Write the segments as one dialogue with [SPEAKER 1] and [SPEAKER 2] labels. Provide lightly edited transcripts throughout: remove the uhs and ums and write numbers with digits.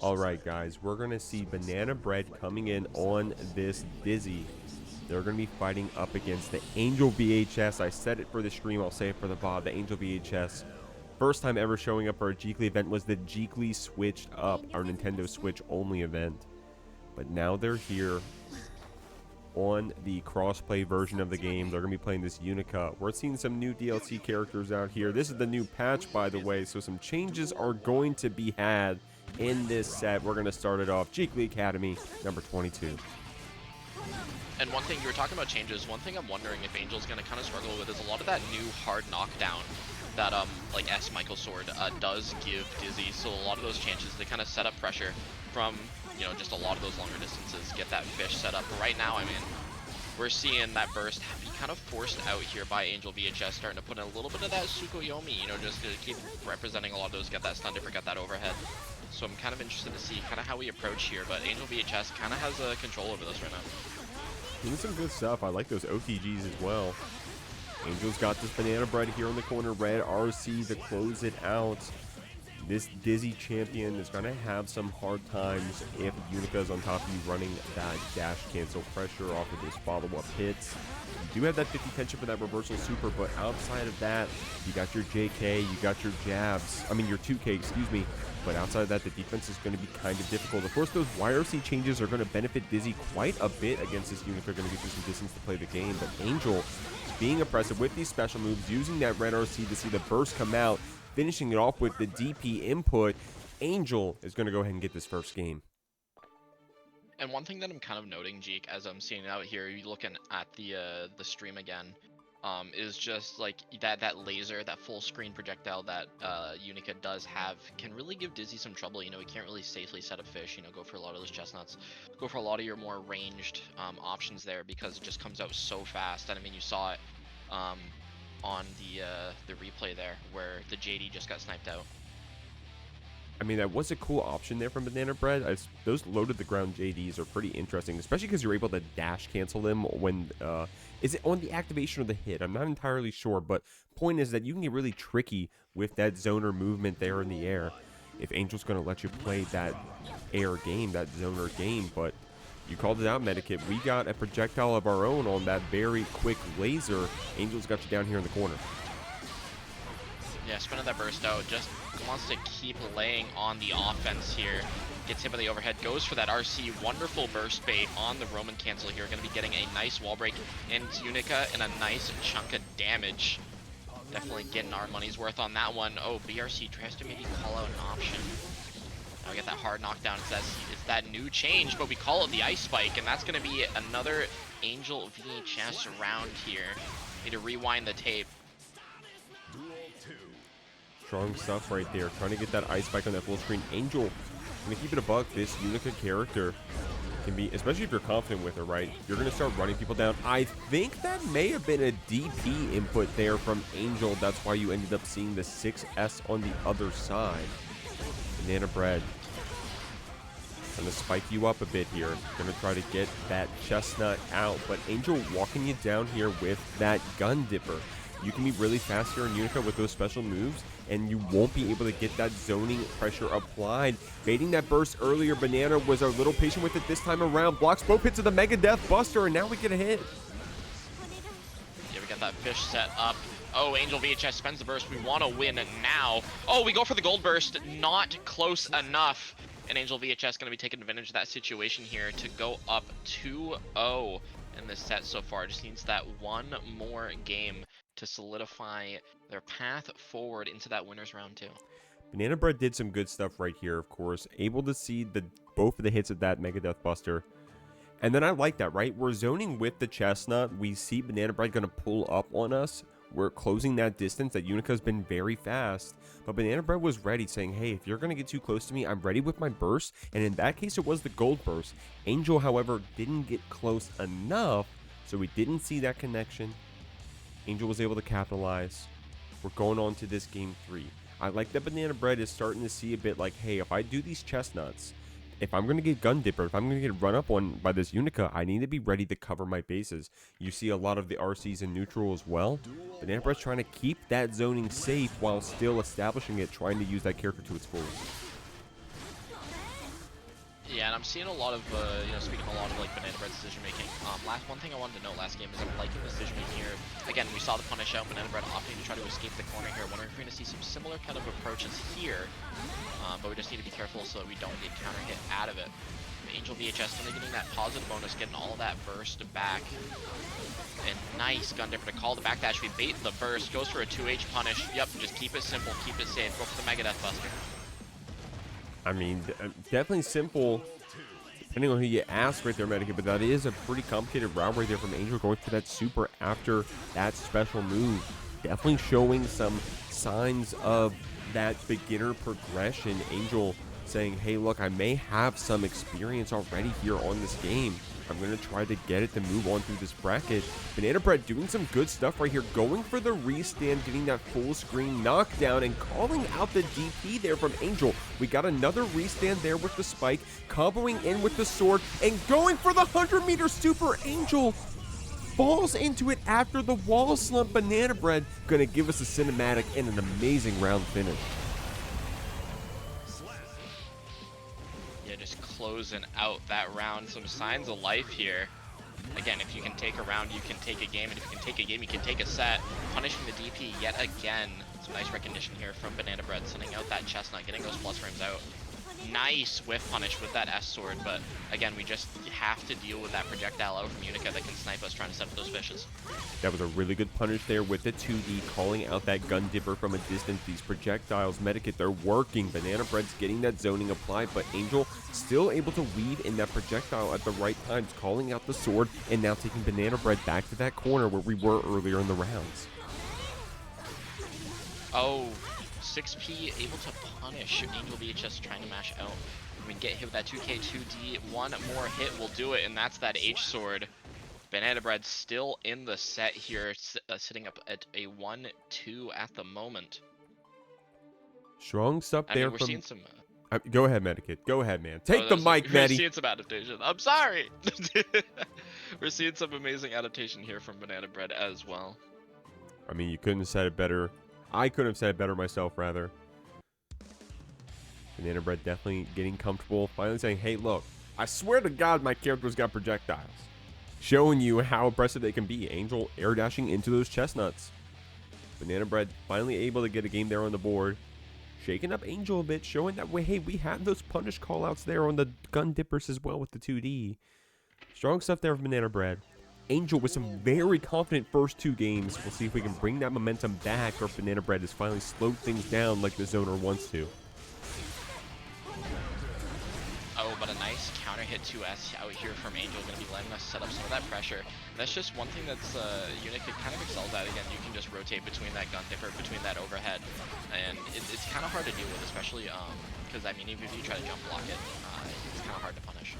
[SPEAKER 1] Alright guys, we're going to see bnanabread coming in on this Dizzy. They're going to be fighting up against the Angel VHS. I said it for the stream, I'll say it for the VOD. The Angel VHS. First time ever showing up for a Geekly event was the Geekly Switched Up, our Nintendo Switch only event. But now they're here on the crossplay version of the game. They're going to be playing this Unika. We're seeing some new DLC characters out here. This is the new patch, by the way, so some changes are going to be had in this set. We're going to start it off. Geekly Academy, number 22.
[SPEAKER 2] And one thing, you were talking about changes, one thing I'm wondering if Angel's going to kind of struggle with is a lot of that new hard knockdown that like S Michael Sword does give Dizzy. So a lot of those changes, they kind of set up pressure from, you know, just a lot of those longer distances, get that fish set up. But right now, I mean, we're seeing that burst be kind of forced out here by Angel VHS, starting to put in a little bit of that Tsukuyomi, you know, just to keep representing a lot of those, get that stun differ, get that overhead. So I'm kind of interested to see kind of how we approach here, but Angel VHS kind of has control over this right now.
[SPEAKER 1] Doing some good stuff. I like those OTGs as well. Angel's got this bnanabread here in the corner. Red RC to close it out. This Dizzy champion is going to have some hard times if Unika's on top of you running that dash cancel pressure off of those follow-up hits. You do have that 50 tension for that reversal super, but outside of that, you got your JK, you got your jabs. I mean, your 2K, excuse me. But outside of that, the defense is going to be kind of difficult. Of course, those YRC changes are going to benefit Dizzy quite a bit against this Unika. They're going to get you some distance to play the game. But Angel being oppressive with these special moves, using that red RC to see the burst come out, finishing it off with the DP input. Angel is going to go ahead and get this first game.
[SPEAKER 2] And one thing that I'm kind of noting, Jeek, as I'm seeing out here, you looking at the stream again, is just like that laser, that full screen projectile that Unika does have can really give Dizzy some trouble. You know, he can't really safely set a fish, you know, go for a lot of those chestnuts, go for a lot of your more ranged options there, because it just comes out so fast. And I mean, you saw it on the replay there where the JD just got sniped out.
[SPEAKER 1] I mean, that was a cool option there from bnanabread. Those loaded the ground JDs are pretty interesting, especially because you're able to dash cancel them when, is it on the activation or the hit? I'm not entirely sure, but point is that you can get really tricky with that zoner movement there in the air. If Angel's going to let you play that air game, that zoner game, but you called it out, Medikit. We got a projectile of our own on that very quick laser. Angel's got you down here in the corner.
[SPEAKER 2] Yeah, spinning that burst out, just wants to keep laying on the offense here. Gets hit by the overhead, goes for that RC. Wonderful burst bait on the Roman cancel here. Going to be getting a nice wall break into Unika and a nice chunk of damage. Definitely getting our money's worth on that one. Oh, BRC tries to maybe call out an option. Now we get that hard knockdown. It's that new change, but we call it the ice spike, and that's going to be another Angel VHS round here. Need to rewind the tape.
[SPEAKER 1] Strong stuff right there. Trying to get that ice spike on that full screen. Angel, gonna keep it a buck. This Unika character can be, especially if you're confident with her, right? You're gonna start running people down. I think that may have been a DP input there from Angel. That's why you ended up seeing the 6S on the other side. bnanabread. Gonna spike you up a bit here. Gonna try to get that chestnut out, but Angel walking you down here with that gun dipper. You can be really fast here in Unika with those special moves, and you won't be able to get that zoning pressure applied. Baiting that burst earlier, Banana was a little patient with it this time around. Blocks both hits of the Mega Death Buster, and now we get a hit.
[SPEAKER 2] Yeah, we got that fish set up. Oh, Angel VHS spends the burst. We want to win now. Oh, we go for the gold burst. Not close enough. And Angel VHS going to be taking advantage of that situation here to go up 2-0 in this set so far. Just needs that one more game to solidify their path forward into that winners round 2.
[SPEAKER 1] bnanabread did some good stuff right here, of course. Able to see both of the hits of that Mega Death Buster. And then I like that, right? We're zoning with the chestnut. We see bnanabread going to pull up on us. We're closing that distance. That Unika's been very fast. But bnanabread was ready, saying, hey, if you're going to get too close to me, I'm ready with my burst. And in that case, it was the gold burst. Angel, however, didn't get close enough, so we didn't see that connection. Angel was able to capitalize. We're going on to this game 3. I like that bnanabread is starting to see a bit like, hey, if I do these chestnuts, if I'm going to get gun dipper, if I'm going to get run up on by this Unika, I need to be ready to cover my bases. You see a lot of the RCs in neutral as well. bnanabread's trying to keep that zoning safe while still establishing it, trying to use that character to its fullest.
[SPEAKER 2] Yeah, and I'm seeing a lot of, speaking a lot of like bnanabread decision making. One thing I wanted to note last game is I'm liking the decision making here. Again, we saw the punish out, bnanabread opting to try to escape the corner here. Wondering if we're going to see some similar kind of approaches here, but we just need to be careful so that we don't get counter hit out of it. Angel VHS kind of getting that positive bonus, getting all of that burst back. And nice gun dipper to call the backdash. We bait the burst, goes for a 2H punish. Yep, just keep it simple, keep it safe. Go for the Mega Death Buster.
[SPEAKER 1] I mean, definitely simple, depending on who you ask right there, Medicaid, but that is a pretty complicated route right there from Angel going for that super after that special move. Definitely showing some signs of that beginner progression. Angel saying, hey, look, I may have some experience already here on this game. I'm going to try to get it to move on through this bracket. bnanabread doing some good stuff right here, going for the restand, getting that full screen knockdown, and calling out the DP there from Angel. We got another restand there with the spike, comboing in with the sword, and going for the 100-meter super. Angel falls into it after the wall slump. bnanabread going to give us a cinematic and an amazing round finish.
[SPEAKER 2] Just closing out that round. Some signs of life here. Again, if you can take a round, you can take a game, and if you can take a game, you can take a set. Punishing the DP yet again. Some nice recognition here from bnanabread, sending out that chestnut, getting those plus frames out. Nice whiff punish with that S sword, but again, we just have to deal with that projectile out from Unika that can snipe us trying to set up those fishes.
[SPEAKER 1] That was a really good punish there with the 2D, calling out that gun dipper from a distance. These projectiles, Medikit, they're working. bnanabread's getting that zoning applied, but Angel still able to weave in that projectile at the right times, calling out the sword, and now taking bnanabread back to that corner where we were earlier in the rounds.
[SPEAKER 2] Oh, 6P able to punish. Angel VHS trying to mash out. We can get hit with that 2K 2D. One more hit will do it, and that's that H sword. bnanabread still in the set here, sitting up at a 1-2 at the moment.
[SPEAKER 1] Strong stuff there.
[SPEAKER 2] We're seeing some.
[SPEAKER 1] Go ahead, Medikit. Go ahead, man. Take the mic,
[SPEAKER 2] We're
[SPEAKER 1] Medi.
[SPEAKER 2] seeing some adaptation. I'm sorry. We're seeing some amazing adaptation here from bnanabread as well.
[SPEAKER 1] I mean, you couldn't have said it better. I couldn't have said it better myself, rather. bnanabread definitely getting comfortable, finally saying, hey, look, I swear to God my character's got projectiles. Showing you how impressive they can be. Angel air dashing into those chestnuts. bnanabread finally able to get a game there on the board. Shaking up Angel a bit, showing that, hey, we have those punish callouts there on the gun dippers as well with the 2D. Strong stuff there from bnanabread. Angel with some very confident first two games. We'll see if we can bring that momentum back, or if bnanabread has finally slowed things down like the zoner wants to.
[SPEAKER 2] Oh, but a nice counter hit 2S out here from Angel, going to be letting us set up some of that pressure. That's just one thing that's Unika kind of excels at. Again, you can just rotate between that gun dipper, between that overhead, and it's kind of hard to deal with, especially because, I mean, even if you try to jump block it, it's kind of hard to punish.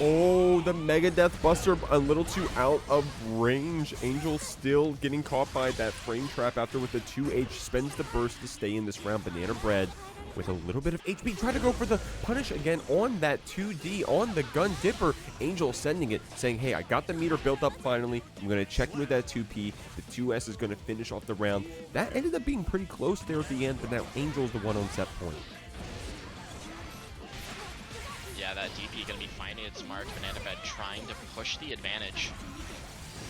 [SPEAKER 1] Oh, the Mega Death Buster a little too out of range. Angel still getting caught by that frame trap after with the 2H. Spends the burst to stay in this round. bnanabread with a little bit of HP. Try to go for the punish again on that 2D on the gun dipper. Angel sending it, saying, hey, I got the meter built up finally. I'm going to check with that 2P. The 2S is going to finish off the round. That ended up being pretty close there at the end, but now Angel's the one on set point.
[SPEAKER 2] Yeah, that DP going to be finding it smart. bnanabread trying to push the advantage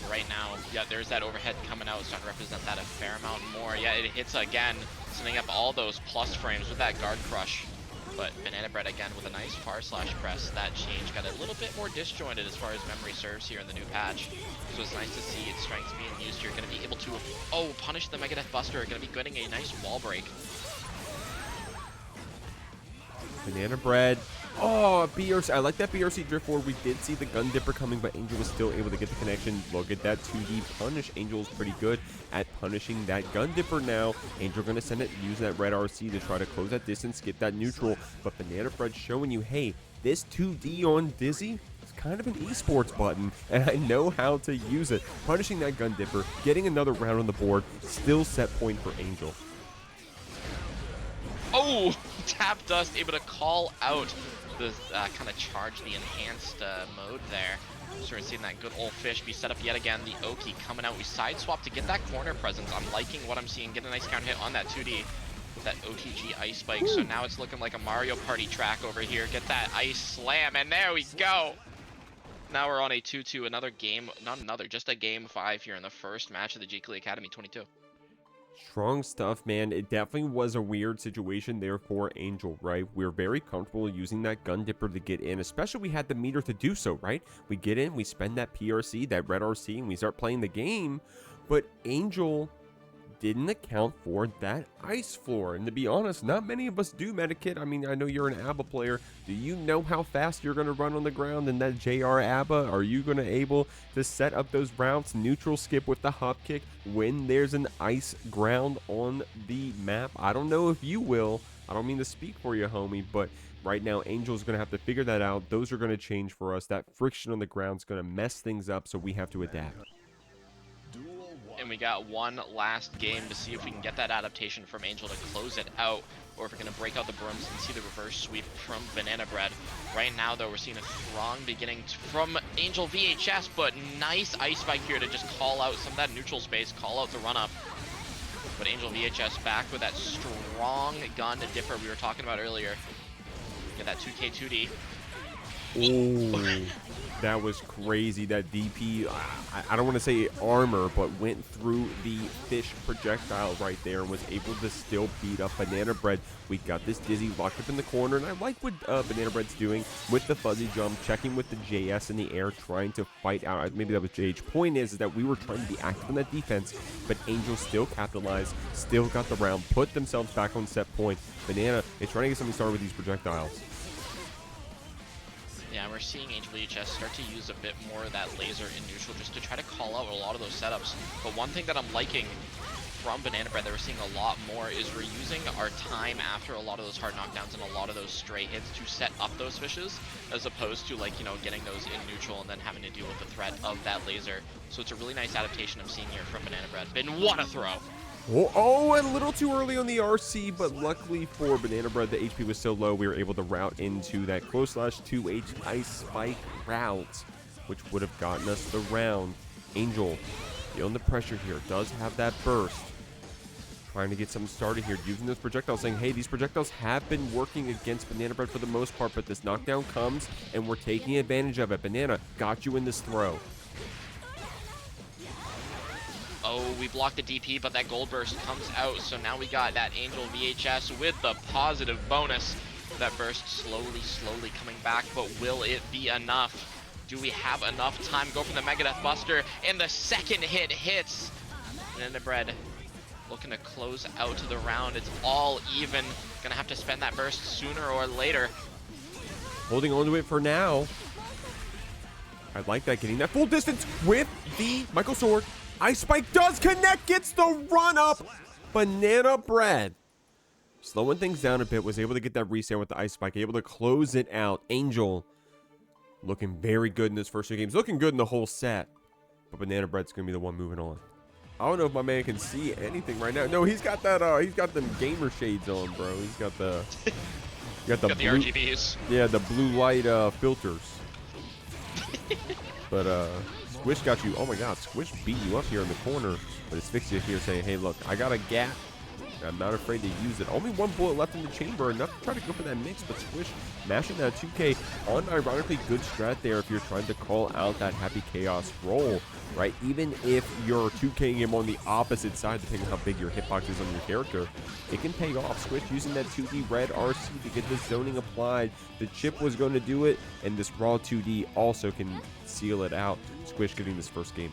[SPEAKER 2] right now. Yeah, there's that overhead coming out. It's going to represent that a fair amount more. Yeah, it hits again, sending up all those plus frames with that guard crush. But bnanabread again with a nice far slash press. That change got a little bit more disjointed as far as memory serves here in the new patch. So it's nice to see its strengths being used here. Going to be able to, punish the Mega Death Buster. Going to be getting a nice wall break.
[SPEAKER 1] bnanabread. Oh, BRC. I like that BRC drift forward. We did see the gun dipper coming, but Angel was still able to get the connection. Look at that 2D punish. Angel's pretty good at punishing that gun dipper now. Angel going to send it, use that red RC to try to close that distance, get that neutral. But bnanabread showing you, hey, this 2D on Dizzy is kind of an esports button, and I know how to use it. Punishing that gun dipper, getting another round on the board, still set point for Angel.
[SPEAKER 2] Oh, tap dust, able to call out the kind of charge the enhanced mode there. So we're seeing that good old fish be set up yet again. The Oki coming out. We side swap to get that corner presence. I'm liking what I'm seeing. Get a nice counter hit on that 2D. that OTG ice spike. So now it's looking like a Mario Party track over here. Get that ice slam, and there we go. Now we're on a 2-2, another game, not another, just a game 5 here in the first match of the Geekly Academy 22.
[SPEAKER 1] Strong stuff, man. It definitely was a weird situation there for Angel, right? We're very comfortable using that gun dipper to get in, especially we had the meter to do so, right? We get in, we spend that PRC, that red RC, and we start playing the game, but Angel didn't account for that ice floor. And to be honest, not many of us do, Medikit. I mean, I know you're an ABBA player. Do you know how fast you're going to run on the ground in that JR ABBA? Are you going to able to set up those routes, neutral skip with the hop kick when there's an ice ground on the map? I don't know if you will. I don't mean to speak for you, homie, but right now, Angel's going to have to figure that out. Those are going to change for us. That friction on the ground is going to mess things up, so we have to adapt.
[SPEAKER 2] And we got one last game to see if we can get that adaptation from Angel to close it out, or if we're going to break out the brooms and see the reverse sweep from bnanabread. Right now, though, we're seeing a strong beginning from Angel VHS, but nice ice spike here to just call out some of that neutral space, call out the run-up. But Angel VHS back with that strong gun dipper we were talking about earlier. Get that 2K2D.
[SPEAKER 1] Oh, that was crazy. That DP, I don't want to say armor, but went through the fish projectile right there and was able to still beat up bnanabread. We got this Dizzy locked up in the corner, and I like what bnanabread's doing with the fuzzy jump, checking with the JS in the air, trying to fight out. Maybe that was JH. Point is that we were trying to be active in that defense, but Angel still capitalized, still got the round, put themselves back on set point. Banana is trying to get something started with these projectiles.
[SPEAKER 2] Yeah, we're seeing Angel VHS start to use a bit more of that laser in neutral just to try to call out a lot of those setups. But one thing that I'm liking from bnanabread that we're seeing a lot more is we're using our time after a lot of those hard knockdowns and a lot of those stray hits to set up those fishes, as opposed to, like, you know, getting those in neutral and then having to deal with the threat of that laser. So it's a really nice adaptation I'm seeing here from bnanabread. And what a throw!
[SPEAKER 1] Oh, a little too early on the RC, but luckily for bnanabread, the HP was so low, we were able to route into that close slash 2H ice spike route, which would have gotten us the round. Angel, feeling the pressure here, does have that burst. Trying to get something started here, using those projectiles, saying, hey, these projectiles have been working against bnanabread for the most part, but this knockdown comes, and we're taking advantage of it. Banana got you in this throw.
[SPEAKER 2] Oh, we blocked the DP, but that gold burst comes out, so now we got that Angel VHS with the positive bonus. That burst slowly coming back, but will it be enough? Do we have enough time? Go for the Megadeth Buster, and the second hit hits. bnanabread looking to close out the round. It's all even. Gonna have to spend that burst sooner or later.
[SPEAKER 1] Holding on to it for now. I like that, getting that full distance with the Michael Sword. Ice Spike does connect, gets the run up. bnanabread, slowing things down a bit, was able to get that reset with the Ice Spike, able to close it out. Angel looking very good in this first two games, looking good in the whole set. But bnanabread's gonna be the one moving on. I don't know if my man can see anything right now. No, he's got that. He's got them gamer shades on, bro. He's got the. Got the
[SPEAKER 2] RGBs.
[SPEAKER 1] Yeah, the blue light filters. But SqUish got you. Oh my God, SqUish beat you up here in the corner. But asphyxia here saying, hey, look, I got a gap. I'm not afraid to use it. Only one bullet left in the chamber. Enough to try to go for that mix, but SqUish mashing that 2K. Unironically good strat there if you're trying to call out that Happy Chaos roll, right? Even if you're 2King him on the opposite side, depending on how big your hitbox is on your character, it can pay off. SqUish using that 2D red RC to get the zoning applied. The chip was going to do it, and this raw 2D also can seal it out. SqUish getting this first game.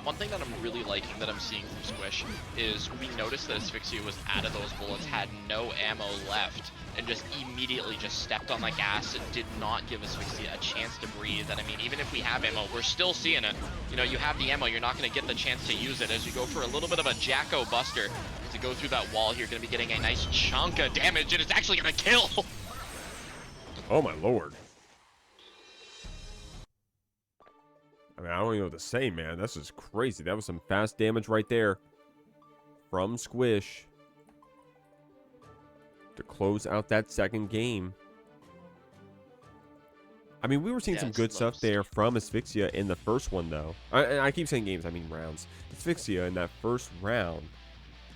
[SPEAKER 2] One thing that I'm really liking that I'm seeing from SqUish is we noticed that asphyxia was out of those bullets, had no ammo left, and just immediately just stepped on the gas and did not give asphyxia a chance to breathe. And I mean, even if we have ammo, we're still seeing it. You know, you have the ammo, you're not going to get the chance to use it as you go for a little bit of a Jacko Buster to go through that wall. You're going to be getting a nice chunk of damage, and it's actually going to kill.
[SPEAKER 1] Oh my Lord. I mean, I don't even know what to say, man. That's just crazy. That was some fast damage right there from SqUish to close out that second game. I mean, we were seeing some good stuff there from asphyxia in the first one, though. I keep saying games, I mean rounds. Asphyxia in that first round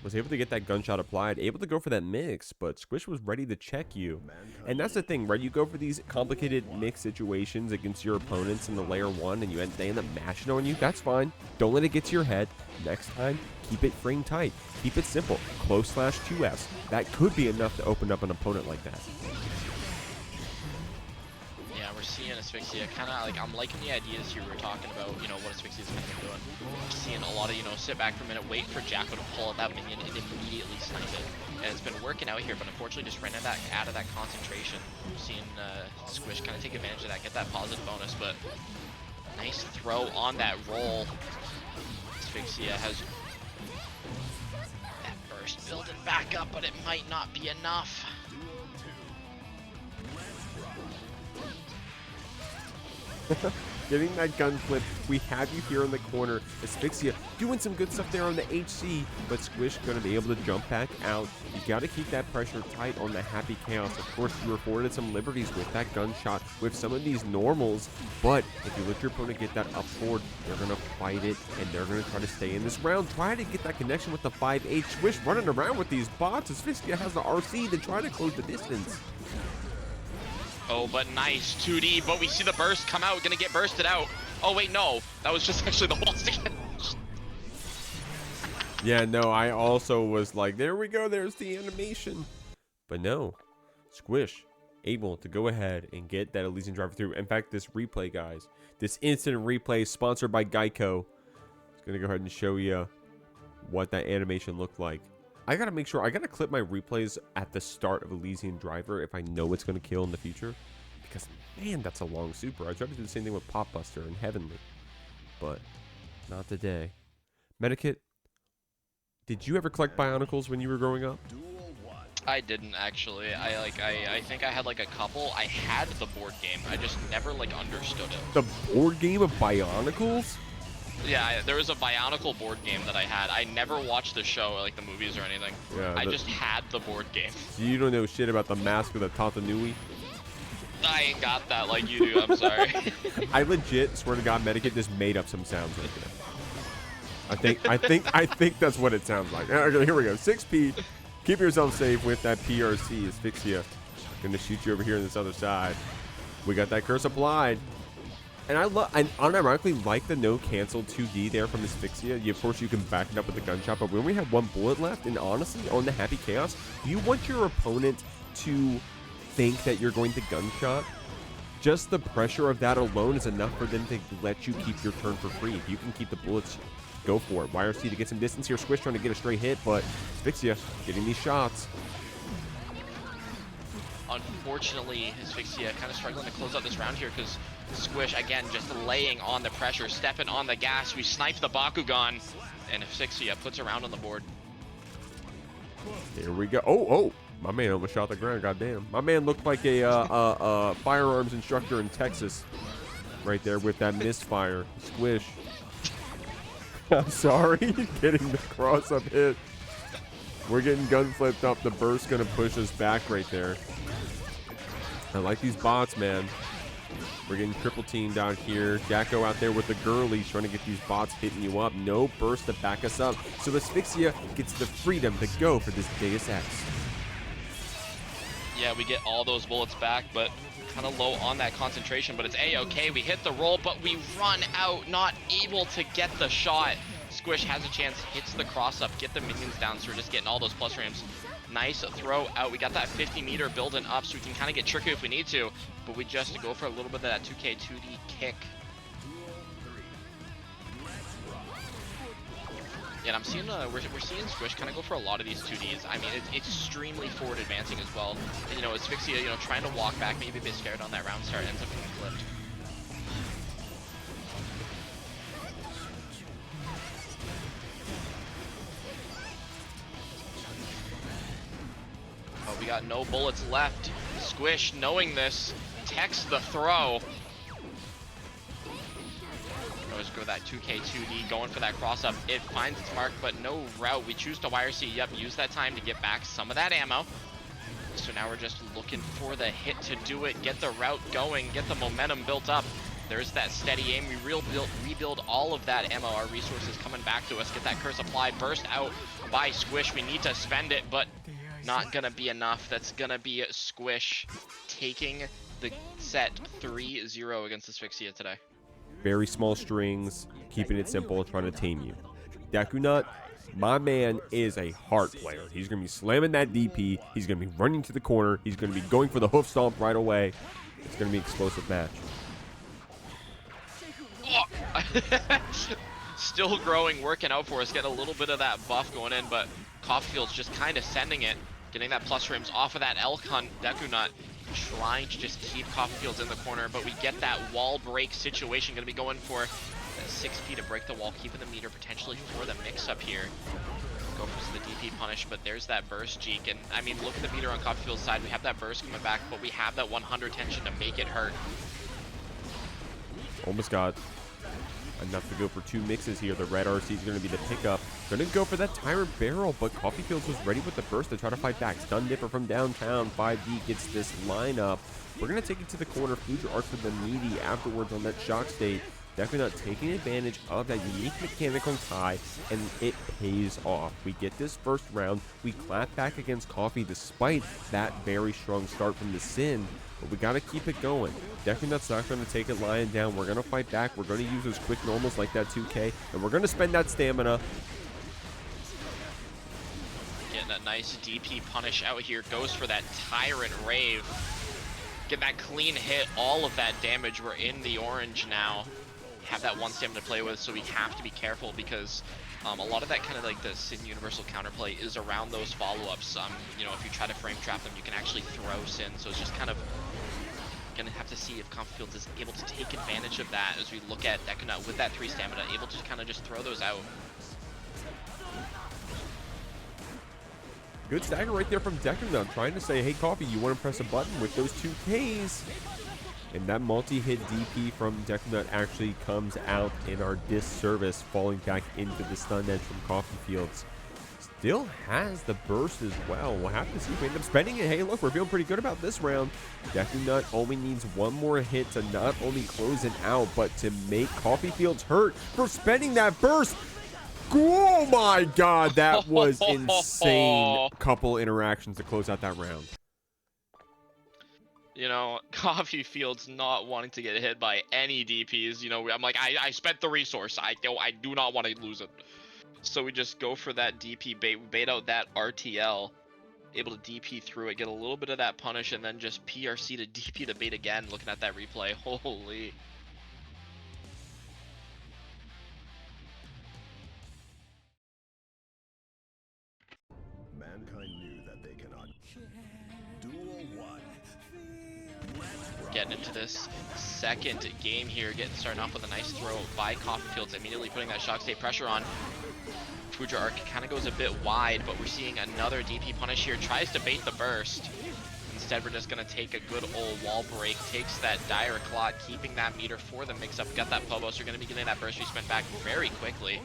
[SPEAKER 1] was able to get that gunshot applied, able to go for that mix, but SqUish was ready to check you. And that's the thing, right? You go for these complicated mix situations against your opponents in the layer 1 and they end up mashing on you. That's fine. Don't let it get to your head. Next time, keep it frame tight. Keep it simple. Close/2S. That could be enough to open up an opponent like that.
[SPEAKER 2] Yeah, we're seeing Asphyxia kind of like, I'm liking the ideas here we were talking about, you know, what Asphyxia is kind of doing. We're seeing a lot of, you know, sit back for a minute, wait for Jacko to pull out that minion and immediately snipe it. And it's been working out here, but unfortunately just ran out of that concentration. We're seeing SqUish kind of take advantage of that, get that positive bonus, but nice throw on that roll. Asphyxia has that burst building back up, but it might not be enough.
[SPEAKER 1] Getting that gun flip. We have you here in the corner. Asphyxia doing some good stuff there on the HC, but SqUish going to be able to jump back out. You got to keep that pressure tight on the Happy Chaos. Of course, you afforded some liberties with that gunshot with some of these normals, but if you let your opponent get that up forward, they're going to fight it, and they're going to try to stay in this round. Try to get that connection with the 5H. SqUish running around with these bots. Asphyxia has the RC to try to close the distance.
[SPEAKER 2] Oh, but nice 2D, but we see the burst come out, gonna get bursted out. Oh wait, no, that was just actually the wall stick.
[SPEAKER 1] Yeah, no, I also was like, there we go, there's the animation. But no, SqUish able to go ahead and get that Elysian driver through. In fact, this replay, guys, this instant replay sponsored by Geico, is gonna go ahead and show you what that animation looked like. I gotta make sure, I gotta clip my replays at the start of Elysian Driver if I know it's gonna kill in the future. Because, man, that's a long super. I tried to do the same thing with Pop Buster and Heavenly. But, not today. Medikit, did you ever collect Bionicles when you were growing up?
[SPEAKER 2] I didn't actually. I think I had like a couple. I had the board game. I just never like understood it.
[SPEAKER 1] The board game of Bionicles?
[SPEAKER 2] Yeah, there was a Bionicle board game that I had. I never watched the show, like the movies or anything. Yeah, I just had the board game.
[SPEAKER 1] So you don't know shit about the Mask of the Tatanui?
[SPEAKER 2] I ain't got that like you do, I'm sorry.
[SPEAKER 1] I legit, swear to God, Medikit just made up some sounds right there. I think that's what it sounds like. Okay, here we go. 6P. Keep yourself safe with that PRC. Asphyxia. Gonna shoot you over here on this other side. We got that curse applied. And I unironically like the no cancel 2D there from Asphyxia. Of course, you can back it up with the gunshot, but when we have one bullet left, and honestly, on the Happy Chaos, you want your opponent to think that you're going to gunshot. Just the pressure of that alone is enough for them to let you keep your turn for free. If you can keep the bullets, go for it. YRC to get some distance here. SqUish trying to get a straight hit, but Asphyxia getting these shots.
[SPEAKER 2] Unfortunately, Asphyxia kind of struggling to close out this round here because SqUish, again, just laying on the pressure, stepping on the gas. We snipe the Bakugan, and Asphyxia puts a round on the board.
[SPEAKER 1] Here we go. Oh, my man almost shot the ground, goddamn. My man looked like a firearms instructor in Texas right there with that misfire. SqUish. I'm sorry, getting the cross-up hit. We're getting gun flipped up. The burst gonna push us back right there. I like these bots, man. We're getting triple teamed out here. Jacko out there with the girlies trying to get these bots hitting you up. No burst to back us up. So Asphyxia gets the freedom to go for this Deus Ex.
[SPEAKER 2] Yeah, we get all those bullets back, but kind of low on that concentration. But it's A-okay. We hit the roll, but we run out, not able to get the shot. SqUish has a chance, hits the cross up, get the minions down, so we're just getting all those plus frames. Nice throw out. We got that 50-meter building up, so we can kind of get tricky if we need to, but we just go for a little bit of that 2K 2D kick. Yeah, and I'm seeing we're seeing SqUish kind of go for a lot of these 2Ds. I mean, it's extremely forward advancing as well. And, you know, Asphyxia, you know, trying to walk back, maybe a bit scared on that round start, ends up getting flipped. Oh, we got no bullets left. SqUish, knowing this, techs the throw. Always go that 2K 2D, going for that cross up. It finds its mark, but no route. We choose to YRC. Yep, use that time to get back some of that ammo. So now we're just looking for the hit to do it, get the route going, get the momentum built up. There's that steady aim. We rebuild all of that ammo. Our resources coming back to us. Get that curse applied, burst out. by SqUish. We need to spend it, but not gonna be enough. That's gonna be SqUish taking the set 3-0 against Asphyxia today.
[SPEAKER 1] Very small strings, keeping it simple, trying to tame you. DekuNut, my man, is a heart player. He's going to be slamming that DP. He's going to be running to the corner. He's going to be going for the hoof stomp right away. It's going to be an explosive match.
[SPEAKER 2] Oh. Still growing, working out for us, getting a little bit of that buff going in, but Coffeefield's just kind of sending it, getting that plus rims off of that elk hunt. DekuNut trying to just keep Coffeefields in the corner, but we get that wall break situation. Going to be going for that 6P to break the wall, keeping the meter potentially for the mix-up here. Go for the DP punish, but there's that burst Jeek, and I mean, look at the meter on Coffeefield's side. We have that burst coming back, but we have that 100 tension to make it hurt.
[SPEAKER 1] Almost got enough to go for 2 mixes here. The red RC is going to be the pickup. Going to go for that Tyrant Barrel, but Coffeefields was ready with the burst to try to fight back. Stun Dipper from downtown. 5D gets this lineup. We're going to take it to the corner. Future Arc for the meaty afterwards on that shock state. Definitely not taking advantage of that unique mechanical tie, and it pays off. We get this first round. We clap back against Coffee despite that very strong start from the Sin, but we got to keep it going. DekuNut's not going to take it lying down. We're going to fight back. We're going to use those quick normals like that 2K, and we're going to spend that stamina.
[SPEAKER 2] Getting a nice DP punish out here. Goes for that Tyrant Rave. Get that clean hit. All of that damage. We're in the orange now. Have that 1 stamina to play with, so we have to be careful because a lot of that kind of like the Sin Universal counterplay is around those follow-ups. You know, if you try to frame trap them, you can actually throw Sin, so it's just kind of gonna have to see if Coffeefields is able to take advantage of that as we look at DekuNut with that 3 stamina, able to kind of just throw those out.
[SPEAKER 1] Good stagger right there from DekuNut, trying to say, hey, Coffee, you want to press a button with those 2Ks? And that multi-hit DP from DekuNut actually comes out in our disservice, falling back into the stun edge from Coffeefields. Still has the burst as well. We'll have to see if we end up spending it. Hey, look, we're feeling pretty good about this round. DekuNut only needs 1 more hit to not only close it out, but to make Coffeefields hurt for spending that burst. Oh my God, that was insane. Couple interactions to close out that round.
[SPEAKER 2] You know, Coffeefields not wanting to get hit by any DPs. You know, I'm like, I spent the resource. I do not want to lose it. So we just go for that DP bait, bait out that RTL, able to DP through it, get a little bit of that punish, and then just PRC to DP the bait again, looking at that replay. Holy.
[SPEAKER 3] Mankind knew that they cannot. Duel 1.
[SPEAKER 2] Getting into this second game here, starting off with a nice throw by Coffeefields, immediately putting that shock state pressure on. Fuja Arc kind of goes a bit wide, but we're seeing another DP punish here, tries to bait the burst. Instead, we're just going to take a good old wall break, takes that dire clot, keeping that meter for the mix-up. Got that Pobo, so we're going to be getting that burst respent back very quickly.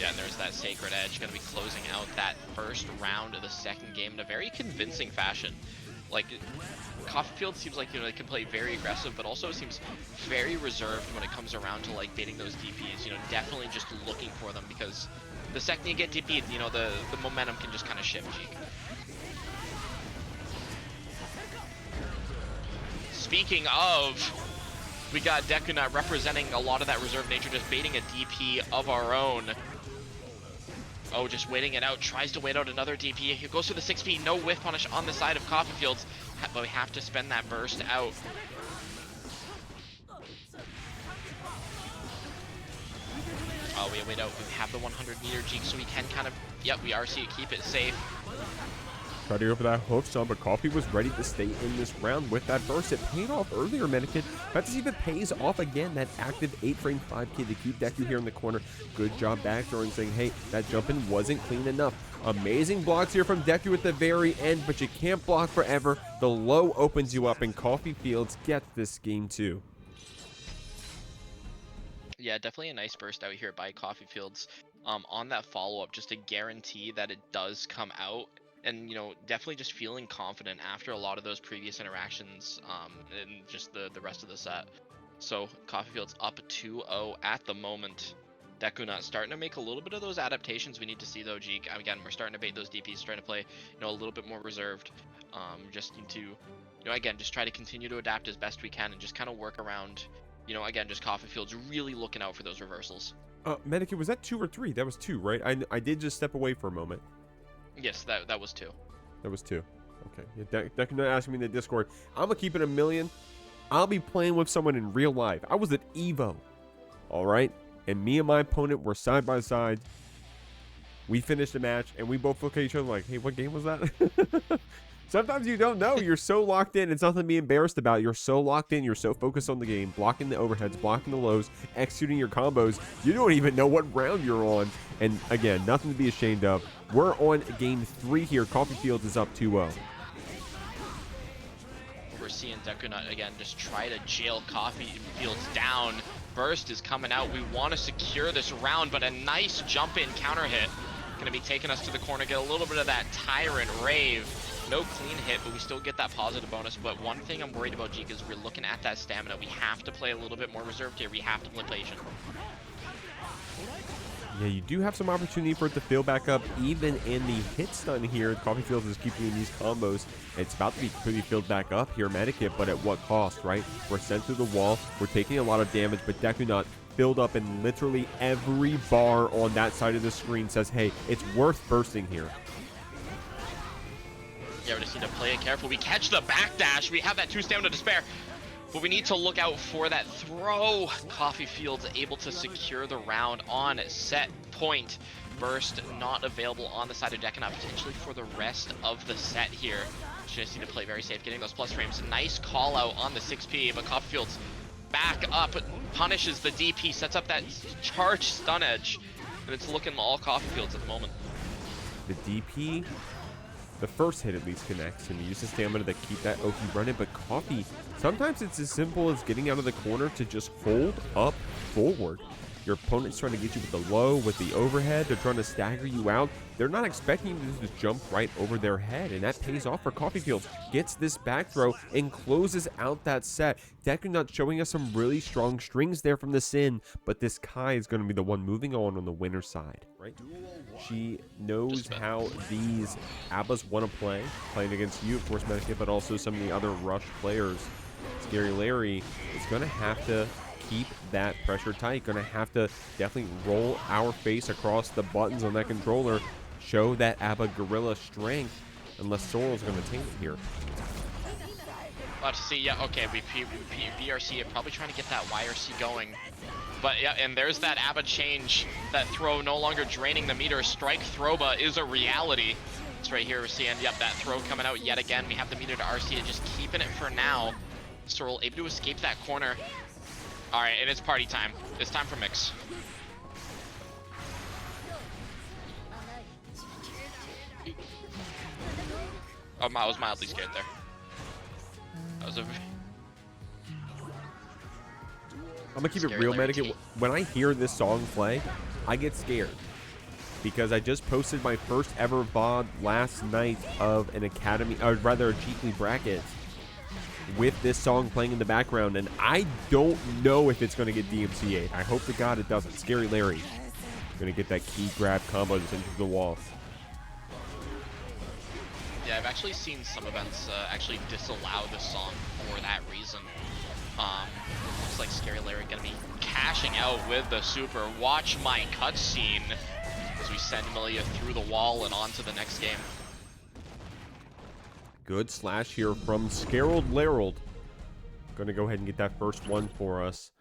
[SPEAKER 2] Yeah, and there's that Sacred Edge, going to be closing out that first round of the second game in a very convincing fashion. Like, Coffeefield seems like, you know, they can play very aggressive, but also seems very reserved when it comes around to, like, baiting those DPs. You know, definitely just looking for them, because the second you get DP'd, you know, the momentum can just kind of shift, Jeek. Speaking of, we got DekuNut representing a lot of that reserve nature, just baiting a DP of our own. Oh, just waiting it out, tries to wait out another DP. He goes for the 6P, no whiff punish on the side of Coffeefields, but we have to spend that burst out. Oh, we wait out, we have the 100 meter Jeek, so we can kind of, yep, we RC to keep it safe.
[SPEAKER 1] Try to go for that hoof stomp, but Coffee was ready to stay in this round with that burst. It paid off earlier, Medikit. About to see if it pays off again. That active 8-frame 5K to keep Deku here in the corner. Good job backdooring, saying, hey, that jump in wasn't clean enough. Amazing blocks here from Deku at the very end, but you can't block forever. The low opens you up, and Coffeefields gets this game too.
[SPEAKER 2] Yeah, definitely a nice burst out here by Coffeefields. On that follow-up, just to guarantee that it does come out. And, you know, definitely just feeling confident after a lot of those previous interactions and just the rest of the set. So Coffeefield's up 2-0 at the moment. DekuNut starting to make a little bit of those adaptations we need to see though, Jeek. Again, we're starting to bait those DPs, trying to play, a little bit more reserved. Just need to, again, just try to continue to adapt as best we can and just kind of work around, again, just Coffeefield's really looking out for those reversals.
[SPEAKER 1] Medikit, was that 2 or 3? That was 2, right? I did just step away for a moment.
[SPEAKER 2] Yes, that was 2.
[SPEAKER 1] That was 2. Okay. Yeah, DekuNut asked me in the Discord. I'm gonna keep it a million. I'll be playing with someone in real life. I was at Evo. All right. And me and my opponent were side by side. We finished the match, and we both look at each other like, hey, what game was that? Sometimes you don't know. You're so locked in. It's nothing to be embarrassed about. You're so locked in. You're so focused on the game, blocking the overheads, blocking the lows, executing your combos. You don't even know what round you're on. And, again, nothing to be ashamed of. We're on game 3 here. Coffeefield is up 2-0.
[SPEAKER 2] We're seeing DekuNut, again, just try to jail Coffeefield's down. Burst is coming out. We want to secure this round, but a nice jump in counter hit. Going to be taking us to the corner, get a little bit of that Tyrant Rave. No clean hit, but we still get that positive bonus. But one thing I'm worried about, Jeek, is we're looking at that stamina. We have to play a little bit more reserved here. We have to play patient.
[SPEAKER 1] Yeah, you do have some opportunity for it to fill back up, even in the hit stun here. Coffeefield is keeping in these combos. It's about to be pretty filled back up here, Medikit, but at what cost, right? We're sent through the wall. We're taking a lot of damage, but DekuNut filled up, and literally every bar on that side of the screen says, hey, it's worth bursting here.
[SPEAKER 2] Yeah, we just need to play it careful. We catch the backdash. We have that 2 stamina to spare. But we need to look out for that throw. Coffeefield's able to secure the round on set point. Burst not available on the side of DekuNut, potentially for the rest of the set here. Just need to play very safe, getting those plus frames. Nice call out on the 6P, but Coffeefield's back up, punishes the DP, sets up that charge stun edge, and it's looking all Coffeefield's at the moment.
[SPEAKER 1] The DP, the first hit at least connects, and you use the stamina to keep that Oki running, but Coffee, sometimes it's as simple as getting out of the corner to just hold up forward. Your opponent's trying to get you with the low, with the overhead. They're trying to stagger you out. They're not expecting you to just jump right over their head, and that pays off for Coffeefield. Gets this back throw and closes out that set. DekuNut showing us some really strong strings there from the Sin, but this Kai is going to be the one moving on the winner's side, right? She knows how these Abbas want to play, playing against you, of course, Medikit, but also some of the other Rush players. Scary Larry is going to have to keep that pressure tight. Going to have to definitely roll our face across the buttons on that controller, show that ABBA gorilla strength, unless Sorrel's going to take it here.
[SPEAKER 2] Let's see, yeah, okay, we BRC, probably trying to get that YRC going. But yeah, and there's that ABBA change, that throw no longer draining the meter. Strike Throba is a reality. It's right here, we're seeing, yep, that throw coming out yet again. We have the meter to RC and just keeping it for now. Sorrel able to escape that corner. All right, and it's party time. It's time for mix. Oh, I was mildly scared there. That was a...
[SPEAKER 1] I'm gonna keep it real, Medikit. When I hear this song play, I get scared. Because I just posted my first ever VOD last night of an academy, or rather a Geekly bracket, with this song playing in the background, and I don't know if it's going to get DMCA'd. I hope to God it doesn't. Scary Larry going to get that key grab combo just into the wall.
[SPEAKER 2] Yeah, I've actually seen some events actually disallow this song for that reason. Looks like Scary Larry going to be cashing out with the super. Watch my cutscene as we send Millia through the wall and on to the next game.
[SPEAKER 1] Good slash here from Scarald Larold. Going to go ahead and get that first one for us.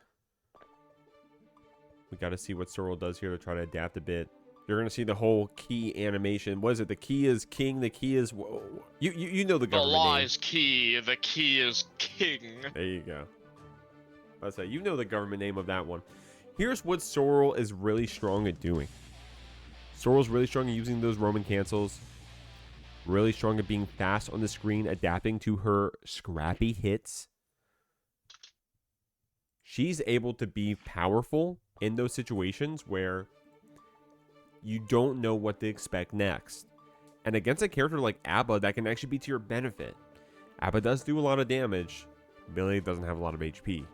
[SPEAKER 1] We got to see what Sorrel does here to try to adapt a bit. You're going to see the whole key animation. What is it? The key is king. The key is... You know the government
[SPEAKER 2] name. The law
[SPEAKER 1] name.
[SPEAKER 2] is key. The key is king.
[SPEAKER 1] There you go. I say, you know the government name of that one. Here's what Sorrel is really strong at doing. Sorrel's really strong at using those Roman cancels. Really strong at being fast on the screen, adapting to her scrappy hits. She's able to be powerful in those situations where you don't know what to expect next. And against a character like ABBA, that can actually be to your benefit. ABBA does do a lot of damage. Millia doesn't have a lot of HP.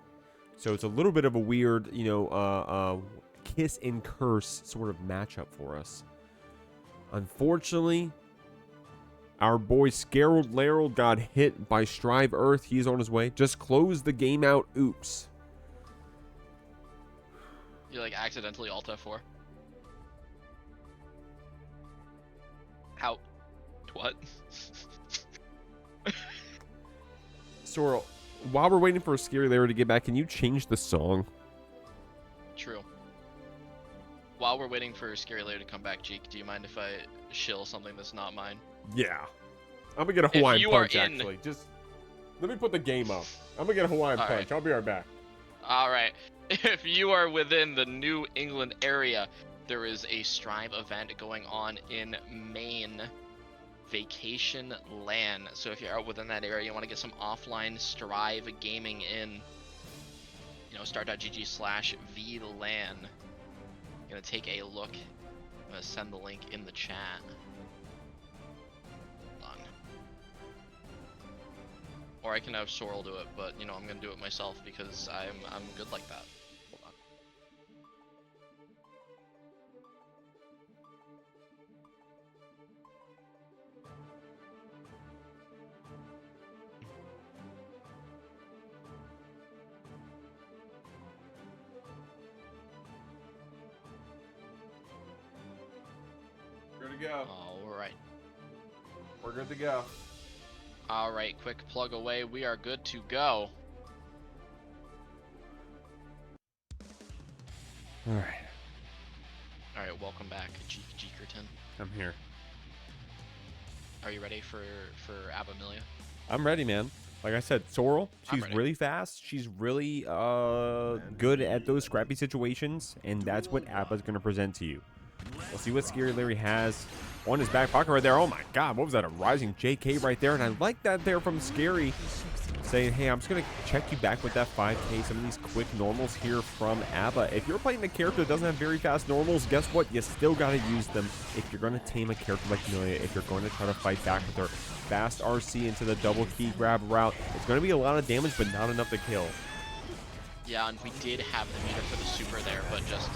[SPEAKER 1] So it's a little bit of a weird, you know, kiss and curse sort of matchup for us. Unfortunately, our boy Scarald Laryl got hit by Strive Earth. He's on his way. Just close the game out. Oops.
[SPEAKER 2] You like accidentally Alt F4. How? What?
[SPEAKER 1] Sorrel, while we're waiting for Scary Larry to get back, can you change the song?
[SPEAKER 2] True. While we're waiting for Scary Larry to come back, Jeek, do you mind if I shill something that's not mine?
[SPEAKER 1] Yeah. I'm gonna get a Hawaiian
[SPEAKER 2] you are
[SPEAKER 1] punch,
[SPEAKER 2] in-
[SPEAKER 1] actually. Just let me put the game up. I'm gonna get a Hawaiian
[SPEAKER 2] All
[SPEAKER 1] punch.
[SPEAKER 2] right.
[SPEAKER 1] I'll be right back.
[SPEAKER 2] Alright. If you are within the New England area, there is a Strive event going on in Maine. Vacation LAN. So if you're out within that area, you want to get some offline Strive gaming in, you know, start.gg/VLAN. Gonna take a look. I'm gonna send the link in the chat. Hold on. Or I can have Sorrel do it, but you know I'm gonna do it myself because I'm good like that. Hold on.
[SPEAKER 1] Good to go.
[SPEAKER 2] Alright.
[SPEAKER 1] We're good to go.
[SPEAKER 2] Alright, quick plug away. We are good to go.
[SPEAKER 1] Alright.
[SPEAKER 2] Alright, welcome back, Jeekerton.
[SPEAKER 1] I'm here.
[SPEAKER 2] Are you ready for Abba Millia?
[SPEAKER 1] I'm ready, man. Like I said, Sorrel,
[SPEAKER 2] I'm
[SPEAKER 1] she's
[SPEAKER 2] ready.
[SPEAKER 1] really fast. She's really good at those scrappy situations, and that's what Abba's going to present to you. We'll see what Scary Larry has on his back pocket right there. Oh my god, what was that? A rising JK right there, and I like that there from Scary. Saying, hey, I'm just going to check you back with that 5k, some of these quick normals here from Abba. If you're playing a character that doesn't have very fast normals, guess what? You still got to use them if you're going to tame a character like Millia, if you're going to try to fight back with her. Fast RC into the double key grab route. It's going to be a lot of damage, but not enough to kill.
[SPEAKER 2] Yeah, and we did have the meter for the super there, but just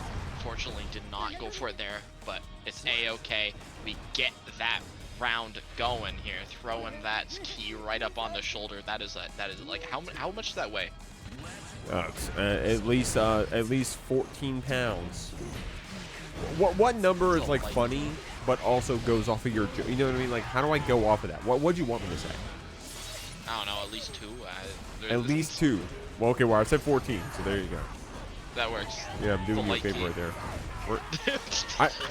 [SPEAKER 2] fortunately did not go for it there. But it's a-okay. We get that round going here, throwing that key right up on the shoulder. That is like how much does that weigh?
[SPEAKER 1] At least 14 pounds. What number is
[SPEAKER 2] So
[SPEAKER 1] like
[SPEAKER 2] light.
[SPEAKER 1] funny, but also goes off of your, you know what I mean? Like, how do I go off of that? What do you want me to say?
[SPEAKER 2] I don't know, at least 2.
[SPEAKER 1] At least 2. Well, okay, well, I said 14, so there you go.
[SPEAKER 2] That works.
[SPEAKER 1] Yeah, I'm doing
[SPEAKER 2] The
[SPEAKER 1] you a
[SPEAKER 2] light
[SPEAKER 1] favor
[SPEAKER 2] key.
[SPEAKER 1] right there.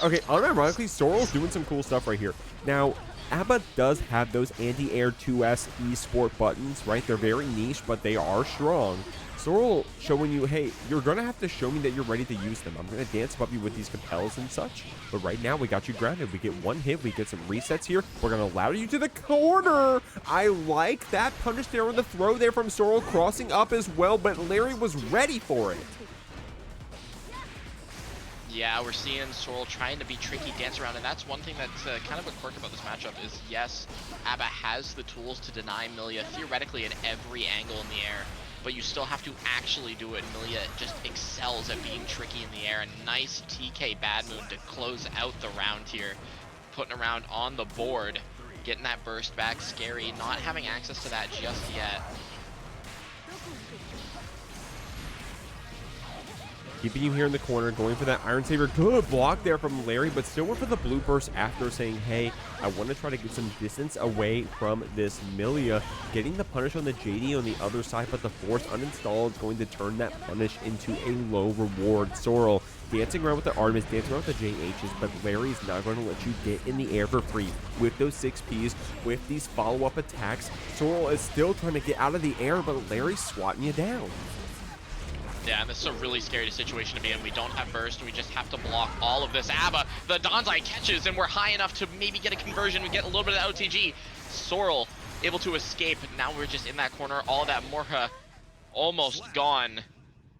[SPEAKER 1] Okay, unironically, Sorrel's doing some cool stuff right here. Now, Abba does have those anti-air 2S esport buttons, right? They're very niche, but they are strong. Sorrel showing you, hey, you're going to have to show me that you're ready to use them. I'm going to dance above you with these compels and such. But right now, we got you grounded. We get one hit. We get some resets here. We're going to ladder you to the corner. I like that punish there on the throw there from Sorrel, crossing up as well, but Larry was ready for it.
[SPEAKER 2] Yeah, we're seeing Sorrel trying to be tricky, dance around, and that's one thing that's kind of a quirk about this matchup is, yes, Abba has the tools to deny Millia theoretically at every angle in the air, but you still have to actually do it. Millia just excels at being tricky in the air. A nice TK Bad Moon to close out the round here, putting a round on the board, getting that burst back. Scary, not having access to that just yet.
[SPEAKER 1] Keeping you here in the corner, going for that Iron Saber. Good block there from Larry, but still went for the blue burst after saying, hey, I want to try to get some distance away from this Millia. Getting the punish on the JD on the other side, but the force uninstall is going to turn that punish into a low reward. Sorrel dancing around with the Artemis, dancing around with the JHs, but Larry's not going to let you get in the air for free. With those 6Ps, with these follow-up attacks, Sorrel is still trying to get out of the air, but Larry's swatting you down.
[SPEAKER 2] Yeah, and this is a really scary situation to be in. We don't have burst, we just have to block all of this. Abba, the Donzai catches, and we're high enough to maybe get a conversion. We get a little bit of OTG. Sorrel able to escape. Now we're just in that corner. All of that Morha almost gone.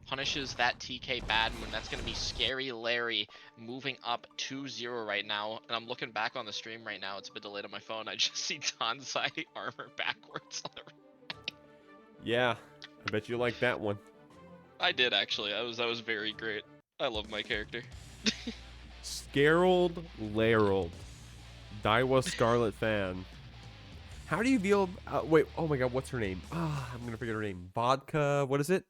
[SPEAKER 2] Punishes that TK Bad Moon. That's going to be Scary Larry moving up 2-0 right now. And I'm looking back on the stream right now. It's a bit delayed on my phone. I just see Donzai armor backwards on the right.
[SPEAKER 1] Yeah, I bet you like that one.
[SPEAKER 2] I did actually. That was very great. I love my character.
[SPEAKER 1] Scarled Larold. Daiwa Scarlet fan. How do you feel? Wait, oh my god, what's her name? Ah, I'm gonna forget her name. Vodka, what is it?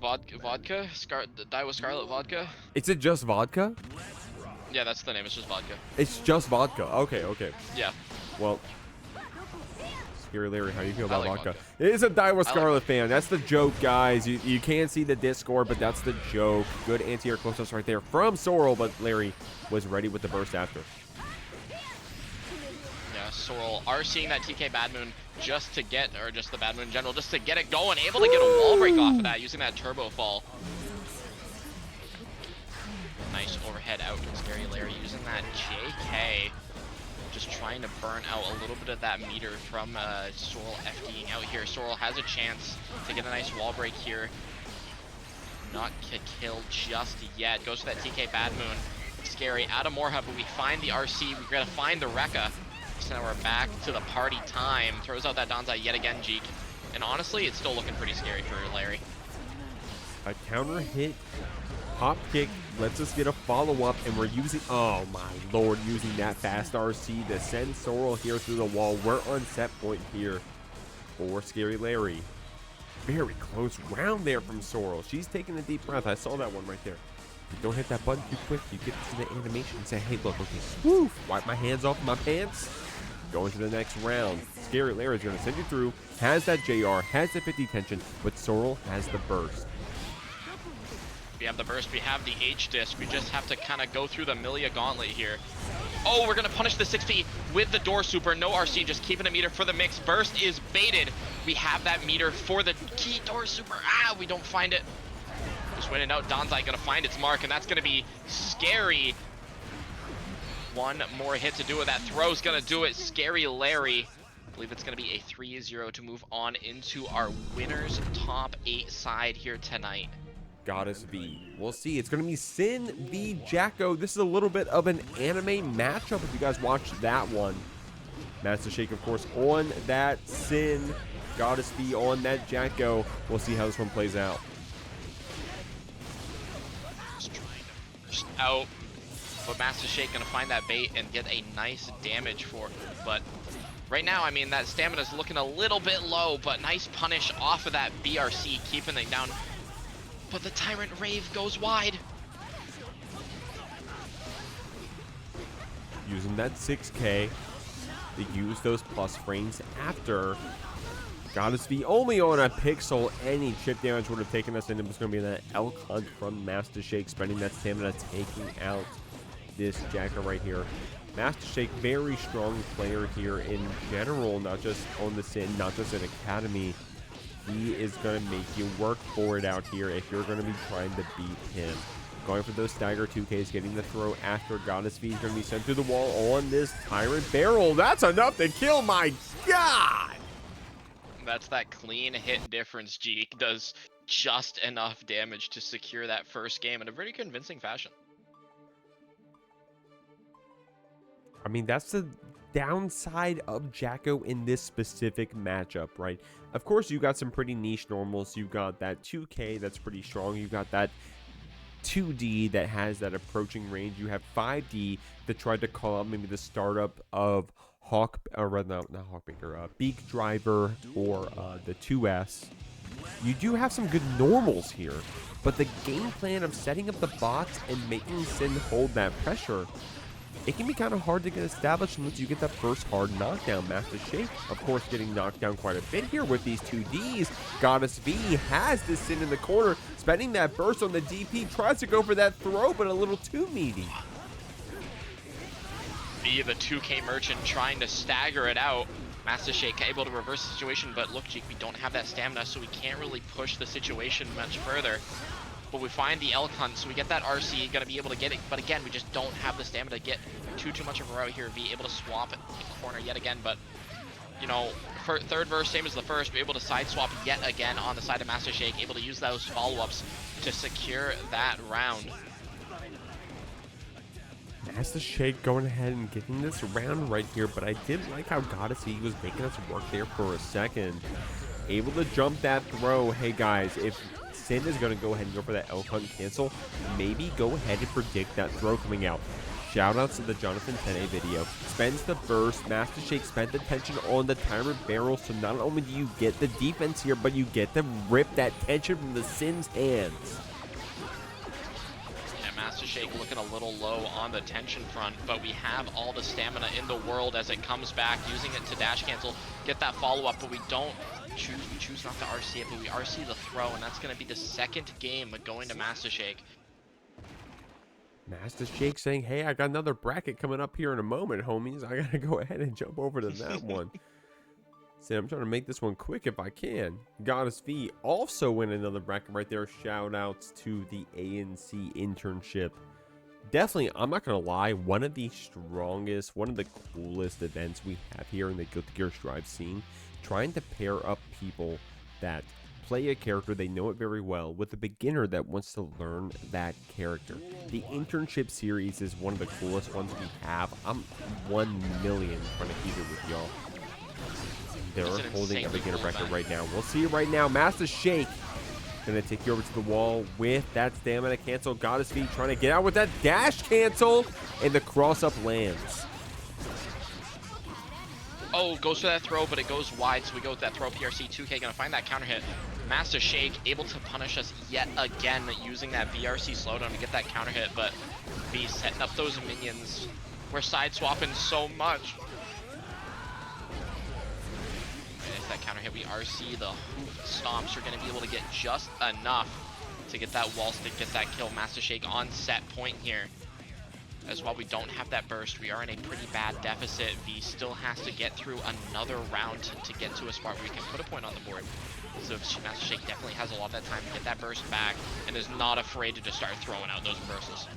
[SPEAKER 2] Vodka? Daiwa Scarlet Vodka?
[SPEAKER 1] Is it just vodka?
[SPEAKER 2] Yeah, that's the name. It's just vodka.
[SPEAKER 1] It's just vodka. Okay, okay.
[SPEAKER 2] Yeah.
[SPEAKER 1] Well, Scary Larry, how do you feel about
[SPEAKER 2] like
[SPEAKER 1] vodka?
[SPEAKER 2] vodka.
[SPEAKER 1] It is a Daiwa
[SPEAKER 2] like
[SPEAKER 1] Scarlet fan. That's the joke, guys. You can't see the Discord, but that's the joke. Good anti-air close-ups right there from Sorrel, but Larry was ready with the burst after.
[SPEAKER 2] Yeah, Sorrel are seeing that TK Bad Moon just to get, or just the Bad Moon in general, just to get it going. Able to get a wall break off of that using that turbo fall. Nice overhead out from Scary Larry using that JK. Just trying to burn out a little bit of that meter from Sorrel FDing out here. Sorrel has a chance to get a nice wall break here. Not killed just yet. Goes for that TK Bad Moon. Scary out of Morha, but we find the RC. We're gonna find the Rekka. So now we're back to the party time. Throws out that Danzai yet again, Jeek. And honestly, it's still looking pretty scary for Larry.
[SPEAKER 1] A counter hit, hop kick, lets us get a follow-up, and we're using, oh my lord, using that fast RC to send Sorrel here through the wall. We're on set point here for Scary Larry. Very close round there from Sorrel. She's taking a deep breath. I saw that one right there. You don't hit that button too quick. You get to the animation and say, hey, look, okay, woof, wipe my hands off my pants. Going to the next round. Scary Larry's going to send you through. Has that JR, has the 50 tension, but Sorrel has the burst.
[SPEAKER 2] We have the burst, we have the H-disc. We just have to kind of go through the Millia gauntlet here. Oh, we're going to punish the 6P with the door super. No RC, just keeping a meter for the mix. Burst is baited. We have that meter for the key door super. Ah, we don't find it. Just winning out. Danzai going to find its mark, and that's going to be Scary. One more hit to do it. That throw's going to do it. Scary Larry. I believe it's going to be a 3-0 to move on into our winners top 8 side here tonight.
[SPEAKER 1] Goddess V. We'll see. It's going to be Sin v Jacko. This is a little bit of an anime matchup if you guys watched that one. Master Shake, of course, on that Sin. Goddess V on that Jacko. We'll see how this one plays out.
[SPEAKER 2] Just trying to burst out. But Master Shake going to find that bait and get a nice damage for it. But right now, I mean, that stamina is looking a little bit low, but nice punish off of that BRC, keeping it down. But the Tyrant Rave goes wide.
[SPEAKER 1] Using that 6K to use those plus frames after. Goddess V only on a pixel. Any chip damage would have taken us in. It was going to be that elk hunt from Master Shake, spending that stamina, taking out this Jacko right here. Master Shake, very strong player here in general, not just on the Sin, not just in Academy. He is going to make you work for it out here if you're going to be trying to beat him. Going for those stagger 2Ks, getting the throw after Goddess V is going to be sent through the wall on this Tyrant Barrel. That's enough to kill, my God!
[SPEAKER 2] That's that clean hit difference. Jeek does just enough damage to secure that first game in a pretty convincing fashion.
[SPEAKER 1] I mean, that's the downside of Jacko in this specific matchup, right? Of course, you got some pretty niche normals. You got that 2K that's pretty strong. You got that 2D that has that approaching range. You have 5D that tried to call out maybe the startup of Beak Driver or the 2S. You do have some good normals here, but the game plan of setting up the bots and making Sin hold that pressure, it can be kind of hard to get established unless you get that first hard knockdown. Master Shake, of course, getting knocked down quite a bit here with these 2Ds. Goddess V has this Sin in the corner, spending that burst on the DP, tries to go for that throw, but a little too meaty.
[SPEAKER 2] V, the 2K merchant, trying to stagger it out. Master Shake able to reverse the situation, but look, Jeek, we don't have that stamina, so we can't really push the situation much further. But we find the elk hunt, so we get that RC, gonna be able to get it. But again, we just don't have the stamina to get too much of a route here. V able to swap it in the corner yet again, but you know, for third verse, same as the first, we're able to side swap yet again on the side of Master Shake, able to use those follow-ups to secure that round.
[SPEAKER 1] Master Shake going ahead and getting this round right here, but I did like how Goddess V was making us work there for a second. Able to jump that throw. Hey guys, if Sin is going to go ahead and go for that elk hunt cancel. Maybe go ahead and predict that throw coming out. Shoutouts to the Jonathan 10A video. Spends the burst. Master Shake spent the tension on the Tyrant barrel. So not only do you get the defense here, but you get to rip that tension from the Sin's hands.
[SPEAKER 2] Yeah, Master Shake looking a little low on the tension front, but we have all the stamina in the world as it comes back, using it to dash cancel, get that follow-up, but we don't choose not to RC it, but we RC the throw, and that's going to be the second game going to Master Shake.
[SPEAKER 1] Master Shake saying, hey, I got another bracket coming up here in a moment, homies. I gotta go ahead and jump over to that one. See, I'm trying to make this one quick if I can. Goddess V also win another bracket right there. Shout outs to the ANC internship. Definitely, I'm not gonna lie, one of the strongest, one of the coolest events we have here in the Guilty Gear Strive scene. Trying to pair up people that play a character, they know it very well, with a beginner that wants to learn that character. The internship series is one of the coolest ones we have. I'm 1 million trying to keep it with y'all. They're holding a beginner bracket right now. We'll see it right now. Master Shake gonna take you over to the wall with that stamina cancel. Goddess V trying to get out with that dash cancel, and the cross up lands.
[SPEAKER 2] Oh, goes for that throw, but it goes wide, so we go with that throw. PRC 2K gonna find that counter hit. Master Shake able to punish us yet again using that VRC slowdown to get that counter hit, but V setting up those minions. We're side swapping so much. If that counter hit, we RC the hoof stomps. We're gonna be able to get just enough to get that wall stick, get that kill. Master Shake on set point here. As while we don't have that burst, we are in a pretty bad deficit. V still has to get through another round to get to a spot where we can put a point on the board. So Master Shake definitely has a lot of that time to get that burst back and is not afraid to just start throwing out those bursts.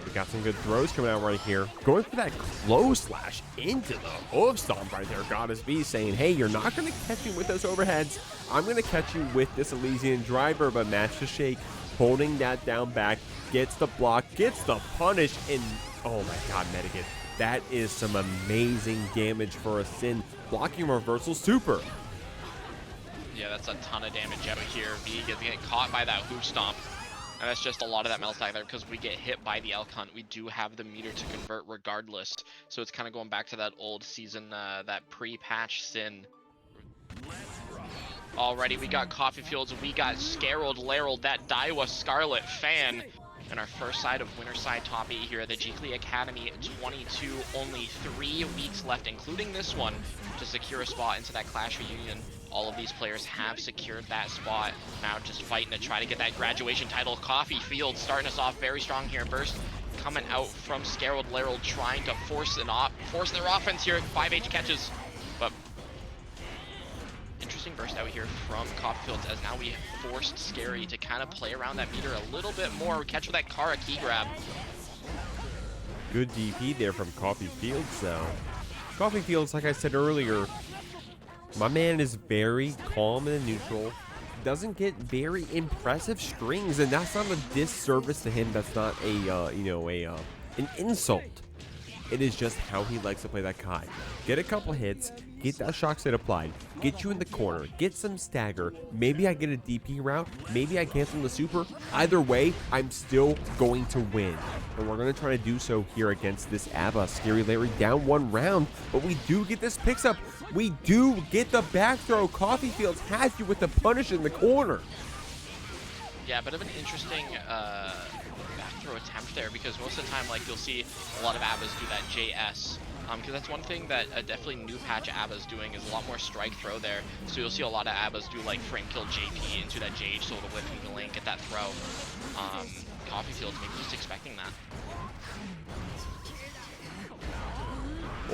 [SPEAKER 1] We got some good throws coming out right here. Going for that close slash into the hoof stomp right there. Goddess V saying, hey, you're not going to catch me with those overheads. I'm going to catch you with this Elysian driver. But Master Shake holding that down back, gets the block, gets the punish, and oh my god, Medigan. That is some amazing damage for a Sin. Blocking reversal super.
[SPEAKER 2] Yeah, that's a ton of damage out here. V gets caught by that hoof stomp. And that's just a lot of that metal stack there because we get hit by the elk hunt. We do have the meter to convert regardless. So it's kind of going back to that old season, that pre-patch Sin. Already, we got Coffee Fields, we got Scarreled Laryl, that Daiwa Scarlet fan. And our first side of winter side top 8 here at the Jeekly Academy 22. Only 3 weeks left, including this one, to secure a spot into that Clash reunion. All of these players have secured that spot. Now just fighting to try to get that graduation title. Coffee Fields starting us off very strong here. Burst coming out from Scarreled Laryl, trying to force their offense here. 5H catches, but interesting burst out here from Coffee Fields as now we forced Scary to kind of play around that meter a little bit more. Catch with that Kara key grab.
[SPEAKER 1] Good DP there from Coffee Fields, though. Coffee Fields, like I said earlier, my man is very calm and neutral. Doesn't get very impressive strings, and that's not a disservice to him. That's not a an insult. It is just how he likes to play that Kai. Get a couple hits, get that shock set applied, get you in the corner, get some stagger. Maybe I get a DP route, maybe I cancel the super. Either way, I'm still going to win. And we're going to try to do so here against this ABBA. Scary Larry down 1 round, but we do get this picks up. We do get the back throw. Coffee Fields has you with the punish in the corner.
[SPEAKER 2] Yeah, bit of an interesting back throw attempt there because most of the time, like, you'll see a lot of ABBAs do that JS. Because that's one thing that definitely new patch ABBA's doing is a lot more strike throw there. So you'll see a lot of ABBAs do like frame kill JP into that JH so to whip from the lane, get that throw. Coffee Fields maybe just expecting that.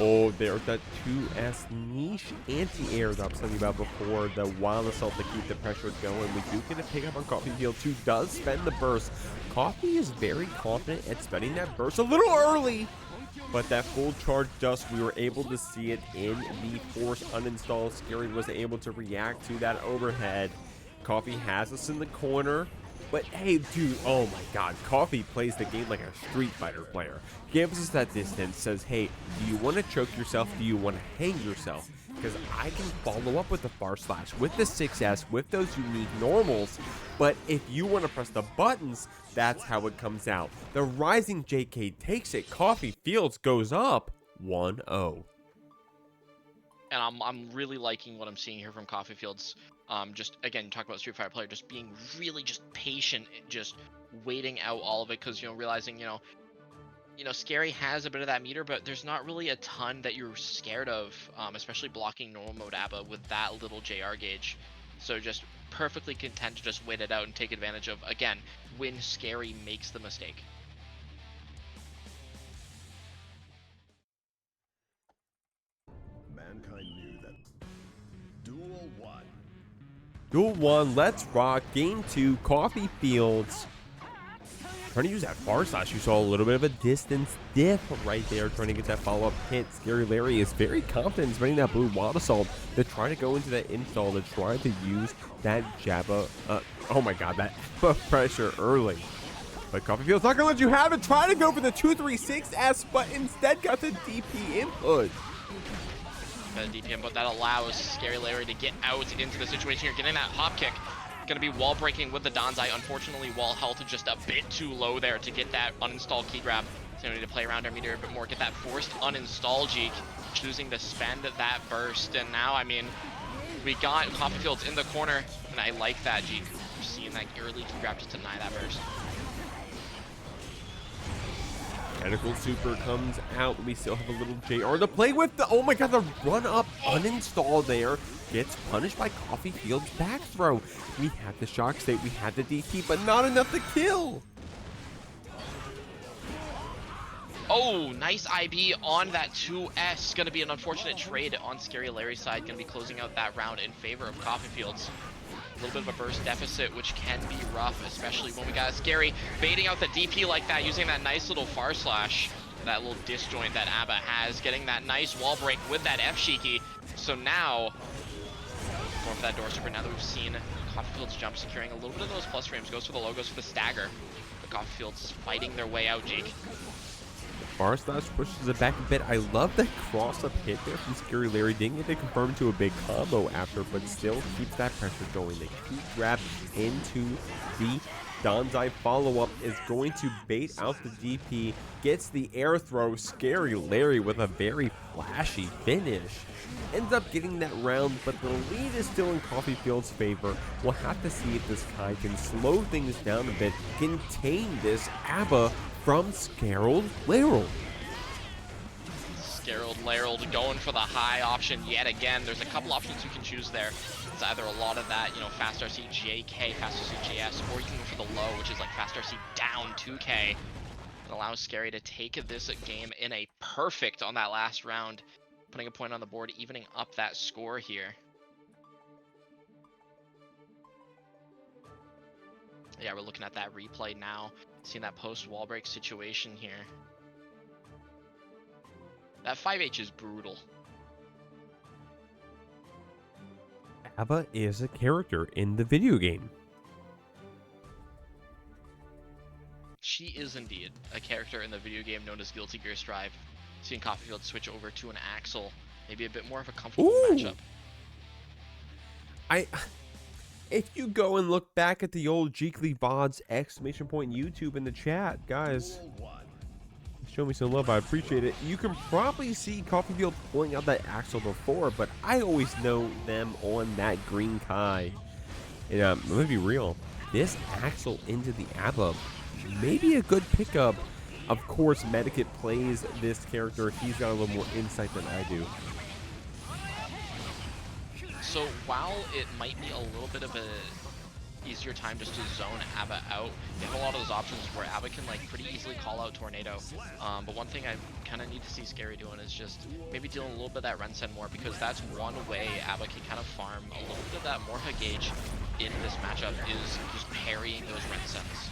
[SPEAKER 1] Oh, there's that 2S niche anti-air that I was telling you about before. The wild assault to keep the pressure going. We do get a pick up on Coffee Fields, who does spend the burst. Coffee is very confident at spending that burst a little early. But that full charge dust, we were able to see it in the force uninstall. Scary was able to react to that overhead. Coffee has us in the corner. But hey, dude, oh my god, Coffee plays the game like a Street Fighter player. Gives us that distance, says, hey, do you want to choke yourself? Do you want to hang yourself? because I can follow up with the far slash, with the 6S, with those unique normals. But if you want to press the buttons, that's how it comes out. The rising JK takes it. Coffee Fields goes up 1-0.
[SPEAKER 2] And I'm really liking what I'm seeing here from Coffee Fields. Just again, talk about Street Fighter player, just being really just patient, just waiting out all of it, because realizing Scary has a bit of that meter, but there's not really a ton that you're scared of, especially blocking normal mode ABBA with that little JR gauge. So just perfectly content to just wait it out and take advantage of, again, when Scary makes the mistake.
[SPEAKER 3] Mankind knew that. Duel 1.
[SPEAKER 1] Duel 1, let's rock. Game 2, Coffee Fields. Trying to use that far slash. You saw a little bit of a distance dip right there, trying to get that follow-up hit. Scary Larry is very confident in spending that blue wad assault to try to go into that install, to try to use that Jabba, oh my god, that pressure early. But Coffee Field's not going to let you have it. Try to go for the 236S, but instead got the DP input.
[SPEAKER 2] Got a DP input that allows Scary Larry to get out into the situation. You're getting that hop kick. Going to be wall breaking with the Danzai. Unfortunately, wall health is just a bit too low there to get that uninstall key grab. So we need to play around our meter a bit more, get that forced uninstall Jeek, choosing to spend that burst. And now, I mean, we got Coffee Fields in the corner, and I like that Jeek. Seeing that early key grab to deny that burst.
[SPEAKER 1] Tentacle Super comes out. We still have a little JR to play with. Oh my god, the run up uninstall there gets punished by Coffee Field's back throw. We had the shock state, we had the DP, but not enough to kill.
[SPEAKER 2] Oh, nice IB on that 2S. Going to be an unfortunate trade on Scary Larry's side. Going to be closing out that round in favor of Coffee Fields. A little bit of a burst deficit, which can be rough, especially when we got Scary baiting out the DP like that, using that nice little far slash, that little disjoint that ABBA has, getting that nice wall break with that F-Shiki. So now, going for that door super, now that we've seen Coffee Fields jump, securing a little bit of those plus frames, goes for the low, goes for the stagger. But Coffee Fields fighting their way out, Jake.
[SPEAKER 1] Far slash pushes it back a bit. I love that cross-up hit there from Scary Larry. Didn't get it confirmed to a big combo after, but still keeps that pressure going. The key grab into the Danzai follow-up is going to bait out the DP. Gets the air throw. Scary Larry with a very flashy finish. Ends up getting that round, but the lead is still in Coffee Field's favor. We'll have to see if this Kai can slow things down a bit, contain this ABBA from Scarled Laryl.
[SPEAKER 2] Scarled Laryl going for the high option yet again. There's a couple options you can choose there. It's either a lot of that, fast RC JK, fast RC JS, or you can go for the low, which is like fast RC down 2K. It allows Scary to take this game in a perfect on that last round, putting a point on the board, evening up that score here. Yeah, we're looking at that replay now. Seeing that post-wall break situation here. That 5H is brutal.
[SPEAKER 1] ABBA is a character in the video game.
[SPEAKER 2] She is indeed a character in the video game known as Guilty Gear Strive. Seeing Coffee Field switch over to an Axel, maybe a bit more of a comfortable matchup.
[SPEAKER 1] If you go and look back at the old Jeekly VODs YouTube in the chat, guys, show me some love, I appreciate it. You can probably see Coffee Field pulling out that Axel before, but I always know them on that green Kai. And let me be real, this Axel into the ABBA may be a good pickup. Of course, Medikit plays this character. He's got a little more insight than I do.
[SPEAKER 2] So while it might be a little bit of a easier time just to zone ABBA out, you have a lot of those options where ABBA can pretty easily call out Tornado. But one thing I kind of need to see Scary doing is just maybe dealing a little bit of that Ren-Sen more, because that's one way ABBA can kind of farm a little bit of that Morha gauge in this matchup, is just parrying those Ren-Sens.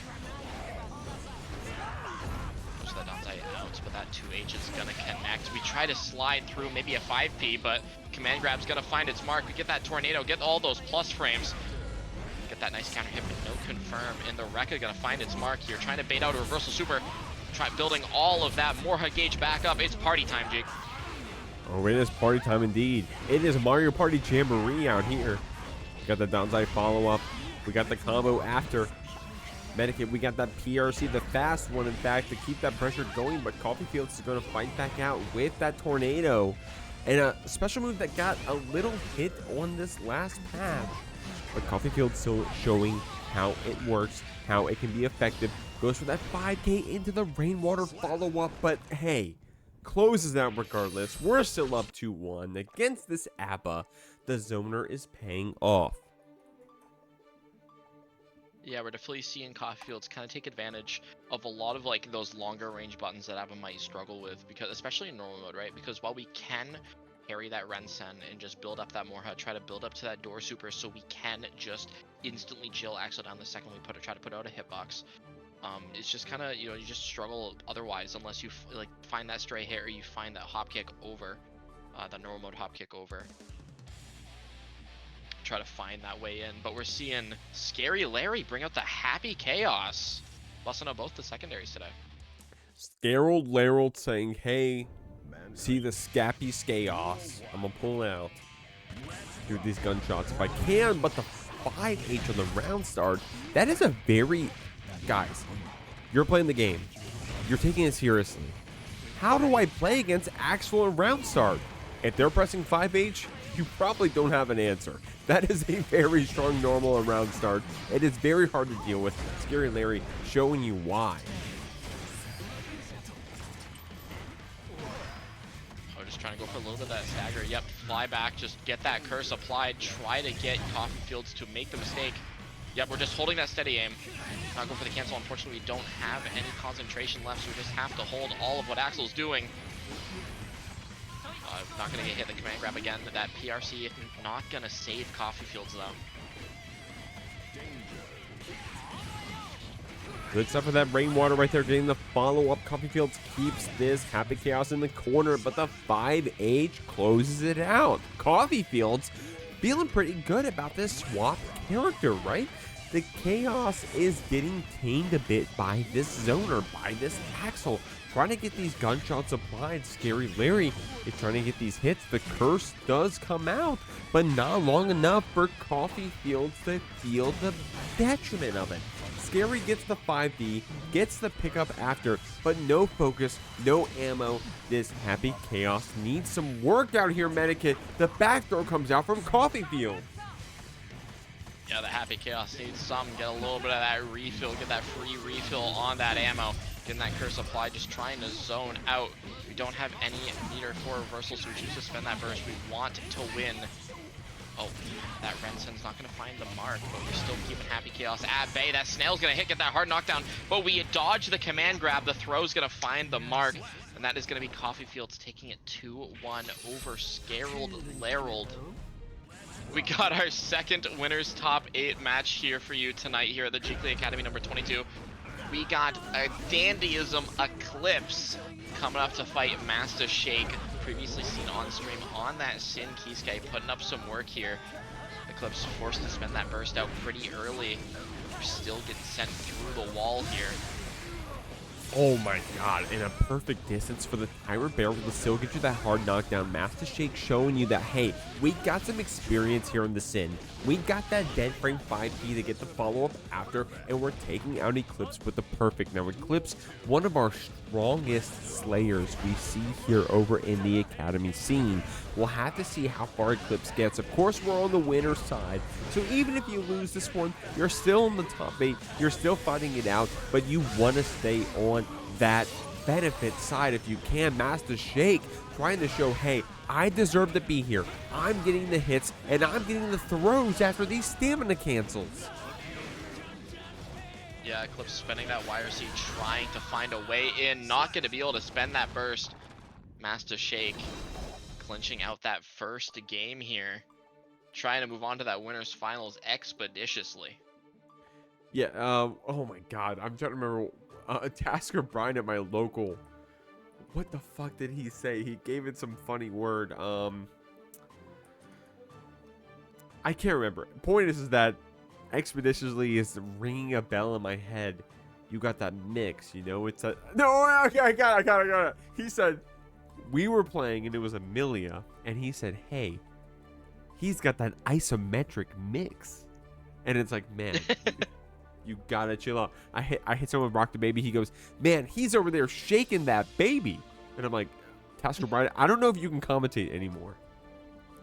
[SPEAKER 2] That Danzai out, but that 2H is gonna connect. We try to slide through maybe a 5P, but command grab's gonna find its mark. We get that tornado, get all those plus frames, get that nice counter hit, but no confirm. And the Rekka gonna find its mark here, trying to bait out a reversal super. Try building all of that Morha gauge back up. It's party time, Jake.
[SPEAKER 1] Oh, it is party time indeed. It is Mario Party Jamboree out here. Got the downside follow-up. We got the combo after. Medikit, we got that PRC, the fast one, in fact, to keep that pressure going. But Coffee Fields is going to fight back out with that tornado. And a special move that got a little hit on this last pass. But Coffee Fields still showing how it works, how it can be effective. Goes for that 5K into the rainwater follow-up. But hey, closes out regardless. We're still up 2-1 against this ABBA. The zoner is paying off.
[SPEAKER 2] Yeah, we're definitely seeing Coffee Fields kind of take advantage of a lot of like those longer range buttons that ABBA might struggle with, because especially in normal mode, right? Because while we can carry that Rensen and just build up that Morha, try to build up to that door super so we can just instantly chill Axel down the second we try to put out a hitbox. It's just kind of, you know, you just struggle otherwise unless you like find that stray hit or you find that hop kick over, that normal mode hop kick over. Try to find that way in, but we're seeing Scary Larry bring out the Happy Chaos, busting out both the secondaries today.
[SPEAKER 1] Scarold Larold saying, hey, see the Scappy Chaos. I'm gonna pull out. Do these gunshots if I can, but the 5H on the round start, that is a very... Guys, you're playing the game. You're taking it seriously. How do I play against Axel and round start? If they're pressing 5H, you probably don't have an answer. That is a very strong normal and round start. It is very hard to deal with. Scary Larry showing you why.
[SPEAKER 2] Oh, just trying to go for a little bit of that stagger. Yep, fly back, just get that curse applied. Try to get Coffee Fields to make the mistake. Yep, we're just holding that steady aim. Not going for the cancel. Unfortunately, we don't have any concentration left, so we just have to hold all of what Axel's doing. Not going to get hit the command grab again. That PRC not going to save Coffee Fields, though.
[SPEAKER 1] Good stuff for that rainwater right there, getting the follow-up. Coffee Fields keeps this Happy Chaos in the corner, but the 5H closes it out. Coffee Fields feeling pretty good about this swap character, right? The Chaos is getting tamed a bit by this zoner, by this Axel. Trying to get these gunshots applied. Scary Larry is trying to get these hits. The curse does come out, but not long enough for Coffee Fields to feel the detriment of it. Scary gets the 5D, gets the pickup after, but no focus, no ammo. This Happy Chaos needs some work out here, Medikit. The back throw comes out from Coffee Field.
[SPEAKER 2] Yeah, the Happy Chaos needs some. Get a little bit of that refill, get that free refill on that ammo. Getting that curse applied, just trying to zone out. We don't have any meter for reversal, so we choose to spend that burst. We want to win. Oh, that Rensen's not going to find the mark, but we're still keeping Happy Chaos at bay. That Snail's going to hit, get that hard knockdown, but we dodge the command grab. The throw's going to find the mark, and that is going to be Coffee Fields taking it 2-1 over Scarold Larold. We got our second winners top 8 match here for you tonight here at the Jiggly Academy number 22. We got a Dandyism Eclipse coming up to fight Master Shake, previously seen on stream on that Sin Kisuke, putting up some work here. Eclipse forced to spend that burst out pretty early. We're still getting sent through the wall here.
[SPEAKER 1] Oh my god, and a perfect distance for the Tyrant Barrel to still get you that hard knockdown. Master Shake showing you that, hey, we got some experience here in the Sin. We got that dead frame 5P to get the follow-up after, and we're taking out Eclipse with the perfect. Now, Eclipse, one of our strongest slayers we see here over in the Academy scene. We'll have to see how far Eclipse gets. Of course, we're on the winner's side, so even if you lose this one, you're still in the top 8, you're still fighting it out, but you want to stay on that benefit side if you can. Master Shake trying to show, hey, I deserve to be here. I'm getting the hits, and I'm getting the throws after these stamina cancels.
[SPEAKER 2] Yeah, Eclipse spending that YRC, trying to find a way in. Not going to be able to spend that burst. Master Shake clinching out that first game here. Trying to move on to that winner's finals expeditiously.
[SPEAKER 1] Yeah, oh my god, I'm trying to remember. Tasker Brian at my local. What the fuck did he say? He gave it some funny word. I can't remember. Point is that expeditiously is ringing a bell in my head. You got that mix, you know? It's a... No, okay, I got it. He said, we were playing and it was a Millia, and he said, hey, he's got that isometric mix. And it's like, man, you gotta chill out. I hit someone with Rock the Baby. He goes, man, he's over there shaking that baby. And I'm like, Tasker Bride, I don't know if you can commentate anymore.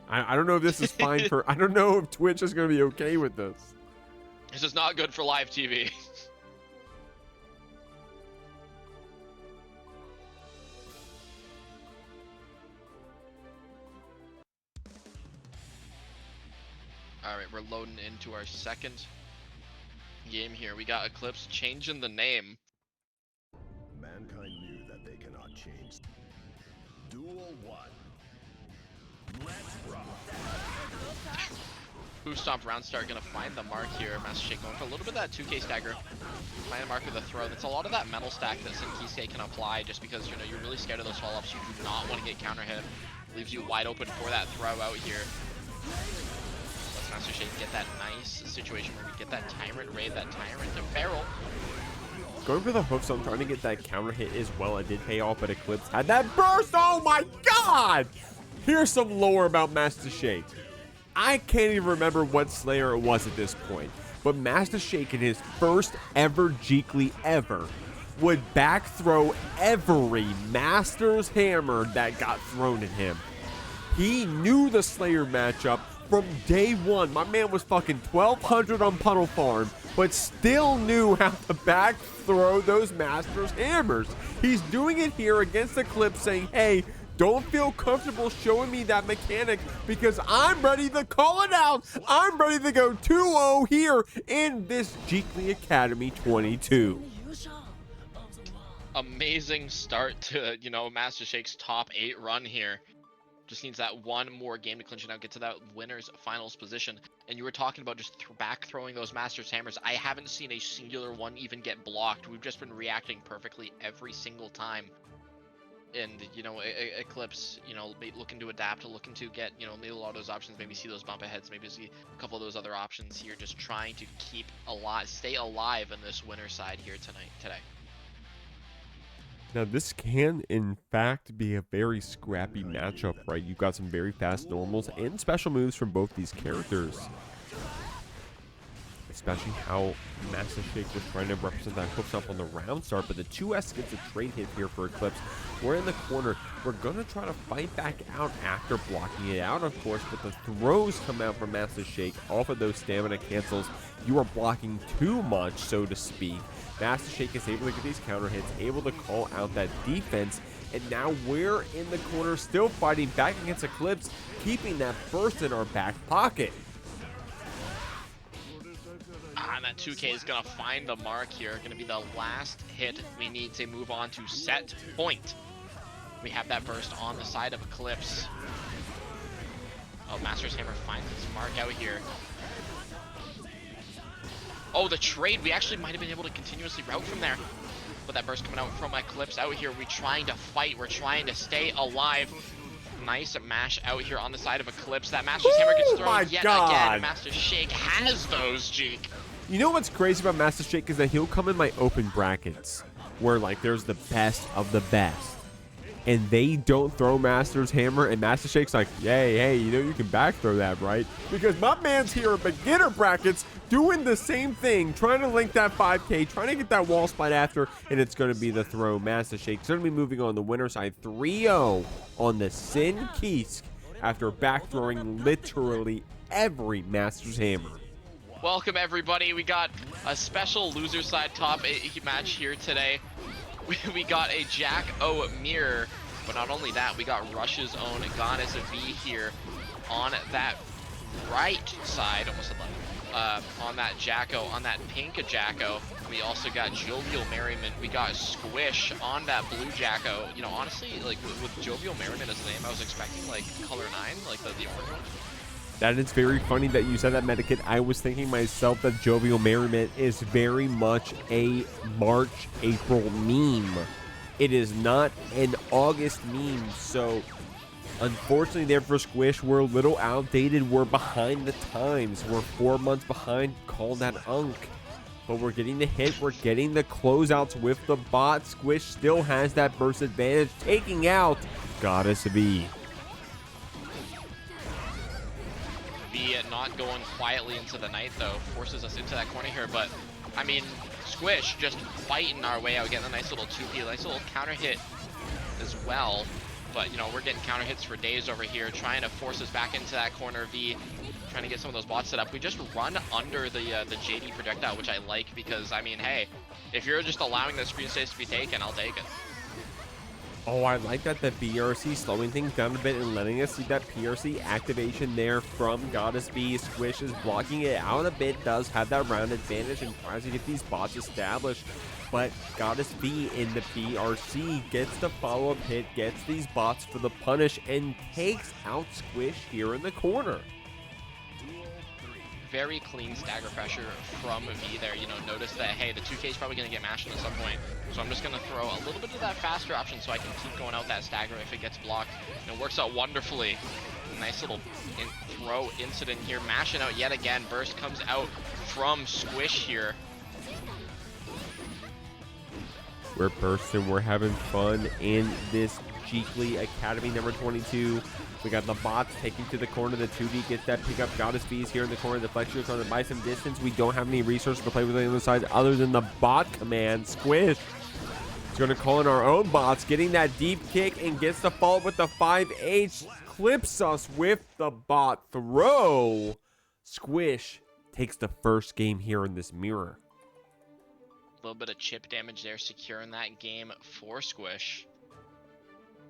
[SPEAKER 1] I don't know if this is fine for, I don't know if Twitch is going to be okay with this.
[SPEAKER 2] This is not good for live TV. Alright, we're loading into our second game here. We got Eclipse changing the name.
[SPEAKER 3] Mankind knew that they cannot change. Duel 1. Let's rock.
[SPEAKER 2] Boost Stomp Round Start gonna find the mark here. Master Shake going for a little bit of that 2K stagger. Find the mark with a throw. That's a lot of that metal stack that Sinkisuke can apply just because, you know, you're really scared of those follow-ups. You do not want to get counter hit. Leaves you wide open for that throw out here. Let's Master Shake get that nice situation where we get that Tyrant Raid, that Tyrant to barrel.
[SPEAKER 1] Going for the hooks, I'm trying to get that counter hit as well. It did pay off, but Eclipse had that burst. Oh my god! Here's some lore about Master Shake. I can't even remember what Slayer it was at this point, but Master Shake in his first ever Jeekly ever would back throw every Master's Hammer that got thrown at him. He knew the Slayer matchup from day one. My man was fucking 1200 on Puddle Farm, but still knew how to back throw those Master's Hammers. He's doing it here against Eclipse, saying, hey, don't feel comfortable showing me that mechanic because I'm ready to call it out. I'm ready to go 2-0 here in this Jeekly Academy 22.
[SPEAKER 2] Amazing start to, you know, Master Shake's top 8 run here. Just needs that one more game to clinch it out, get to that winner's finals position. And you were talking about just back throwing those Master's Hammers. I haven't seen a singular one even get blocked. We've just been reacting perfectly every single time. And, you know, Eclipse, you know, looking to adapt, looking to get, you know, maybe a lot of those options, maybe see those bump aheads, maybe see a couple of those other options here, just trying to keep alive, stay alive in this winner side here today.
[SPEAKER 1] Now, this can, in fact, be a very scrappy matchup, right? You've got some very fast normals and special moves from both these characters. Especially how Master Shake was trying to represent that hooks up on the round start, but the 2S gets a trade hit here for Eclipse. We're in the corner. We're going to try to fight back out after blocking it out, of course, but the throws come out from Master Shake off of those stamina cancels. You are blocking too much, so to speak. Master Shake is able to get these counter hits, able to call out that defense, and now we're in the corner still fighting back against Eclipse, keeping that burst in our back pocket.
[SPEAKER 2] And that 2K is going to find the mark here. Going to be the last hit we need to move on to set point. We have that burst on the side of Eclipse. Oh, Master's Hammer finds its mark out here. Oh, the trade. We actually might have been able to continuously route from there. But that burst coming out from Eclipse out here. We're trying to fight. We're trying to stay alive. Nice mash out here on the side of Eclipse. That Master's Hammer gets thrown yet again. Master Shake has those, Jeek.
[SPEAKER 1] You know what's crazy about Master Shake is that he'll come in my open brackets where, like, there's the best of the best. And they don't throw Master's Hammer, and Master Shake's like, hey, you know you can back throw that, right? Because my man's here at beginner brackets doing the same thing, trying to link that 5K, trying to get that wall spot after, and it's going to be the throw. Master Shake's going to be moving on the winner side 3-0 on the Sinkisuke after back throwing literally every Master's Hammer.
[SPEAKER 2] Welcome, everybody. We got a special loser side top 8 match here today. We got a Jack O mirror, but not only that, we got Rush's own Goddess V here on that right side, almost on that Jacko, on that pink Jacko. We also got Jovial Merriment. We got SqUish on that blue Jacko. You know, honestly, like with Jovial Merriment as the name, I was expecting like color 9, like the orange one.
[SPEAKER 1] That is very funny that you said that, Medikit. I was thinking myself that Jovial Merriment is very much a March, April meme. It is not an August meme, so unfortunately there for SqUish, we're a little outdated. We're behind the times. We're 4 months behind. Call that Unk. but we're getting the hit. We're getting the closeouts with the bot. SqUish still has that burst advantage, taking out Goddess V.
[SPEAKER 2] V not going quietly into the night, though, forces us into that corner here, but, I mean, SqUish just fighting our way out, getting a nice little 2P, a nice little counter hit as well. But, you know, we're getting counter hits for days over here, trying to force us back into that corner. V trying to get some of those bots set up. We just run under the JD projectile, which I like because, I mean, hey, if you're just allowing the screen space to be taken, I'll take it.
[SPEAKER 1] Oh, I like that the BRC slowing things down a bit and letting us see that PRC activation there from Goddess V. SqUish is blocking it out a bit, does have that round advantage and tries to get these bots established. But Goddess V in the BRC gets the follow-up hit, gets these bots for the punish, and takes out SqUish here in the corner.
[SPEAKER 2] Very clean stagger pressure from V there. You know, notice that, hey, the 2K is probably going to get mashed at some point. So I'm just going to throw a little bit of that faster option so I can keep going out that stagger if it gets blocked. And it works out wonderfully. Nice little throw incident here. Mashing out yet again. Burst comes out from SqUish here.
[SPEAKER 1] We're bursting, we're having fun in this Geekly Academy number 22. We got the bots taking to the corner. The 2D gets that pick up. Goddess V's here in the corner. The Flex Shield's on the buy some distance. We don't have any resources to play with on the other side other than the bot command. SqUish is going to call in our own bots, getting that deep kick and gets the follow with the 5H. Clips us with the bot throw. SqUish takes the first game here in this mirror.
[SPEAKER 2] A little bit of chip damage there, securing that game for SqUish.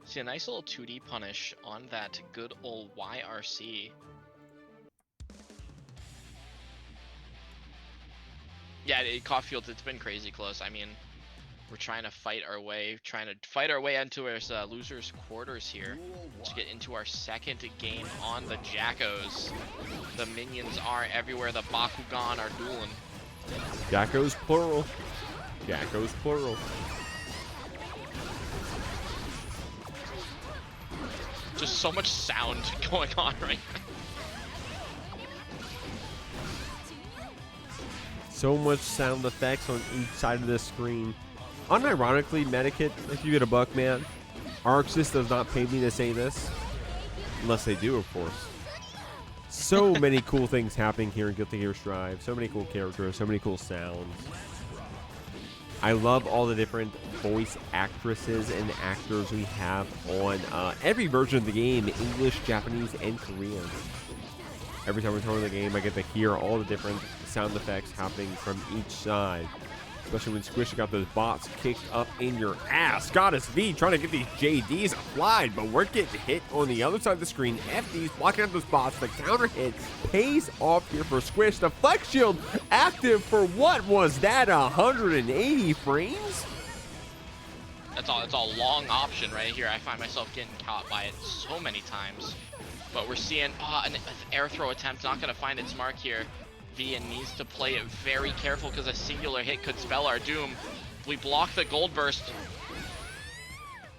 [SPEAKER 2] See a nice little 2D punish on that good old YRC. Yeah, Caulfield, it's been crazy close. I mean, we're trying to fight our way into our losers quarters here to get into our second game on the Jackos. The minions are everywhere. The Bakugan are dueling.
[SPEAKER 1] Jackos plural. Jackos plural.
[SPEAKER 2] Just so much sound going on right now.
[SPEAKER 1] So much sound effects on each side of the screen. Unironically, Medikit, if you get a buck, man, Arxis does not pay me to say this. Unless they do, of course. So many cool things happening here in Guilty Gear Strive. So many cool characters, so many cool sounds. I love all the different voice actresses and actors we have on every version of the game, English, Japanese, and Korean. Every time we turn on the game, I get to hear all the different sound effects happening from each side. Especially when SqUish got those bots kicked up in your ass. Goddess V trying to get these JDs applied, but we're getting hit on the other side of the screen. FD's blocking out those bots. The counter hit pays off here for SqUish. The Flex Shield active for what was that, 180 frames?
[SPEAKER 2] It's a long option right here. I find myself getting caught by it so many times. But we're seeing an air throw attempt, not going to find its mark here. V needs to play it very careful because a singular hit could spell our doom. We block the gold burst.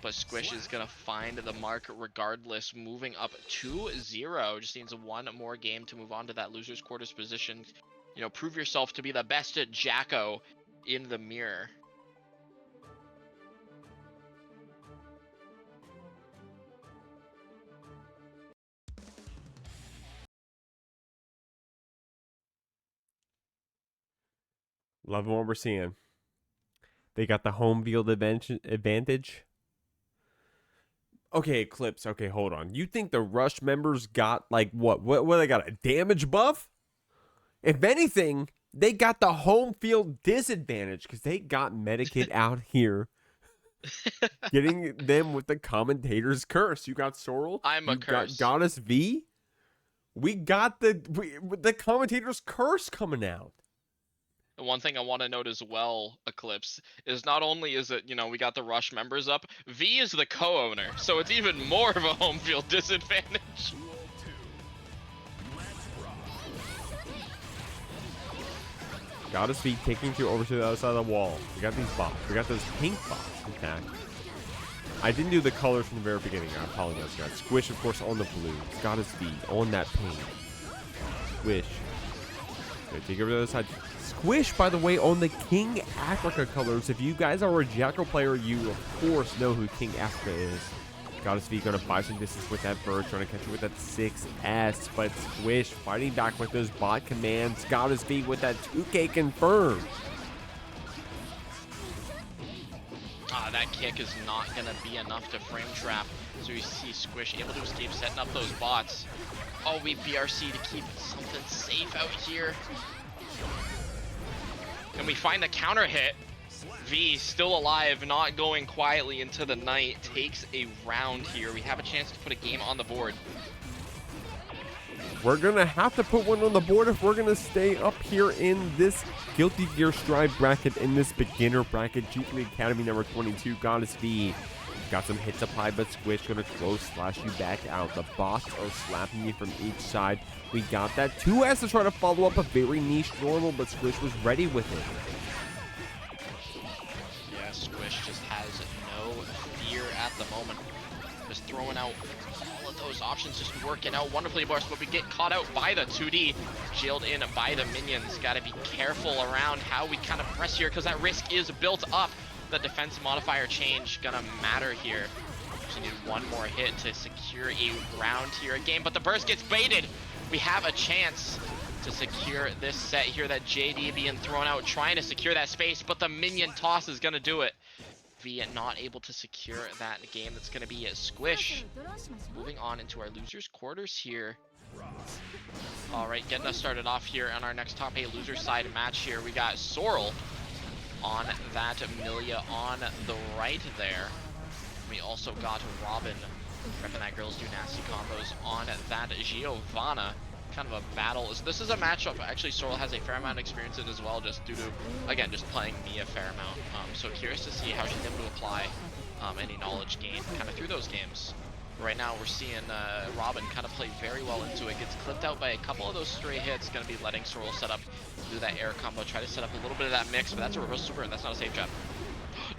[SPEAKER 2] But SqUish is going to find the mark regardless, moving up 2-0. Just needs one more game to move on to that loser's quarters position. You know, prove yourself to be the best at Jacko in the mirror.
[SPEAKER 1] Loving what we're seeing. They got the home field advantage. Okay, Eclipse. Okay, hold on. You think the Rush members got, like, what they got, a damage buff? If anything, they got the home field disadvantage because they got Medikit out here. Getting them with the commentator's curse. You got Sorrel.
[SPEAKER 2] I'm a curse.
[SPEAKER 1] Got Goddess V. We got the commentator's curse coming out.
[SPEAKER 2] And one thing I want to note as well, Eclipse, is not only is it, you know, we got the Rush members up, V is the co-owner, so it's even more of a home field disadvantage.
[SPEAKER 1] Goddess V taking you over to the other side of the wall. We got these bots. We got those pink bots, in fact. I didn't do the colors from the very beginning. I apologize, guys. SqUish, of course, on the blue. Goddess V on that pink. SqUish. Okay, take over to the other side. SqUish, by the way, on the King Africa colors. If you guys are a Jackal player, you of course know who King Africa is. Goddess V gonna buy some distance with that bird, trying to catch it with that 6S, but SqUish fighting back with those bot commands. Goddess V with that 2K confirmed.
[SPEAKER 2] That kick is not going to be enough to frame trap. So we see SqUish able to escape, setting up those bots. Oh, we BRC to keep something safe out here. And we find the counter hit. V still alive, not going quietly into the night. Takes a round here. We have a chance to put a game on the board.
[SPEAKER 1] We're going to have to put one on the board if we're going to stay up here in this Guilty Gear Strive bracket, in this beginner bracket. G3 Academy number 22, Goddess V. Got some hits up high, but SqUish going to close slash you back out. The bots are slapping you from each side. We got that 2S to try to follow up a very niche normal, but SqUish was ready with it.
[SPEAKER 2] Yeah, SqUish just has no fear at the moment. Just throwing out all of those options, just working out wonderfully for us, but we get caught out by the 2D, jailed in by the minions. Got to be careful around how we kind of press here, because that risk is built up. The defense modifier change gonna matter here. Just need one more hit to secure a round here, a game, but the burst gets baited. We have a chance to secure this set here. That JD being thrown out, trying to secure that space, but the minion toss is gonna do it. V not able to secure that game. That's going to be a SqUish. Moving on into our losers quarters here. All right, getting us started off here on our next top 8 loser side match here. We got Sorrel on that Millia on the right there. We also got Robin, repping that Girls Do Nasty combos, on that Giovanna. Kind of a battle. This is a matchup actually Sorrel has a fair amount of experience in as well, just due to, again, just playing me a fair amount. So curious to see how she's able to apply any knowledge gained kind of through those games. Right now we're seeing Robin kind of play very well into it, gets clipped out by a couple of those stray hits, going to be letting Sorrel set up, do that air combo, try to set up a little bit of that mix, but that's a reverse super and that's not a safe job.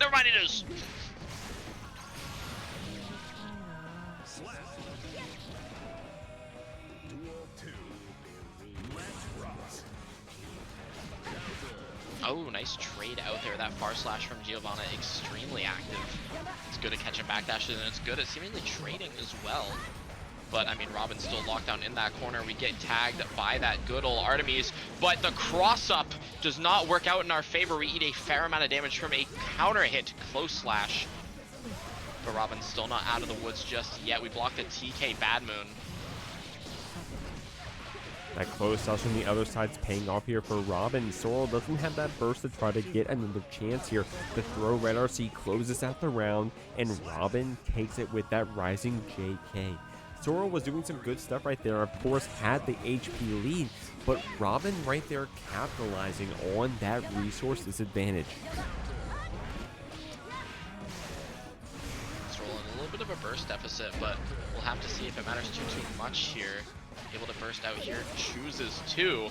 [SPEAKER 2] Never mind, it is! Oh, nice trade out there. That far slash from Giovanna, extremely active. It's good at catching backdashes, and it's good at seemingly trading as well. But, I mean, Robin's still locked down in that corner. We get tagged by that good old Artemis, but the cross-up does not work out in our favor. We eat a fair amount of damage from a counter hit close slash. But Robin's still not out of the woods just yet. We blocked the TK Bad Moon.
[SPEAKER 1] That close slash on the other side's paying off here for Robin. Sorrel doesn't have that burst to try to get another chance here. The throw Red RC closes out the round, and Robin takes it with that rising JK. Sorrel was doing some good stuff right there, of course had the HP lead, but Robin right there capitalizing on that resource disadvantage.
[SPEAKER 2] Sorrel in a little bit of a burst deficit, but we'll have to see if it matters too much here. Able to burst out here, chooses to.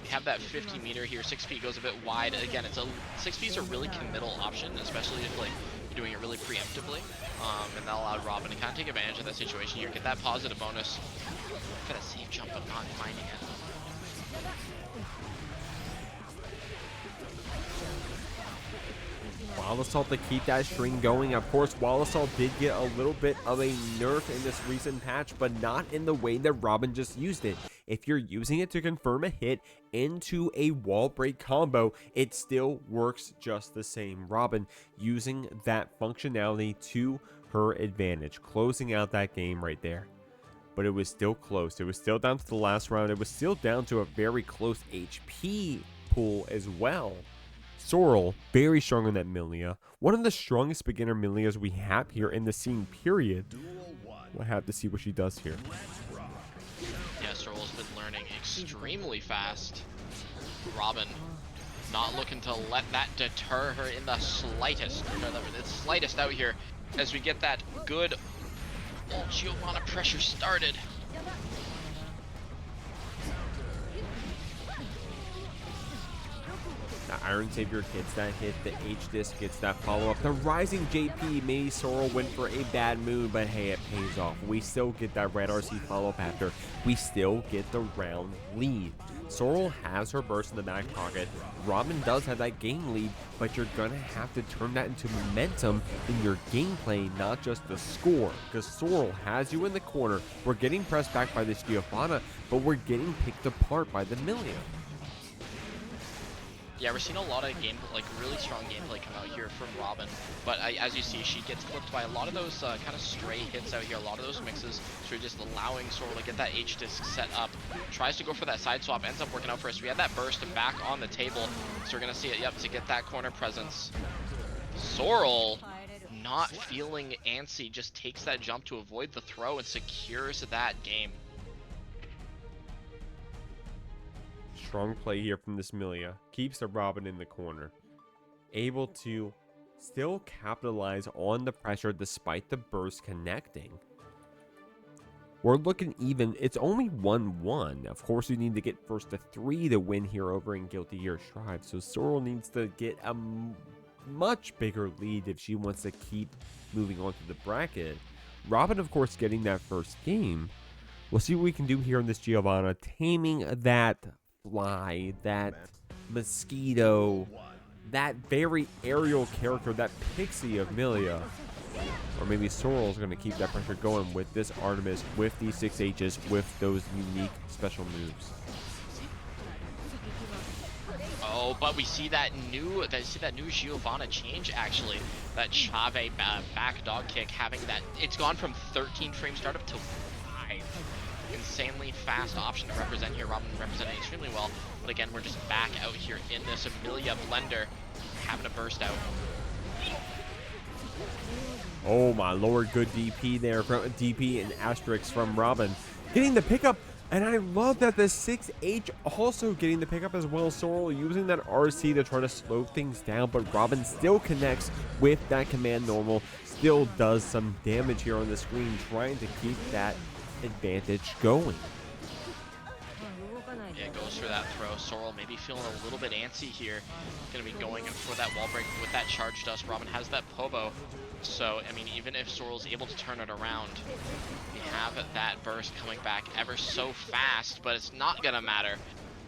[SPEAKER 2] We have that 50 meter here. 6P goes a bit wide. Again, 6P is a really committal option, especially if like you're doing it really preemptively. And that allowed Robin to kind of take advantage of that situation here, get that positive bonus. Got a safe jump, but not finding it.
[SPEAKER 1] Wild Assault to keep that string going. Of course, Wild Assault did get a little bit of a nerf in this recent patch, but not in the way that Robin just used it. If you're using it to confirm a hit into a wall break combo, it still works just the same. Robin using that functionality to her advantage, closing out that game right there. But it was still close. It was still down to the last round. It was still down to a very close HP pool as well. Sorrel, very strong on that Millia. One of the strongest beginner Millias we have here in the scene, period. We'll have to see what she does here.
[SPEAKER 2] Yeah, Sorrel's been learning extremely fast. Robin not looking to let that deter her in the slightest. The slightest out here as we get that good old Giovanna pressure started.
[SPEAKER 1] The Iron Savior gets that hit. The H-Disc gets that follow-up. The Rising JP made Sorrel went for a bad mood, but hey, it pays off. We still get that red RC follow-up after. We still get the round lead. Sorrel has her burst in the back pocket. Robin does have that game lead, but you're going to have to turn that into momentum in your gameplay, not just the score. Because Sorrel has you in the corner. We're getting pressed back by this Giovanna, but we're getting picked apart by the Millia.
[SPEAKER 2] Yeah, we're seeing a lot of really strong gameplay come out here from Robin, but as you see, she gets clipped by a lot of those kind of stray hits out here, a lot of those mixes, so you're just allowing Sorrel to get that H-Disc set up, tries to go for that side swap, ends up working out for us. We had that burst and back on the table, so we're going to see it, yep, to get that corner presence. Sorrel, not feeling antsy, just takes that jump to avoid the throw and secures that game.
[SPEAKER 1] Strong play here from this Millia. Keeps the Robin in the corner. Able to still capitalize on the pressure despite the burst connecting. We're looking even. It's only 1-1. Of course, we need to get first to 3 to win here over in Guilty Gear Strive. So Sorrel needs to get a much bigger lead if she wants to keep moving on to the bracket. Robin, of course, getting that first game. We'll see what we can do here in this Giovanna. Taming that fly, that mosquito, that very aerial character, that pixie of Millia. Or maybe Sorrel's going to keep that pressure going with this Artemis, with these 6Hs, with those unique special moves.
[SPEAKER 2] Oh, but we see that new Giovanna change actually. That Chave back dog kick having that, it's gone from 13 frame startup to 5. Insanely fast option to represent here. Robin representing extremely well, but again, we're just back out here in this Millia blender, having a burst out.
[SPEAKER 1] Oh my lord, good DP there from DP and Asterix from Robin. Getting the pickup, and I love that the 6H also getting the pickup as well. Sorrel using that RC to try to slow things down, but Robin still connects with that command normal, still does some damage here on the screen, trying to keep that advantage going.
[SPEAKER 2] Yeah, goes for that throw. Sorrel maybe feeling a little bit antsy here. Gonna be going in for that wall break with that charge dust. Robin has that Pobo. So, I mean, even if Sorrel's able to turn it around, we have that burst coming back ever so fast, but it's not gonna matter,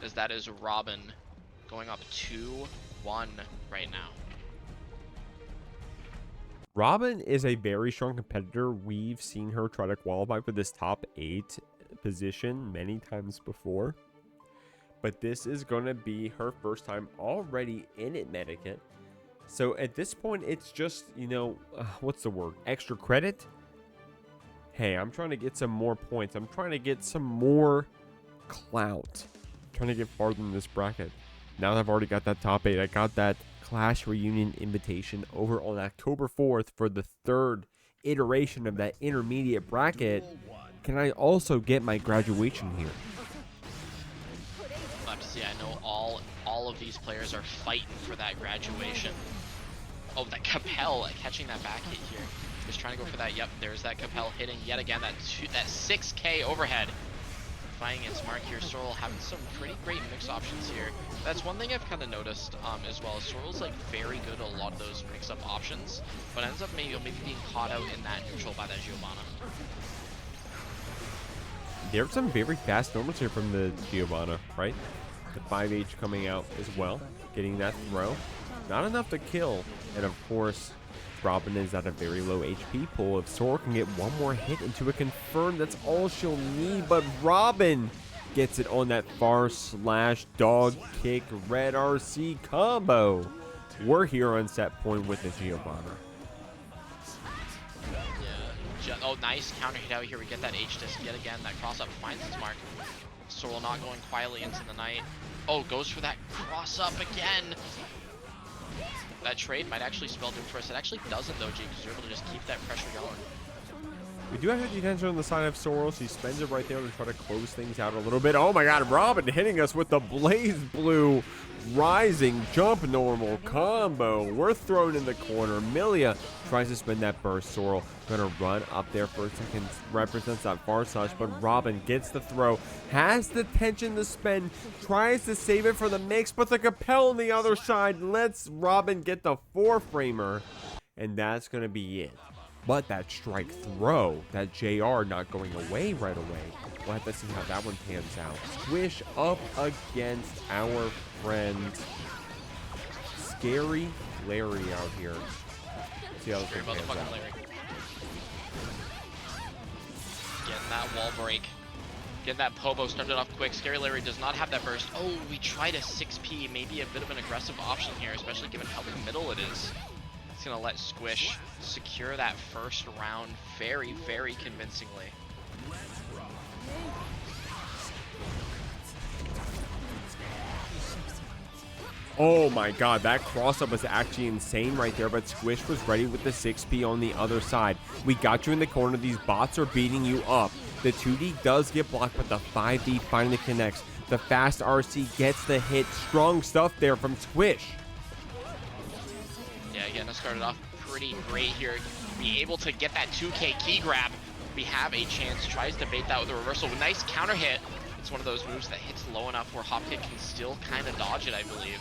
[SPEAKER 2] as that is Robin going up 2-1 right now.
[SPEAKER 1] Robin is a very strong competitor. We've seen her try to qualify for this top 8 position many times before. But this is going to be her first time already in it, Medikit. So at this point, it's just, you know, what's the word? Extra credit? Hey, I'm trying to get some more points. I'm trying to get some more clout. I'm trying to get farther in this bracket. Now that I've already got that top 8, I got that Clash Reunion invitation over on October 4th for the 3rd iteration of that intermediate bracket. Can I also get my graduation here?
[SPEAKER 2] We'll have to see. I know all of these players are fighting for that graduation. Oh, that Capel catching that back hit here. Just trying to go for that. Yep, there's that Capel hitting yet again that 6K overhead. Finding its mark here. Sorrel having some pretty great mix options here. That's one thing I've kind of noticed as well. Sorrel's like very good at a lot of those mix-up options, but ends up maybe being caught out in that neutral by that Giovanna.
[SPEAKER 1] There's some very fast normals here from the Giovanna, right? The 5H coming out as well, getting that throw. Not enough to kill, and of course, Robin is at a very low HP pool. If Sorrel can get one more hit into a confirm, that's all she'll need. But Robin gets it on that far slash dog kick red RC combo. We're here on set point with the Giovanna.
[SPEAKER 2] Yeah. Oh, nice counter hit out here. We get that H-Disc yet again. That cross up finds its mark. Sorrel not going quietly into the night. Oh, goes for that cross up again. That trade might actually spell doom for us. It actually doesn't though, G, because you're able to just keep that pressure going.
[SPEAKER 1] We do have the detention on the side of Sorrel, so he spends it right there to try to close things out a little bit. Oh my god, Robin hitting us with the Blaze Blue rising jump normal combo. We're thrown in the corner. Millia tries to spin that burst. Sorrel gonna run up there for a second, represents that far touch, but Robin gets the throw, has the tension to spend, tries to save it for the mix, but the Capel on the other side lets Robin get the 4-framer, and that's gonna be it. But that strike throw, that JR not going away right away. We'll have to see how that one pans out. SqUish up against our friend Scary Larry out here. See how this one pans out.
[SPEAKER 2] Larry. Getting that wall break. Getting that Pobo started off quick. Scary Larry does not have that burst. Oh, we tried a 6P. Maybe a bit of an aggressive option here, especially given how middle it is. It's gonna let SqUish secure that first round very, very convincingly.
[SPEAKER 1] Oh my god, that cross-up was actually insane right there, but SqUish was ready with the 6P on the other side. We got you in the corner. These bots are beating you up. The 2D does get blocked, but the 5D finally connects. The fast RC gets the hit. Strong stuff there from SqUish.
[SPEAKER 2] Yeah, again, it started off pretty great here. Be able to get that 2K key grab. We have a chance. Tries to bait that with a reversal. Nice counter hit. It's one of those moves that hits low enough where Hopkick can still kind of dodge it, I believe.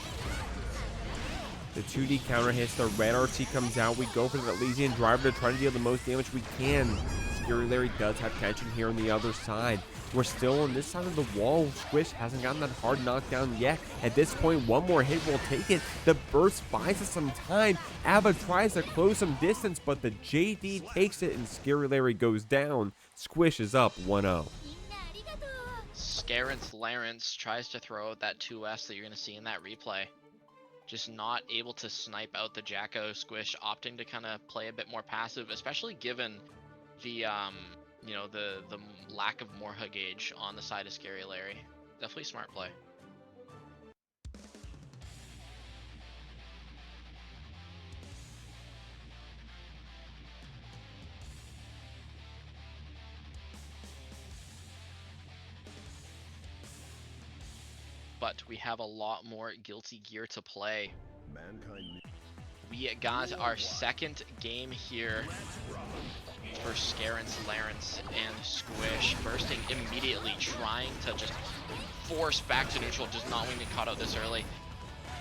[SPEAKER 1] The 2D counter hits. The red RC comes out. We go for the Elysian driver to try to deal the most damage we can. Scary Larry does have tension here on the other side. We're still on this side of the wall. SqUish hasn't gotten that hard knockdown yet. At this point, one more hit will take it. The burst buys us some time. ABBA tries to close some distance, but the JD takes it and Scary Larry goes down. SqUish is up 1-0.
[SPEAKER 2] Scarence Larence tries to throw out that 2S that you're going to see in that replay. Just not able to snipe out the Jacko. SqUish opting to kind of play a bit more passive, especially given the you know, the lack of Morha gauge on the side of Scary Larry. Definitely smart play. But we have a lot more Guilty Gear to play.
[SPEAKER 3] Mankind.
[SPEAKER 2] We got our second game here for Scarence, Larence, and SqUish. Bursting immediately, trying to just force back to neutral, just not wanting to get caught out this early.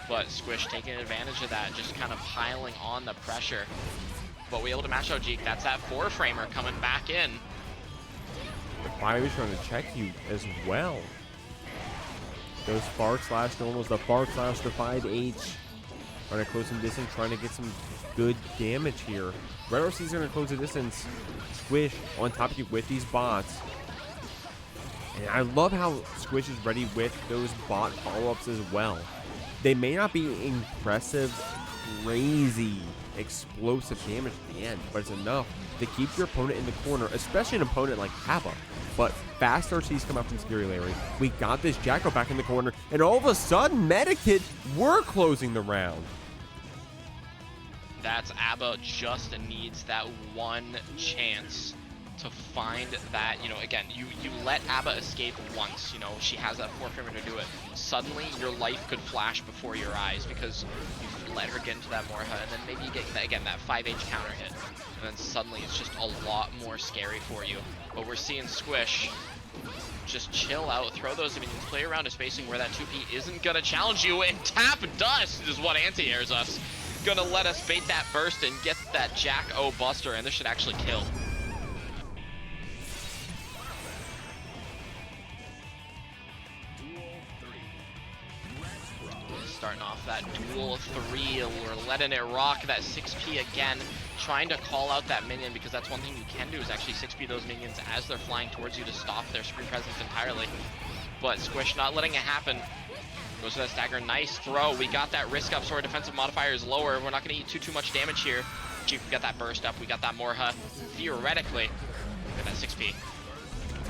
[SPEAKER 2] But SqUish taking advantage of that, just kind of piling on the pressure. But we able to match out Jeek. That's that 4-framer coming back in.
[SPEAKER 1] The Fire is trying to check you as well. Those Spark slash normals, the Spark slash Defied H. Trying to close some distance, trying to get some good damage here. Red RC's going to close the distance. SqUish on top of you with these bots. And I love how SqUish is ready with those bot follow-ups as well. They may not be impressive, crazy, explosive damage at the end, but it's enough to keep your opponent in the corner, especially an opponent like ABBA. But fast RCs come up from Scary Larry. We got this Jacko back in the corner, and all of a sudden, Medikit, we're closing the round.
[SPEAKER 2] That's ABBA just needs that one chance to find that, you know, again, you let ABBA escape once, you know, she has that 4-framer to do it. Suddenly, your life could flash before your eyes because you let her get into that Morha, and then maybe you get, that, again, that 5H counter hit. And then suddenly it's just a lot more scary for you. But we're seeing SqUish just chill out, throw those minions, play around a spacing where that 2P isn't gonna challenge you, and tap dust is what anti-airs us. Gonna let us bait that burst and get that Jack-O Buster, and this should actually kill. Starting off that duel 3, we're letting it rock. That 6P again, trying to call out that minion, because that's one thing you can do is actually 6P those minions as they're flying towards you to stop their screen presence entirely. But SqUish not letting it happen. Goes to that stagger, nice throw. We got that risk up, so our defensive modifier is lower. We're not going to eat too much damage here. We got that burst up, we got that Morha. Theoretically, we got that 6P.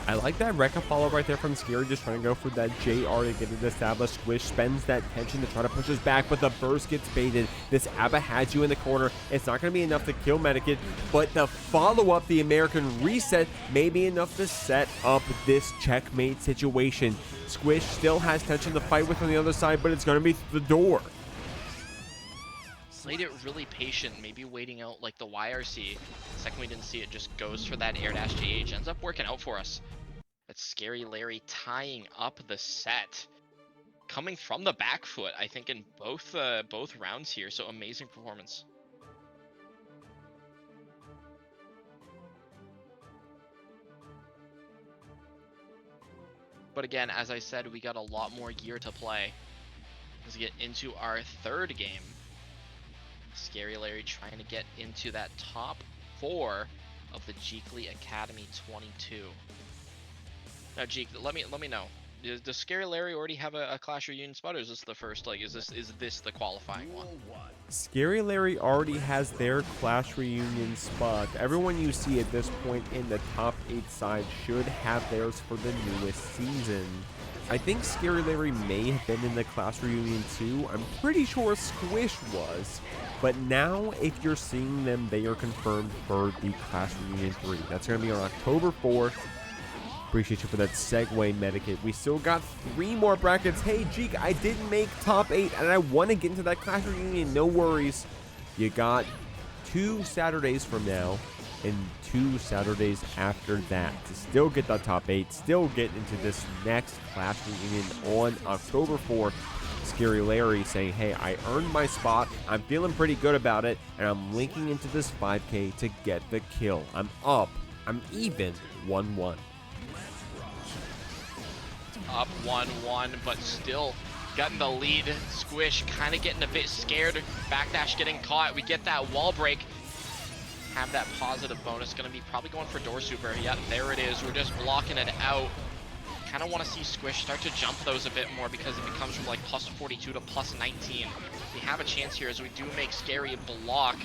[SPEAKER 1] I like that Rekka follow right there from Scary, just trying to go for that JR to get it established. SqUish spends that tension to try to push us back, but the burst gets baited. This ABBA has you in the corner. It's not going to be enough to kill Medikit, but the follow-up, the American reset, may be enough to set up this checkmate situation. SqUish still has tension to fight with on the other side, but it's going to be the door.
[SPEAKER 2] Played it really patient, maybe waiting out like the YRC. The second we didn't see it, just goes for that air dash GH. Ends up working out for us. That's Scary Larry tying up the set. Coming from the back foot, I think, in both rounds here. So amazing performance. But again, as I said, we got a lot more gear to play. Let's get into our third game. Scary Larry trying to get into that top 4 of the Geekly Academy 22. Now, Geek, let me know. Does Scary Larry already have a Clash Reunion spot, or is this the first? Like, is this the qualifying one?
[SPEAKER 1] Scary Larry already has their Clash Reunion spot. Everyone you see at this point in the top 8 side should have theirs for the newest season. I think Scary Larry may have been in the Clash Reunion 2. I'm pretty sure SqUish was. But now, if you're seeing them, they are confirmed for the Clash Reunion 3. That's going to be on October 4th. Appreciate you for that segue, Medikit. We still got 3 more brackets. Hey, Jeek, I didn't make top 8, and I want to get into that Clash Reunion. No worries. You got 2 Saturdays from now and 2 Saturdays after that to still get the top 8, still get into this next Clash Reunion on October 4th. Scary Larry saying, hey, I earned my spot, I'm feeling pretty good about it, and I'm linking into this 5K to get the kill. I'm up, I'm even 1-1.
[SPEAKER 2] Up 1-1, but still getting the lead. SqUish kind of getting a bit scared. Backdash getting caught. We get that wall break. Have that positive bonus. Going to be probably going for door super. Yeah, there it is. We're just blocking it out. Kind of want to see SqUish start to jump those a bit more, because if it comes from like plus 42 to plus 19, we have a chance here as we do make Scary block,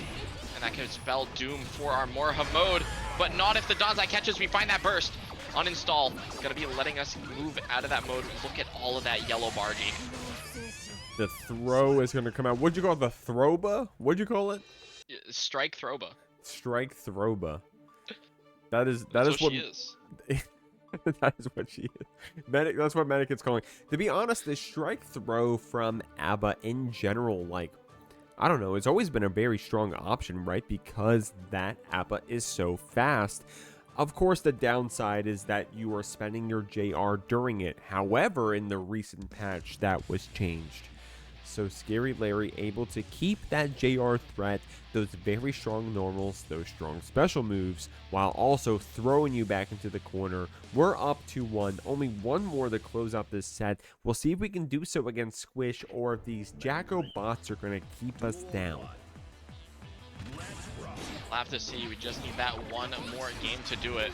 [SPEAKER 2] and that could spell doom for our Morha mode, but not if the Danzai catches. We find that burst. Uninstall. Gonna be letting us move out of that mode. Look at all of that yellow barging.
[SPEAKER 1] The throw is gonna come out. What'd you call it? The throwba? What'd you call it?
[SPEAKER 2] Strike throwba.
[SPEAKER 1] Strike throwba. That is what
[SPEAKER 2] she is.
[SPEAKER 1] That is what she is. That's what Medikit's calling. To be honest, the strike throw from ABBA in general, like, I don't know, it's always been a very strong option, right? Because that ABBA is so fast. Of course, the downside is that you are spending your JR during it. However, in the recent patch, that was changed. So Scary Larry able to keep that JR threat, those very strong normals, those strong special moves, while also throwing you back into the corner. We're up 2-1, only one more to close out this set. We'll see if we can do so against SqUish, or if these Jacko bots are going to keep us down.
[SPEAKER 2] We'll have to see. We just need that one more game to do it.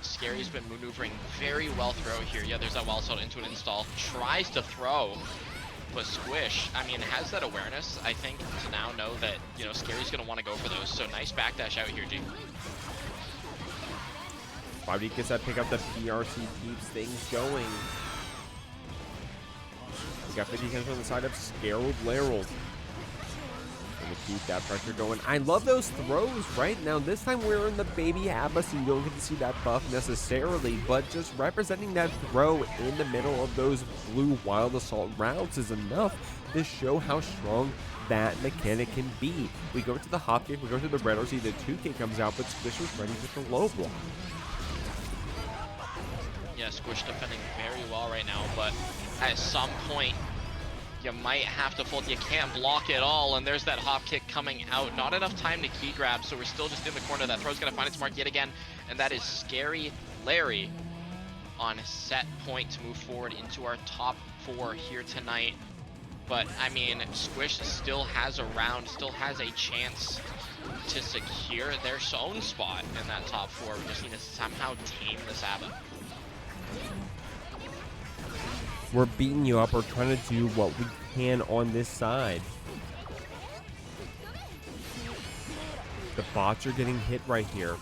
[SPEAKER 2] Scary's been maneuvering very well through here. Yeah, there's that wall assault into an install. Tries to throw, but SqUish, I mean, has that awareness, I think, to now know that, you know, Scary's going to want to go for those. So nice backdash out here, G.
[SPEAKER 1] 5D gets that pick up, the PRC keeps things going. We got 50 cents on the side of Scared Larry. Gonna keep that pressure going. I love those throws, right? Now, this time we're in the baby ABBA, so you don't get to see that buff necessarily, but just representing that throw in the middle of those blue Wild Assault routes is enough to show how strong that mechanic can be. We go to the hop kick, we go to the red RC, the 2K comes out, but SqUish was ready with the low block.
[SPEAKER 2] Yeah, SqUish defending very well right now, but at some point, you might have to fold. You can't block it all, and there's that hop kick coming out. Not enough time to key grab, so we're still just in the corner. That throw's going to find its mark yet again, and that is Scary Larry on set point to move forward into our top 4 here tonight. But, I mean, SqUish still has a round, still has a chance to secure their own spot in that top 4. We just need to somehow tame this ABBA.
[SPEAKER 1] We're beating you up. We're trying to do what we can on this side. The bots are getting hit right here.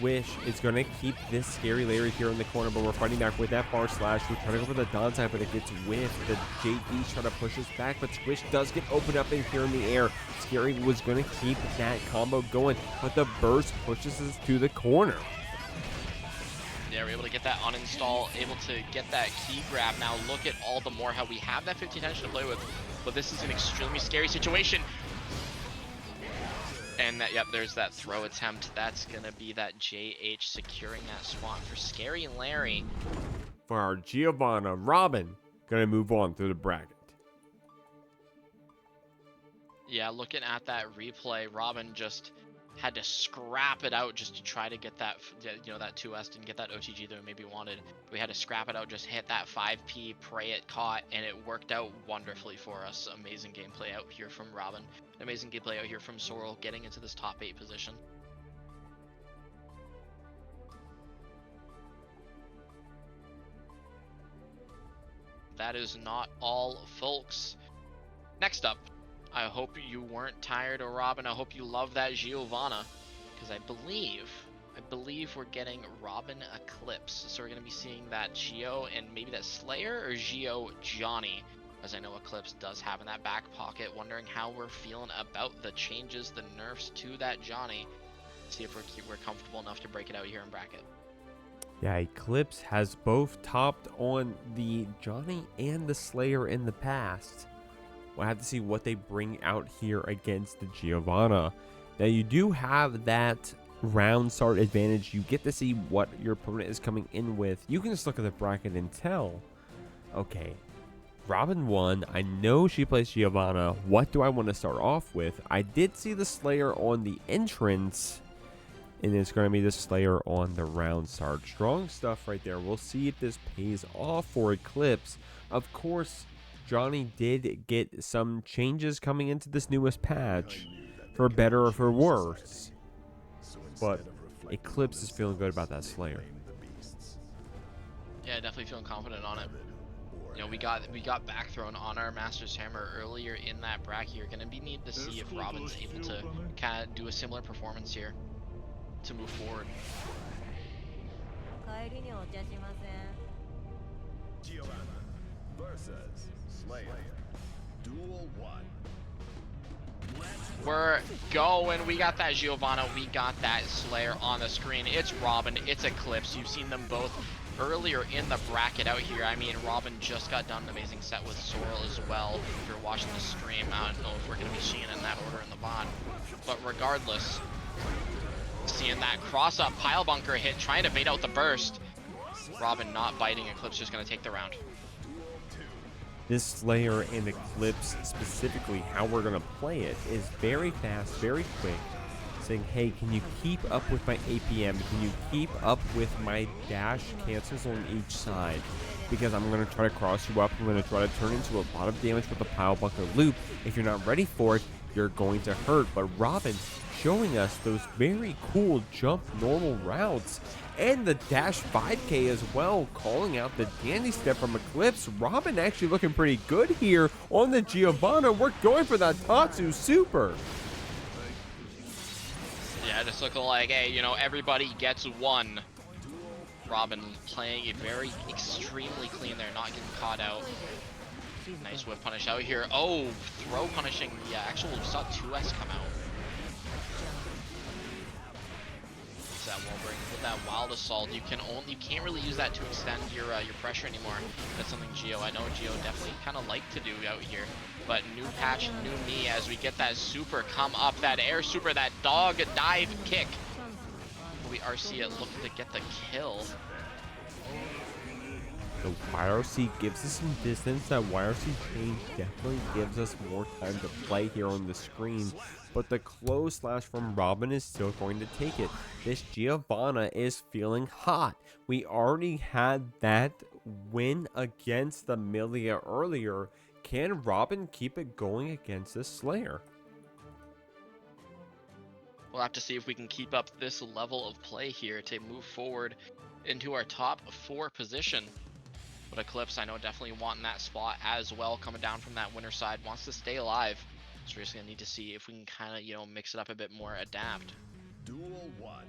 [SPEAKER 1] SqUish is going to keep this scary Larry here in the corner, but we're fighting back with that far slash. We're trying to go for the Dawn side, but it gets whiffed. The JD trying to push us back, but SqUish does get opened up in here in the air. Scary was going to keep that combo going, but the burst pushes us to the corner.
[SPEAKER 2] Yeah, we're able to get that uninstall, able to get that key grab. Now look at all the more how we have that 15 tension to play with, but this is an extremely scary situation. And that, yep, there's that throw attempt. That's gonna be that JH securing that spot for Scary and Larry.
[SPEAKER 1] For our Giovanna, Robin gonna move on through the bracket.
[SPEAKER 2] Yeah, looking at that replay, Robin just had to scrap it out just to try to get that, you know, that 2S, didn't get that OTG that we maybe wanted. We had to scrap it out, just hit that 5P, pray it caught, and it worked out wonderfully for us. Amazing gameplay out here from Robin. Amazing gameplay out here from Sorrel, getting into this top 8 position. That is not all, folks. Next up, I hope you weren't tired of Robin. I hope you love that Giovanna, because I believe we're getting Robin Eclipse. So we're going to be seeing that Gio and maybe that Slayer, or Gio Johnny, as I know Eclipse does have in that back pocket. Wondering how we're feeling about the changes, the nerfs to that Johnny. See if we're comfortable enough to break it out here in bracket.
[SPEAKER 1] Yeah, Eclipse has both topped on the Johnny and the Slayer in the past. We'll have to see what they bring out here against the Giovanna. Now, you do have that round start advantage. You get to see what your opponent is coming in with. You can just look at the bracket and tell, okay, Robin won. I know she plays Giovanna. What do I want to start off with? I did see the Slayer on the entrance, and it's going to be the Slayer on the round start. Strong stuff right there. We'll see if this pays off for Eclipse. Of course, Johnny did get some changes coming into this newest patch, for better or for worse, but Eclipse is feeling good about that Slayer.
[SPEAKER 2] Yeah, definitely feeling confident on it. You know, we got back thrown on our Master's Hammer earlier in that bracket. You're gonna be need to see if Robin's able to kind of do a similar performance here to move forward.
[SPEAKER 3] Giovanna versus Slayer. Duel 1.
[SPEAKER 2] We're going. We got that Giovanna. We got that Slayer on the screen. It's Robin. It's Eclipse. You've seen them both earlier in the bracket out here. I mean, Robin just got done an amazing set with Sorrel as well. If you're watching the stream, I don't know if we're going to be seeing it in that order in the VOD. But regardless, seeing that cross-up pile bunker hit, trying to bait out the burst. Robin not biting. Eclipse just going to take the round.
[SPEAKER 1] This Slayer and Eclipse, specifically how we're going to play it, is very fast, very quick, saying, hey, can you keep up with my APM? Can you keep up with my dash cancels on each side? Because I'm going to try to cross you up. I'm going to try to turn into a lot of damage with the pile bunker loop. If you're not ready for it, you're going to hurt. But Robin showing us those very cool jump normal routes. And the dash 5K as well, calling out the dandy step from Eclipse. Robin actually looking pretty good here on the Giovanna. We're going for that Tatsu super.
[SPEAKER 2] Yeah, just looking like, hey, you know, everybody gets one. Robin playing it very extremely clean there, not getting caught out. Nice whip punish out here. Oh, throw punishing the actual, we saw 2S come out. That wall break with that wild assault. You can't really use that to extend your pressure anymore. That's something I know Gio definitely kind of like to do out here. But new patch, new me, as we get that super come up, that air super, that dog dive kick. We RC it looking to get the kill.
[SPEAKER 1] The YRC gives us some distance. That YRC change definitely gives us more time to play here on the screen. But the close slash from Robin is still going to take it. This Giovanna is feeling hot. We already had that win against the Millia earlier. Can Robin keep it going against this Slayer?
[SPEAKER 2] We'll have to see if we can keep up this level of play here to move forward into our top 4 position. But Eclipse, I know, definitely wanting that spot as well, coming down from that winner side, wants to stay alive. So we're just gonna need to see if we can kind of, you know, mix it up a bit more, adapt.
[SPEAKER 3] Duel 1.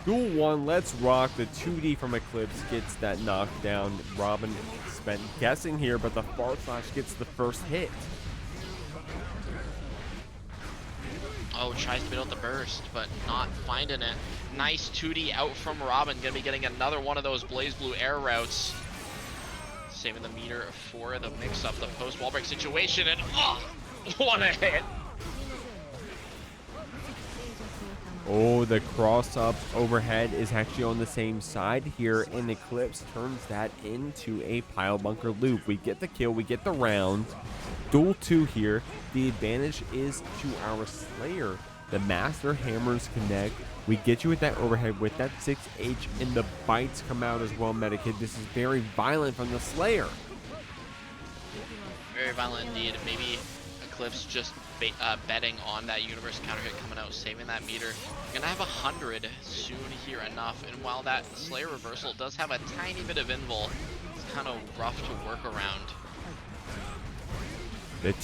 [SPEAKER 1] Duel 1, let's rock. The 2D from Eclipse gets that knockdown. Robin spent guessing here, but the far slash gets the first hit.
[SPEAKER 2] Oh, tries to build the burst, but not finding it. Nice 2D out from Robin. Gonna be getting another one of those Blaze Blue air routes. Saving the meter for the mix-up, the post-wall break situation, and oh, what a hit!
[SPEAKER 1] Oh, the cross-up overhead is actually on the same side here, and Eclipse turns that into a pile bunker loop. We get the kill, we get the round. Duel 2 here. The advantage is to our Slayer. The Master Hammers connect. We get you with that overhead with that 6H, and the bites come out as well, Medikid. This is very violent from the Slayer.
[SPEAKER 2] Very violent indeed. Maybe Eclipse just betting on that universe counter hit coming out, saving that meter. We're gonna have 100 soon here enough, and while that Slayer reversal does have a tiny bit of invul, it's kind of rough to work around.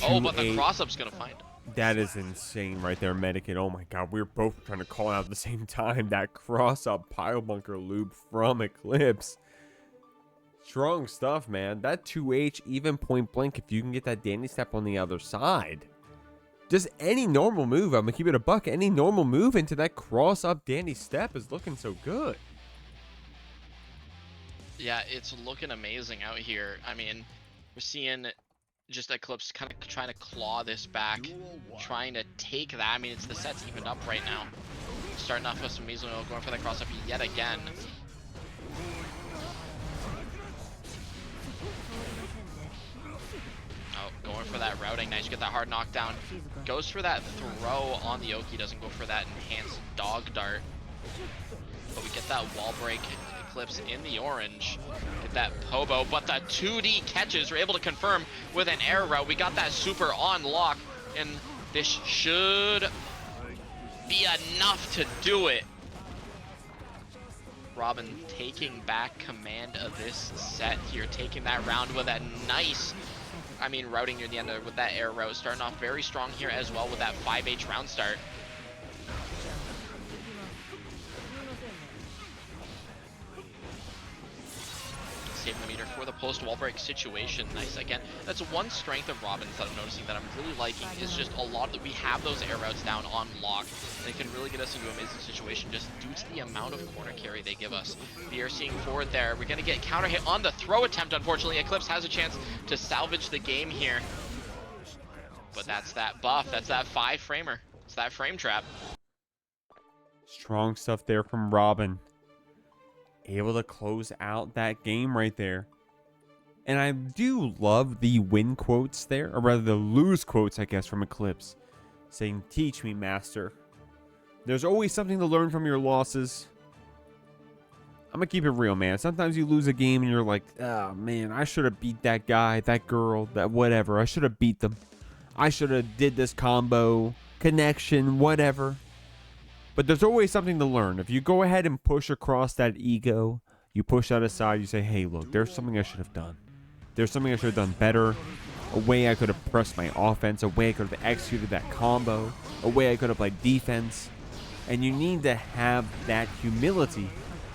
[SPEAKER 2] Oh, but the cross-up's gonna find him.
[SPEAKER 1] That is insane right there, Medikid. Oh my god, we were both trying to call out at the same time. That cross-up pile bunker loop from Eclipse. Strong stuff, man. That 2H, even point blank, if you can get that Danny step on the other side. Just any normal move, I'm gonna keep it a buck, any normal move into that cross-up Danny step is looking so good.
[SPEAKER 2] Yeah, it's looking amazing out here. I mean, we're seeing just Eclipse kind of trying to claw this back, trying to take that. I mean, it's the set's evened up right now. Starting off with some measly oil, going for the cross up yet again. Oh, going for that routing. Nice, you get that hard knockdown. Goes for that throw on the Oki, doesn't go for that enhanced dog dart. But we get that wall break. Eclipse in the orange. Get that Pobo, but the 2D catches are able to confirm with an air route. We got that super on lock, and this should be enough to do it. Robin taking back command of this set here, taking that round with a nice, I mean, routing near the end with that air route, starting off very strong here as well with that 5H round start. Saving the meter for the post wall break situation. Nice again. That's one strength of Robin's that I'm noticing that I'm really liking, is just a lot that we have those air routes down on lock. They can really get us into an amazing situation just due to the amount of corner carry they give us. We are seeing forward there. We're gonna get counter hit on the throw attempt. Unfortunately, Eclipse has a chance to salvage the game here. But that's that buff. That's that 5-framer. It's that frame trap.
[SPEAKER 1] Strong stuff there from Robin. Able to close out that game right there. And I do love the win quotes there, or rather the lose quotes, I guess, from Eclipse. Saying, "Teach me, master. There's always something to learn from your losses." I'm gonna keep it real, man. Sometimes you lose a game and you're like, "Oh, man, I should have beat that guy, that girl, that whatever. I should have beat them. I should have did this combo, connection, whatever." But there's always something to learn. If you go ahead and push across that ego, you push that aside, you say, "Hey, look, there's something I should have done. There's something I should have done better. A way I could have pressed my offense. A way I could have executed that combo. A way I could have played defense." And you need to have that humility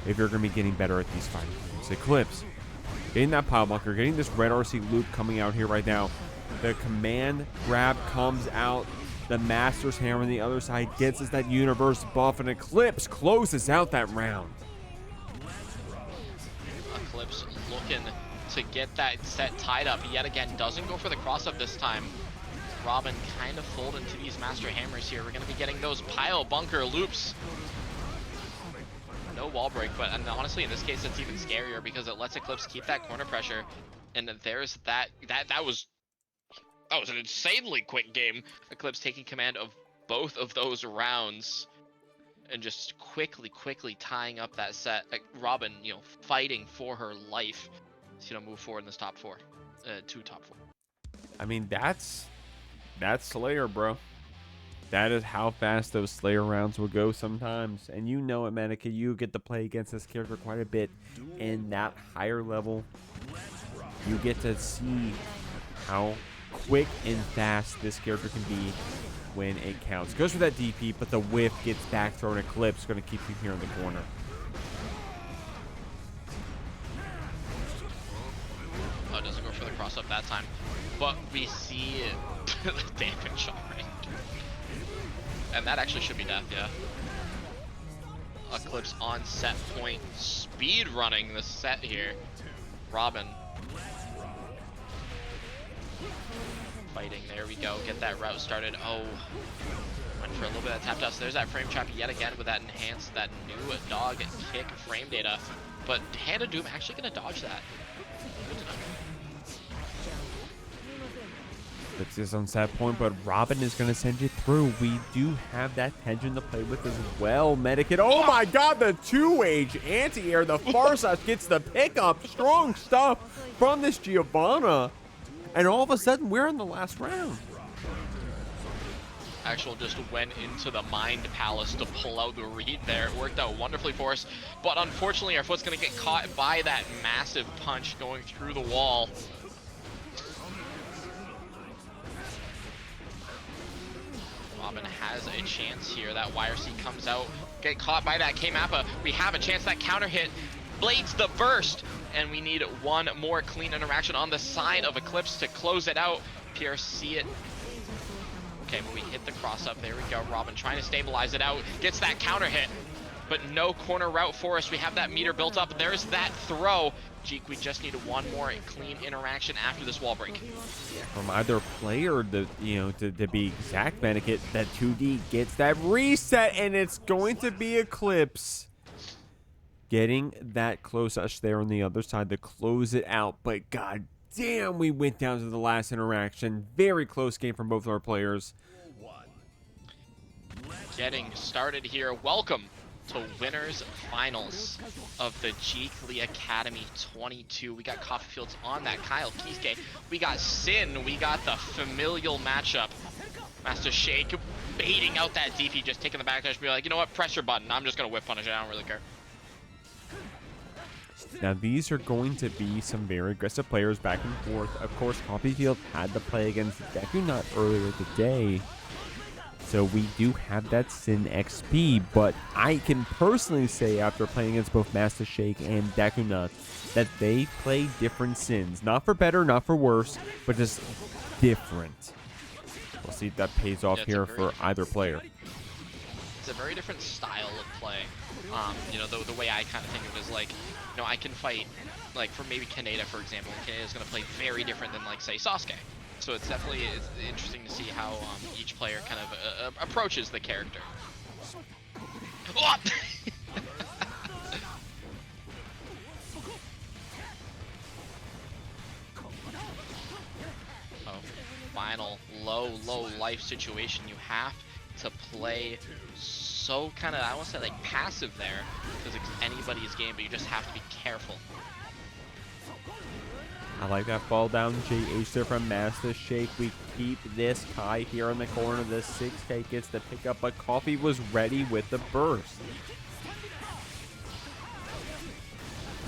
[SPEAKER 1] if you're going to be getting better at these fighting games. Eclipse, getting that pile bunker, getting this red RC loop coming out here right now. The command grab comes out. The Master's Hammer on the other side gets us that universe buff, and Eclipse closes out that round.
[SPEAKER 2] Eclipse looking to get that set tied up yet again. Doesn't go for the cross up this time. Robin kind of fold into these Master Hammers here. We're going to be getting those pile bunker loops. No wall break, but honestly in this case it's even scarier because it lets Eclipse keep that corner pressure. And there's that was an insanely quick game. Eclipse taking command of both of those rounds and just quickly tying up that set. Like Robin, you know, fighting for her life to move forward in this top four, top four.
[SPEAKER 1] I mean, that's Slayer, bro. That is how fast those Slayer rounds will go sometimes. And you know it, Manica. You get to play against this character quite a bit in that higher level. You get to see how quick and fast this character can be when it counts. Goes for that DP, but the whiff gets back thrown. Eclipse going to keep you here in the corner.
[SPEAKER 2] Oh, doesn't go for the cross up that time. But we see the damage already. And that actually should be death, yeah. Eclipse on set point, speed running the set here. Robin fighting, there we go, get that route started. Oh, went for a little bit of tap dust. There's that frame trap yet again with that enhanced, that new dog kick frame data. But Hand of Doom actually gonna dodge that. Good to know.
[SPEAKER 1] It's just on set point, but Robin is going to send you through. We do have that tension to play with as well. Medikit. Oh my god, the 2-age anti-air. The Farsight gets the pickup. Strong stuff from this Giovanna. And all of a sudden, we're in the last round.
[SPEAKER 2] Actual just went into the Mind Palace to pull out the read there. It worked out wonderfully for us. But unfortunately, our foot's going to get caught by that massive punch going through the wall. Robin has a chance here. That YRC comes out, get caught by that K-Mappa. We have a chance. That counter hit blades the burst, and we need one more clean interaction on the side of Eclipse to close it out. PRC it. Okay, but we hit the cross up. There we go. Robin trying to stabilize it out. Gets that counter hit, but no corner route for us. We have that meter built up. There's that throw. Jeek, we just need one more clean interaction after this wall break.
[SPEAKER 1] From either player, to be exact, Medikit, that 2D gets that reset, and it's going to be Eclipse getting that close touch there on the other side to close it out. But god damn, we went down to the last interaction. Very close game from both our players.
[SPEAKER 2] Getting started here. Welcome to winners finals of the Jeek Lee Academy 22. We got Coffee Fields on that Kyle Kisuke. We got Sin. We got the familial matchup. Master Shake baiting out that DP, just taking the backdash, be like, you know what, press your button. I'm just gonna whip punish it. I don't really care.
[SPEAKER 1] Now these are going to be some very aggressive players back and forth. Of course, Coffee Field had to play against DekuNut earlier today. So we do have that Sin XP, but I can personally say after playing against both Master Shake and DekuNut that they play different Sins. Not for better, not for worse, but just different. We'll see if that pays off here for either player.
[SPEAKER 2] It's a very different style of play. You know, the way I kind of think of it is like, you know, I can fight, like for maybe Kaneda, for example. Kaneda's going to play very different than, like, say, Sasuke. So it's definitely interesting to see how each player kind of approaches the character. Oh! Oh, final low life situation. You have to play so kind of, I won't say like passive there, because it's anybody's game, but you just have to be careful.
[SPEAKER 1] I like that fall down JH there from Master Shake. We keep this tie here in the corner. The 6K gets the pickup, but Coffee was ready with the burst.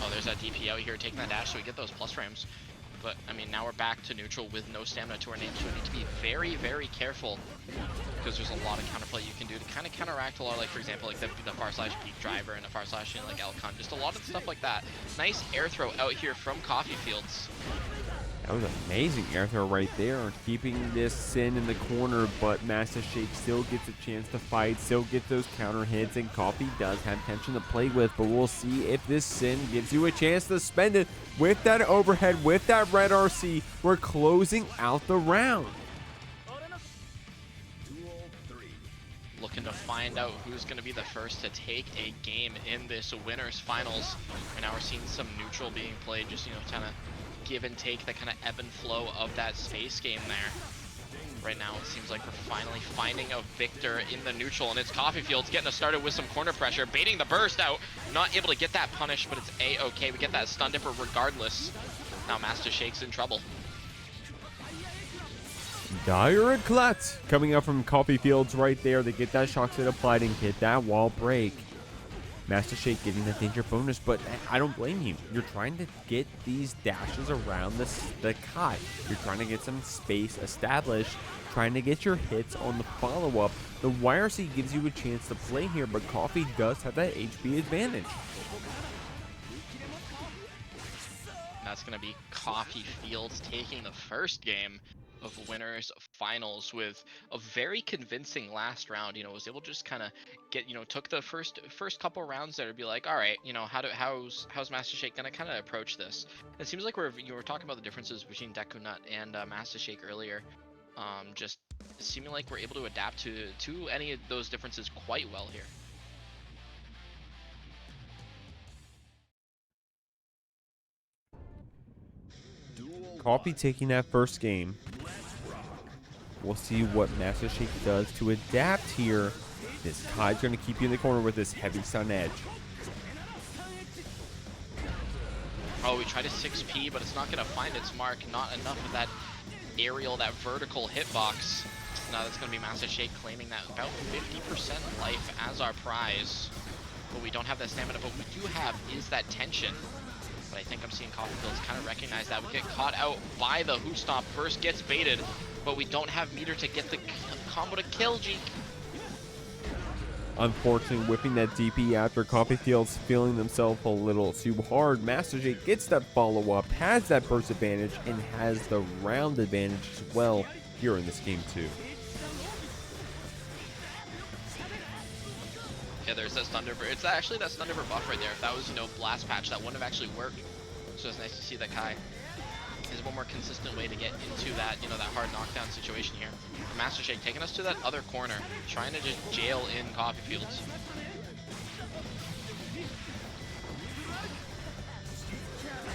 [SPEAKER 2] Oh, there's that DP out here taking that dash, so we get those plus frames. But, I mean, now we're back to neutral with no stamina to our name, so we need to be very, very careful, because there's a lot of counterplay you can do to kind of counteract a lot, like, for example, like the far slash peak driver and the far slash, like Alcon, just a lot of stuff like that. Nice air throw out here from Coffee Fields.
[SPEAKER 1] That was an amazing air throw right there, keeping this Sin in the corner, but Master Shake still gets a chance to fight, still gets those counter hits, and Coffee does have tension to play with, but we'll see if this Sin gives you a chance to spend it with that overhead, with that red RC. We're closing out the round.
[SPEAKER 2] Looking to find out who's going to be the first to take a game in this winners finals. And now we're seeing some neutral being played, just, you know, kind of give and take, the kind of ebb and flow of that space game there. Right now it seems like we're finally finding a victor in the neutral, and it's Coffee Fields getting us started with some corner pressure, baiting the burst out, not able to get that punish, but it's a-okay. We get that stun dipper regardless. Now Master Shake's in trouble.
[SPEAKER 1] Dire Eclat coming up from Coffee Fields right there. They get that shock set applied and get that wall break. Master Shake getting the danger bonus, but I don't blame you. You're trying to get these dashes around the Kai. You're trying to get some space established, trying to get your hits on the follow-up. The YRC gives you a chance to play here, but Coffee does have that HP advantage.
[SPEAKER 2] That's going to be Coffee Fields taking the first game of winners finals with a very convincing last round. You know, was able to just kind of get, you know, took the first couple rounds there to be like, all right, you know, how's Master Shake gonna kind of approach this? It seems like you were talking about the differences between DekuNut and Master Shake earlier. Just seeming like we're able to adapt to any of those differences quite well here.
[SPEAKER 1] Coffee taking that first game. We'll see what Master Shake does to adapt here. This Kai's going to keep you in the corner with this heavy Sun Edge.
[SPEAKER 2] Oh, we tried a 6P, but it's not going to find its mark. Not enough of that aerial, that vertical hitbox. Now that's going to be Master Shake claiming that about 50% life as our prize. But we don't have that stamina. But we do have is that tension. But I think I'm seeing Coffee Fields kind of recognize that. We get caught out by the Who Stomp. First gets baited, but we don't have meter to get the combo to kill Jeek.
[SPEAKER 1] Unfortunately, whipping that DP after Coffee Fields feeling themselves a little too hard. Master Shake gets that follow-up, has that burst advantage, and has the round advantage as well here in this game too.
[SPEAKER 2] Yeah, there's that Thunderbird. It's actually that Thunderbird buff right there. If that was, you know, Blast Patch, that wouldn't have actually worked. So it's nice to see that Kai is one more consistent way to get into that, you know, that hard knockdown situation here. Master Shake taking us to that other corner, trying to just jail in Coffee Fields.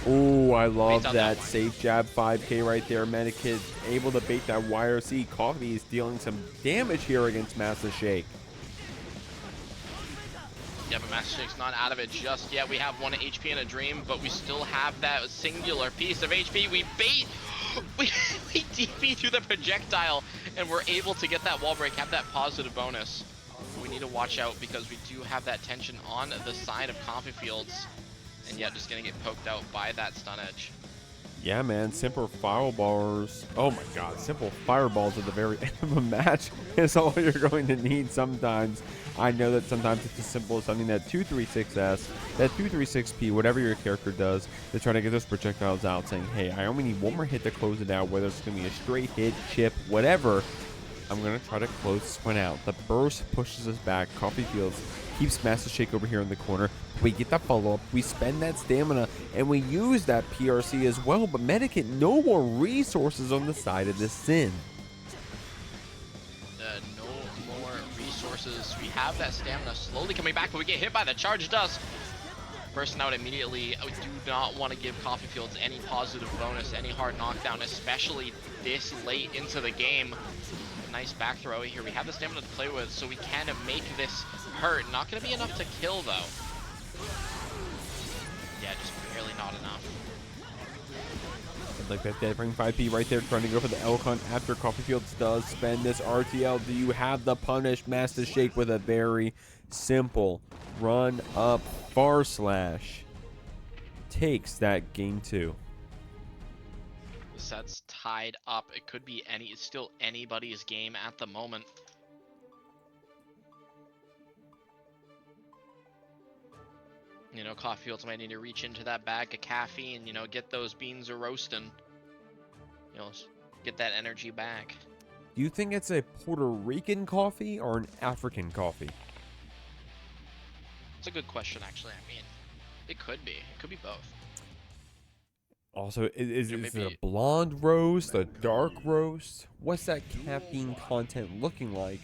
[SPEAKER 1] Oh, I love that
[SPEAKER 2] one.
[SPEAKER 1] safe jab 5K right there. Medikit able to bait that YRC. Coffee is dealing some damage here against Master Shake.
[SPEAKER 2] Yeah, but Master Shake's not out of it just yet. We have 1 HP in a dream, but we still have that singular piece of HP. We bait, we DP through the projectile, and we're able to get that wall break, have that positive bonus. We need to watch out because we do have that tension on the side of Coffee Fields, and yet just gonna get poked out by that stun edge.
[SPEAKER 1] Yeah, man, simple fireballs. Oh my god, simple fireballs at the very end of a match is all you're going to need sometimes. I know that sometimes it's as simple as something that 236S, that 236P, whatever your character does, to try to get those projectiles out, saying, hey, I only need one more hit to close it out, whether it's going to be a straight hit, chip, whatever. I'm going to try to close this one out. The burst pushes us back. Coffee Fields keeps Master Shake over here in the corner. We get that follow-up, we spend that stamina, and we use that PRC as well, but Medikit, no more resources on the side of this Sin.
[SPEAKER 2] No more resources. We have that stamina slowly coming back, but we get hit by the Charge Dust. Bursting out immediately. We do not want to give Coffee Fields any positive bonus, any hard knockdown, especially this late into the game. Nice back throw here. We have the stamina to play with, so we can make this hurt. Not going to be enough to kill, though. Yeah, just barely not enough.
[SPEAKER 1] Like that dead ring 5P right there, trying to go for the Elcon after Coffee Fields does spend this RTL. Do you have the punish? Master Shake with a very simple run up far slash. Takes that game 2.
[SPEAKER 2] The set's tied up. It could be it's still anybody's game at the moment. You know, Coffee Fields might need to reach into that bag of caffeine, you know, get those beans a-roasting. You know, get that energy back.
[SPEAKER 1] Do you think it's a Puerto Rican coffee or an African coffee?
[SPEAKER 2] It's a good question, actually. I mean, it could be. It could be both.
[SPEAKER 1] Also, is it a blonde roast, a dark roast? What's that caffeine content looking like?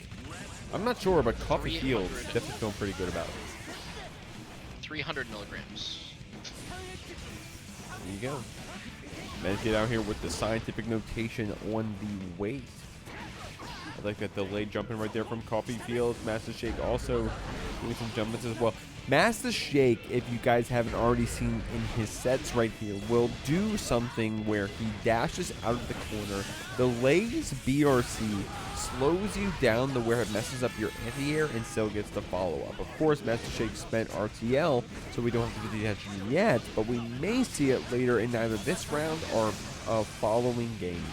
[SPEAKER 1] I'm not sure, but Coffee Fields definitely feeling pretty good about it.
[SPEAKER 2] 300 milligrams.
[SPEAKER 1] There you go. Medikit out here with the scientific notation on the weight. I like that delayed jumping right there from Coffee Fields. Master Shake also doing some jumps as well. Master Shake, if you guys haven't already seen in his sets right here, will do something where he dashes out of the corner, delays BRC, slows you down to where it messes up your anti-air and still gets the follow-up. Of course, Master Shake spent RTL, so we don't have to get the attention yet, but we may see it later in either this round or a following game.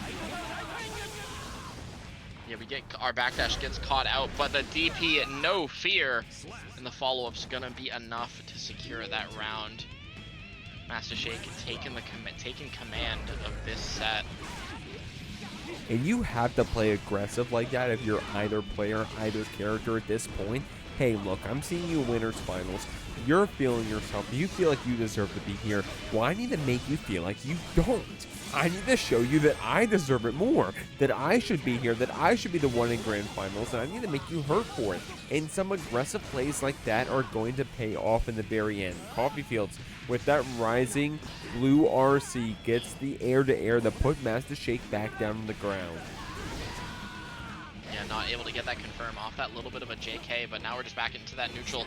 [SPEAKER 2] Yeah, our backdash gets caught out, but the DP, no fear, and the follow-up's gonna be enough to secure that round. Master Shake taking command of this set.
[SPEAKER 1] And you have to play aggressive like that if you're either player, either character at this point. Hey, look, I'm seeing you winners finals. You're feeling yourself. You feel like you deserve to be here. Well, I need to make you feel like you don't. I need to show you that I deserve it more, that I should be here, that I should be the one in grand finals, and I need to make you hurt for it. And some aggressive plays like that are going to pay off in the very end. Coffee Fields, with that rising blue RC, gets the air-to-air that put Master Shake back down on the ground.
[SPEAKER 2] Yeah, not able to get that confirm off that little bit of a JK, but now we're just back into that neutral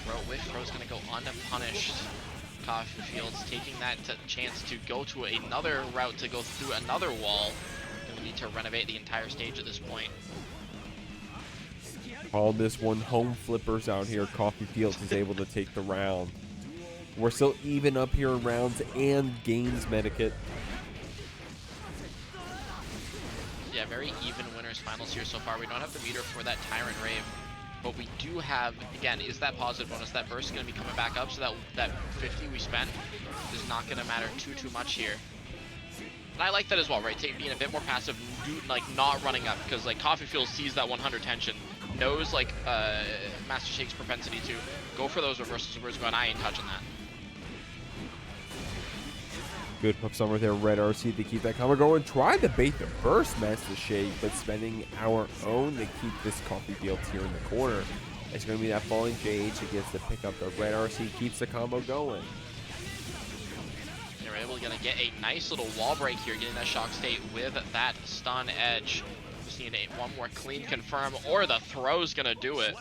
[SPEAKER 2] throw. Whiff throw's going to go unpunished. Coffee Fields taking that chance to go to another route to go through another wall. Gonna need to renovate the entire stage at this point.
[SPEAKER 1] All this one home flippers out here. Coffee Fields is able to take the round. We're still even up here in rounds and gains Medikit.
[SPEAKER 2] Yeah, very even winners finals here so far. We don't have the meter for that Tyrant Rave, but we do have, again, is that positive bonus. That burst is going to be coming back up, so that 50 we spent is not going to matter too much here. And I like that as well, right? Being a bit more passive, like not running up, because like Coffee Fields sees that 100 tension, knows like Master Shake's propensity to go for those reversals, whereas going, I ain't touching that.
[SPEAKER 1] Good hook somewhere there, red RC to keep that combo going. Tried to bait the burst, Master Shake, but spending our own to keep this Coffee Fields here in the corner. It's going to be that falling JH that gets to pick up the red RC, keeps the combo going.
[SPEAKER 2] They're able to get a nice little wall break here, getting that shock state with that stun edge. Just need one more clean confirm, or the throw's going to do it.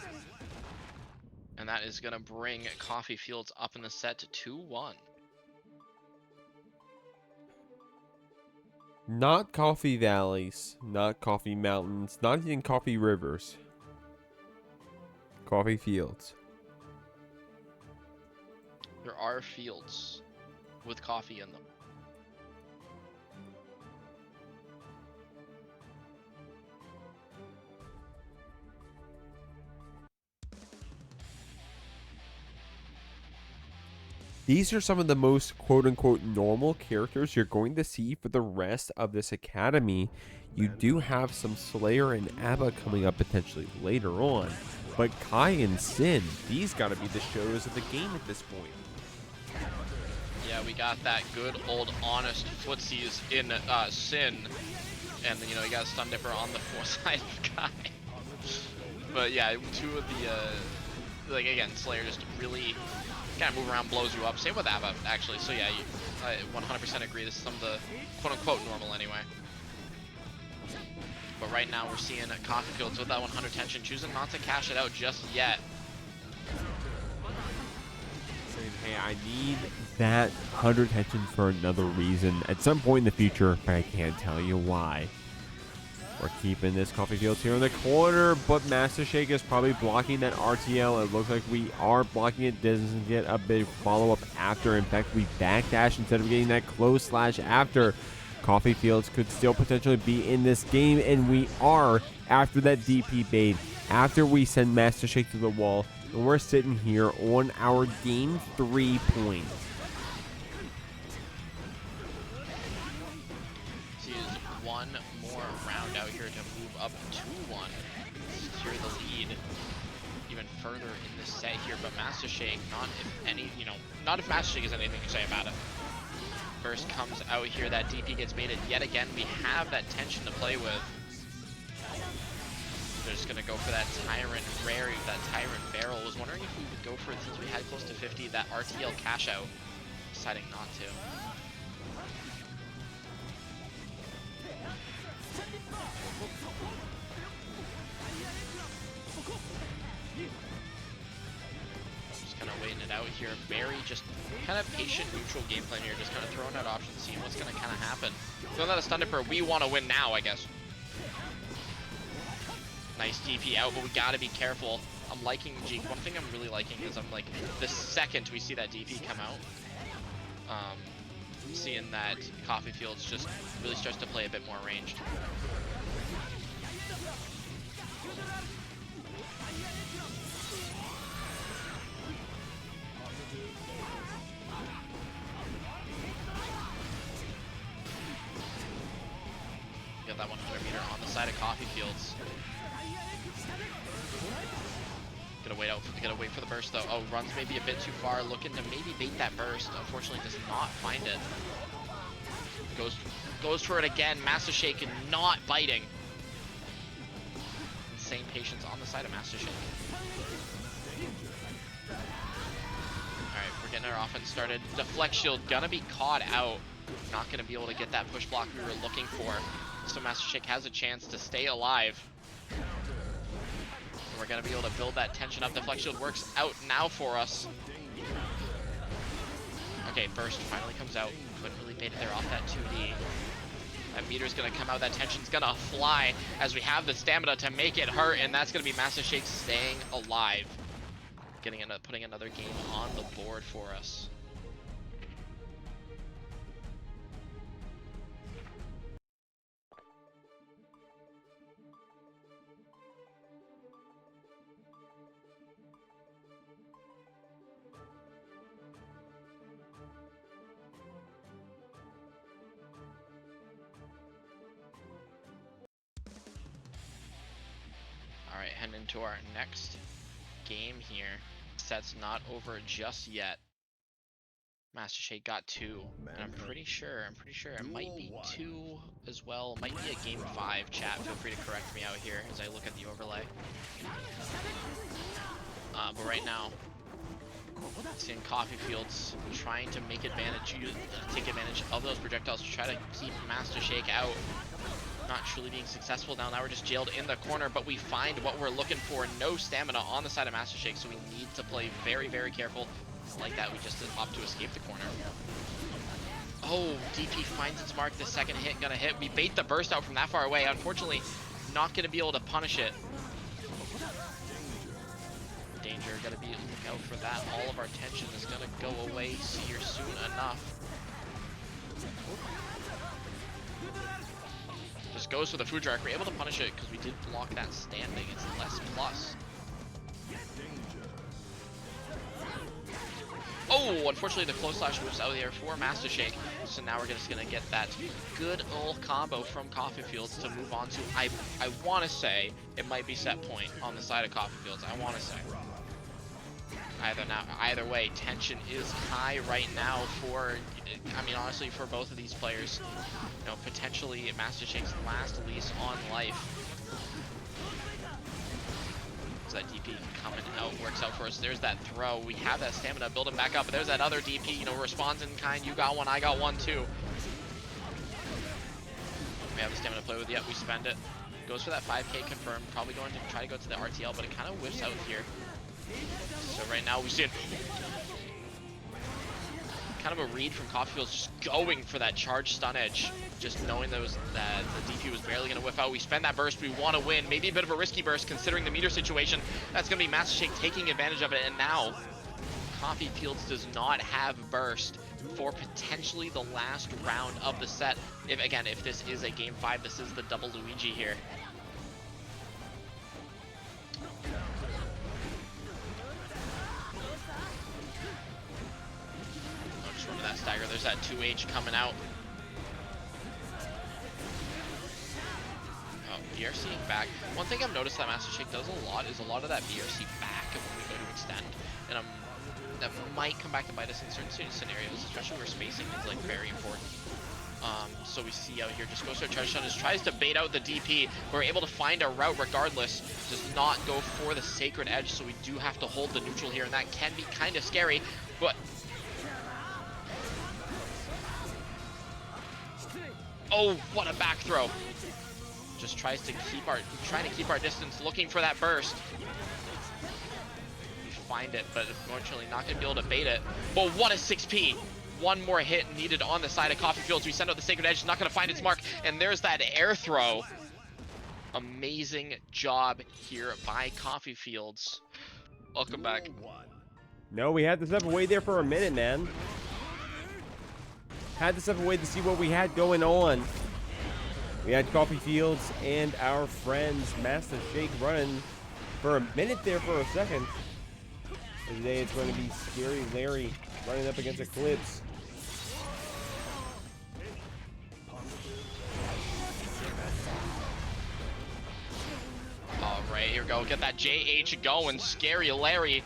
[SPEAKER 2] And that is going to bring Coffee Fields up in the set to 2-1.
[SPEAKER 1] Not Coffee Valleys, not Coffee Mountains, not even Coffee Rivers. Coffee Fields.
[SPEAKER 2] There are fields with coffee in them.
[SPEAKER 1] These are some of the most quote-unquote normal characters you're going to see for the rest of this academy. You do have some Slayer and Abba coming up potentially later on, but Kai and Sin, these got to be the shows of the game at this point.
[SPEAKER 2] Yeah, we got that good old honest footsies in Sin, and you know, you got a stun dipper on the side of Kai. But yeah, two of the like again, Slayer just really kind of move around, blows you up. Same with Abba, actually. So yeah, I 100% agree. This is some of the quote-unquote normal anyway. But right now we're seeing Coffee Fields with that 100 tension, choosing not to cash it out just yet.
[SPEAKER 1] Saying, hey, I need that 100 tension for another reason at some point in the future, but I can't tell you why. We're keeping this Coffee Fields here in the corner, but Master Shake is probably blocking that RTL. It looks like we are blocking it. Doesn't get a big follow-up after. In fact, we backdash instead of getting that close slash after. Coffee Fields could still potentially be in this game, and we are after that DP bait, after we send Master Shake through the wall, and we're sitting here on our game 3 point.
[SPEAKER 2] One more round out here to move up 2-1, secure the lead even further in this set here. But Master Shake, not if Master Shake has anything to say about it. First comes out here, that DP gets baited yet again. We have that tension to play with. They're just gonna go for that Tyrant Rare, that Tyrant Barrel. Was wondering if we would go for it since we had close to 50, that RTL cash out. Deciding not to. it out here. Very just kind of patient, neutral game plan here. Just kind of throwing out options, seeing what's going to kind of happen. Throwing out a stun dipper. We want to win now, I guess. Nice DP out, but we got to be careful. I'm liking Jeek. One thing I'm really liking is I'm like, the second we see that DP come out, seeing that Coffee Fields just really starts to play a bit more ranged. Got that 100 meter on the side of Coffee Fields. Gotta wait for the burst though. Oh, runs maybe a bit too far, looking to maybe bait that burst. Unfortunately does not find it. Goes for it again. Master Shake not biting. Insane patience on the side of Master Shake. Alright, we're getting our offense started. Deflect Shield gonna be caught out. Not gonna be able to get that push block we were looking for. So Master Shake has a chance to stay alive. We're gonna be able to build that tension up. Deflect Shield works out now for us. Okay, burst finally comes out. Couldn't really bait it there off that 2D. That meter's gonna come out. That tension's gonna fly as we have the stamina to make it hurt, and that's gonna be Master Shake staying alive, putting another game on the board for us. Alright, heading into our next game here. Set's not over just yet. Master Shake got 2, and I'm pretty sure it might be 2 as well. It might be a game 5, chat. Feel free to correct me out here as I look at the overlay. But right now, seeing Coffee Fields trying to take advantage of those projectiles to try to keep Master Shake out. Not truly being successful. Now we're just jailed in the corner, but we find what we're looking for. No stamina on the side of Master Shake, so we need to play very, very careful. Like that, we just opt to escape the corner. Oh, DP finds its mark. The second hit gonna hit. We bait the burst out from that far away. Unfortunately, not gonna be able to punish it. Danger, gotta be look out for that. All of our tension is gonna go away here soon enough. Just goes for the food drag. We're able to punish it because we did block that standing. It's less plus. Oh, unfortunately the close slash moves out there for Master Shake. So now we're just gonna get that good old combo from Coffee Fields to move on to. I want to say it might be set point on the side of Coffee Fields. I want to say. Either way, tension is high right now for, I mean, honestly, for both of these players. You know, potentially Master Shake's last lease on life. So that DP coming out works out for us. There's that throw. We have that stamina building back up, but there's that other DP, you know, responds in kind. You got one, I got one too. We have the stamina to play with. Yet we spend it. Goes for that 5k confirmed. Probably going to try to go to the RTL, but it kind of whiffs out here. So right now we see it. Kind of a read from Coffee Fields, just going for that charge stun edge, just knowing that the DP was barely going to whiff out. We spend that burst, we want to win. Maybe a bit of a risky burst considering the meter situation. That's going to be Master Shake taking advantage of it, and now Coffee Fields does not have burst for potentially the last round of the set. If this is a game 5, this is the double Luigi here. That stagger, there's that 2H coming out. Oh, BRC back. One thing I've noticed that Master Shake does a lot is a lot of that BRC back when we go to extend, and that might come back to bite us in certain scenarios, especially where spacing is like very important. So we see out here, just goes for a charge stun, just tries to bait out the DP. We're able to find a route regardless, does not go for the sacred edge, so we do have to hold the neutral here, and that can be kind of scary, but oh, what a back throw. Just trying to keep our distance, looking for that burst. We find it, but unfortunately not gonna be able to bait it. But what a 6P! One more hit needed on the side of Coffee Fields. We send out the Sacred Edge, not gonna find its mark, and there's that air throw. Amazing job here by Coffee Fields. Welcome back.
[SPEAKER 1] No, we had to step away there for a minute, man. Had to step away to see what we had going on. We had Coffee Fields and our friends Master Shake running for a minute there for a second. And today it's going to be Scary Larry running up against Eclipse.
[SPEAKER 2] All right, here we go. Get that JH going. Scary Larry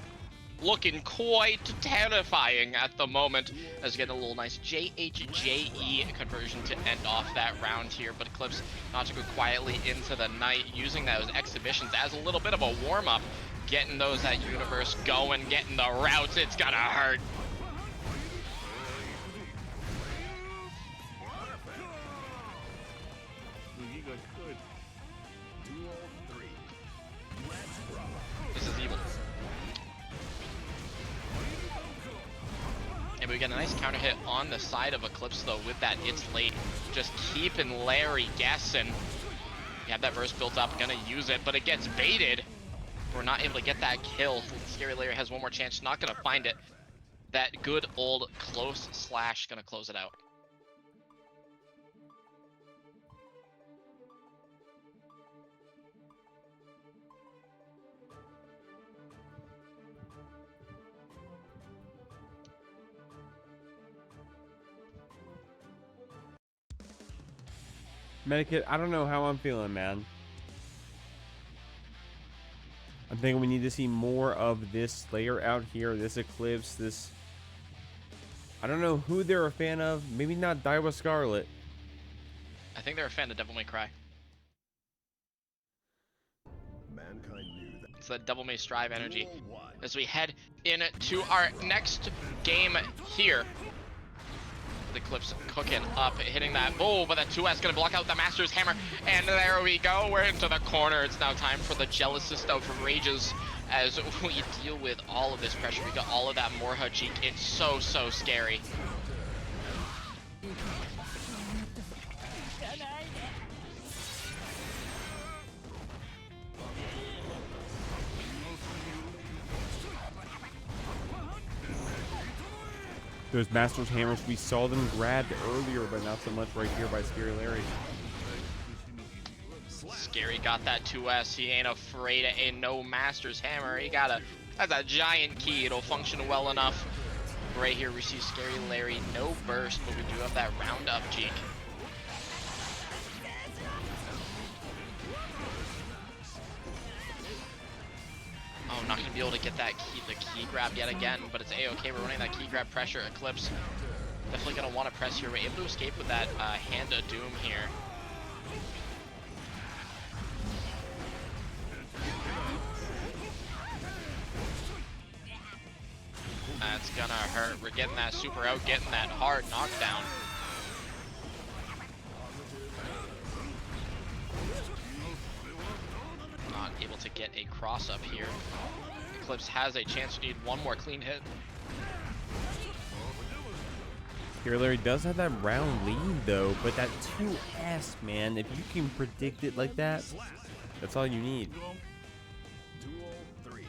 [SPEAKER 2] looking quite terrifying at the moment. As getting a little nice JHJE conversion to end off that round here. But Eclipse not to go quietly into the night, using those exhibitions as a little bit of a warm-up. Getting those that universe going, getting the routes. It's gonna hurt. This is evil. And we get a nice counter hit on the side of Eclipse though with that It's Late. Just keeping Larry guessing. You have that burst built up, gonna use it, but it gets baited. We're not able to get that kill. Scary Larry has one more chance, not gonna find it. That good old close slash gonna close it out.
[SPEAKER 1] Medikit, I don't know how I'm feeling, man. I'm thinking we need to see more of this Slayer out here, this Eclipse, this... I don't know who they're a fan of. Maybe not Daiwa Scarlet.
[SPEAKER 2] I think they're a fan of Devil May Cry.
[SPEAKER 3] Mankind knew that.
[SPEAKER 2] It's that Devil May Strive energy. As we head into our next game here. The Eclipse cooking up, hitting that. Oh, but that 2S gonna block out the Master's Hammer. And there we go. We're into the corner. It's now time for the Jealousest of Rages as we deal with all of this pressure. We got all of that Morha cheek. It's so, so scary.
[SPEAKER 1] Those Master's Hammers, we saw them grabbed earlier, but not so much right here by Scary Larry.
[SPEAKER 2] Scary got that 2S. He ain't afraid of a no Master's Hammer. He got that's a giant key. It'll function well enough. Right here we see Scary Larry, no burst, but we do have that round up cheek. Oh, not gonna be able to get that the key grab yet again, but it's a-okay. We're running that key grab pressure. Eclipse definitely gonna want to press here. We're able to escape with that Hand of Doom here. That's gonna hurt. We're getting that super out, getting that hard knockdown. Not able to get a cross up here. Eclipse has a chance to need one more clean hit.
[SPEAKER 1] Scary Larry does have that round lead though, but that 2S, man, if you can predict it like that, that's all you need.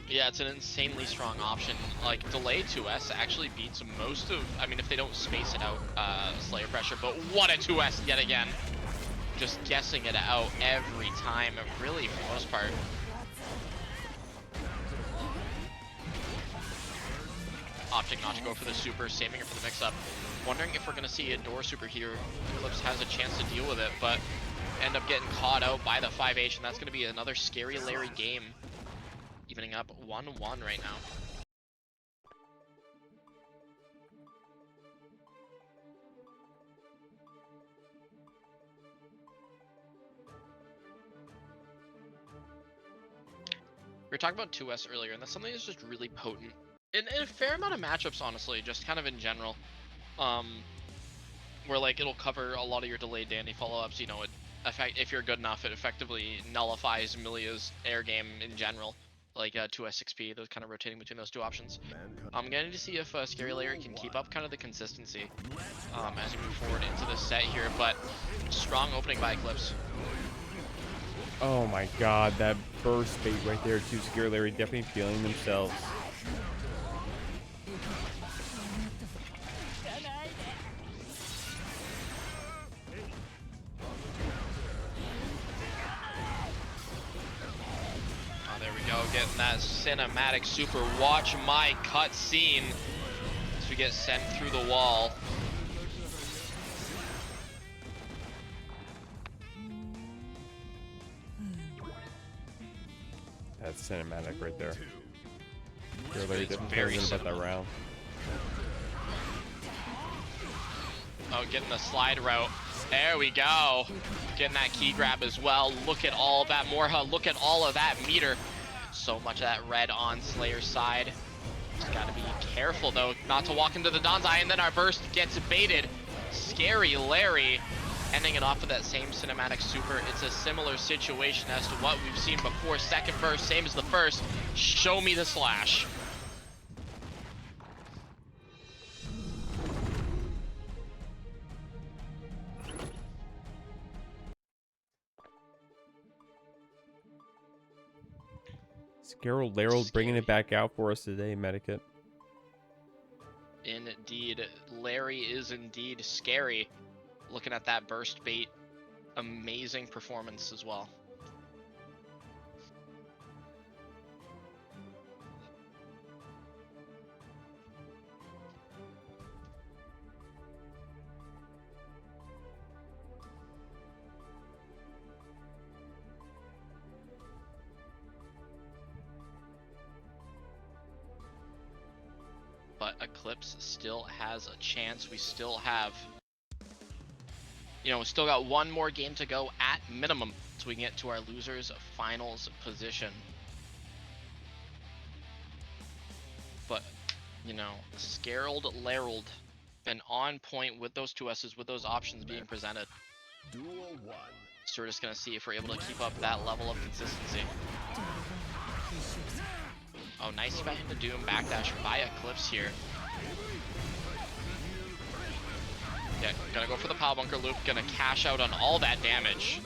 [SPEAKER 2] Yeah, it's an insanely strong option. Like, delay 2S actually beats most of, I mean, if they don't space it out, Slayer pressure, but what a 2S yet again. Just guessing it out every time, really, for the most part. Opting not to go for the super, saving it for the mix-up. Wondering if we're going to see a door super here. Eclipse has a chance to deal with it, but end up getting caught out by the 5H, and that's going to be another Scary Larry game. Evening up 1-1 right now. We were talking about 2S earlier, and that's something that's just really potent. In a fair amount of matchups, honestly, just kind of in general. Where, like, it'll cover a lot of your delayed dandy follow-ups, you know, if you're good enough, it effectively nullifies Millia's air game in general. like 2S 6P, those kind of rotating between those two options.
[SPEAKER 3] Mankind.
[SPEAKER 2] I'm going to see if Scary Larry can keep up kind of the consistency as we move forward into the set here, but strong opening by Eclipse.
[SPEAKER 1] Oh my god, that burst bait right there too. Scary Larry definitely feeling themselves.
[SPEAKER 2] Oh, there we go, getting that cinematic super watch my cutscene as we get sent through the wall.
[SPEAKER 1] That's cinematic right there. Scary Larry
[SPEAKER 2] It's
[SPEAKER 1] definitely
[SPEAKER 2] very
[SPEAKER 1] feeling about that
[SPEAKER 2] cinematic.
[SPEAKER 1] round.
[SPEAKER 2] Oh, getting the slide route. There we go. Getting that key grab as well. Look at all that Morha. Look at all of that meter. So much of that red on Slayer's side. Just gotta be careful though, not to walk into the Don's Eye, and then our burst gets baited. Scary Larry ending it off with that same cinematic super. It's a similar situation as to what we've seen before. Second burst, same as the first. Show me the slash.
[SPEAKER 1] Scary Larry bringing it back out for us today, Medikit.
[SPEAKER 2] Indeed, Larry is indeed scary. Looking at that burst bait, amazing performance as well. But Eclipse still has a chance. We still have, still got one more game to go at minimum, so we can get to our losers finals position. But, Scarled Lerald been on point with those 2S's, with those options being presented.
[SPEAKER 3] Duel 1.
[SPEAKER 2] So we're just gonna see if we're able to keep up that level of consistency. Oh, nice back into Doom backdash by Eclipse here. Yeah, gonna go for the power bunker loop, gonna cash out on all that damage.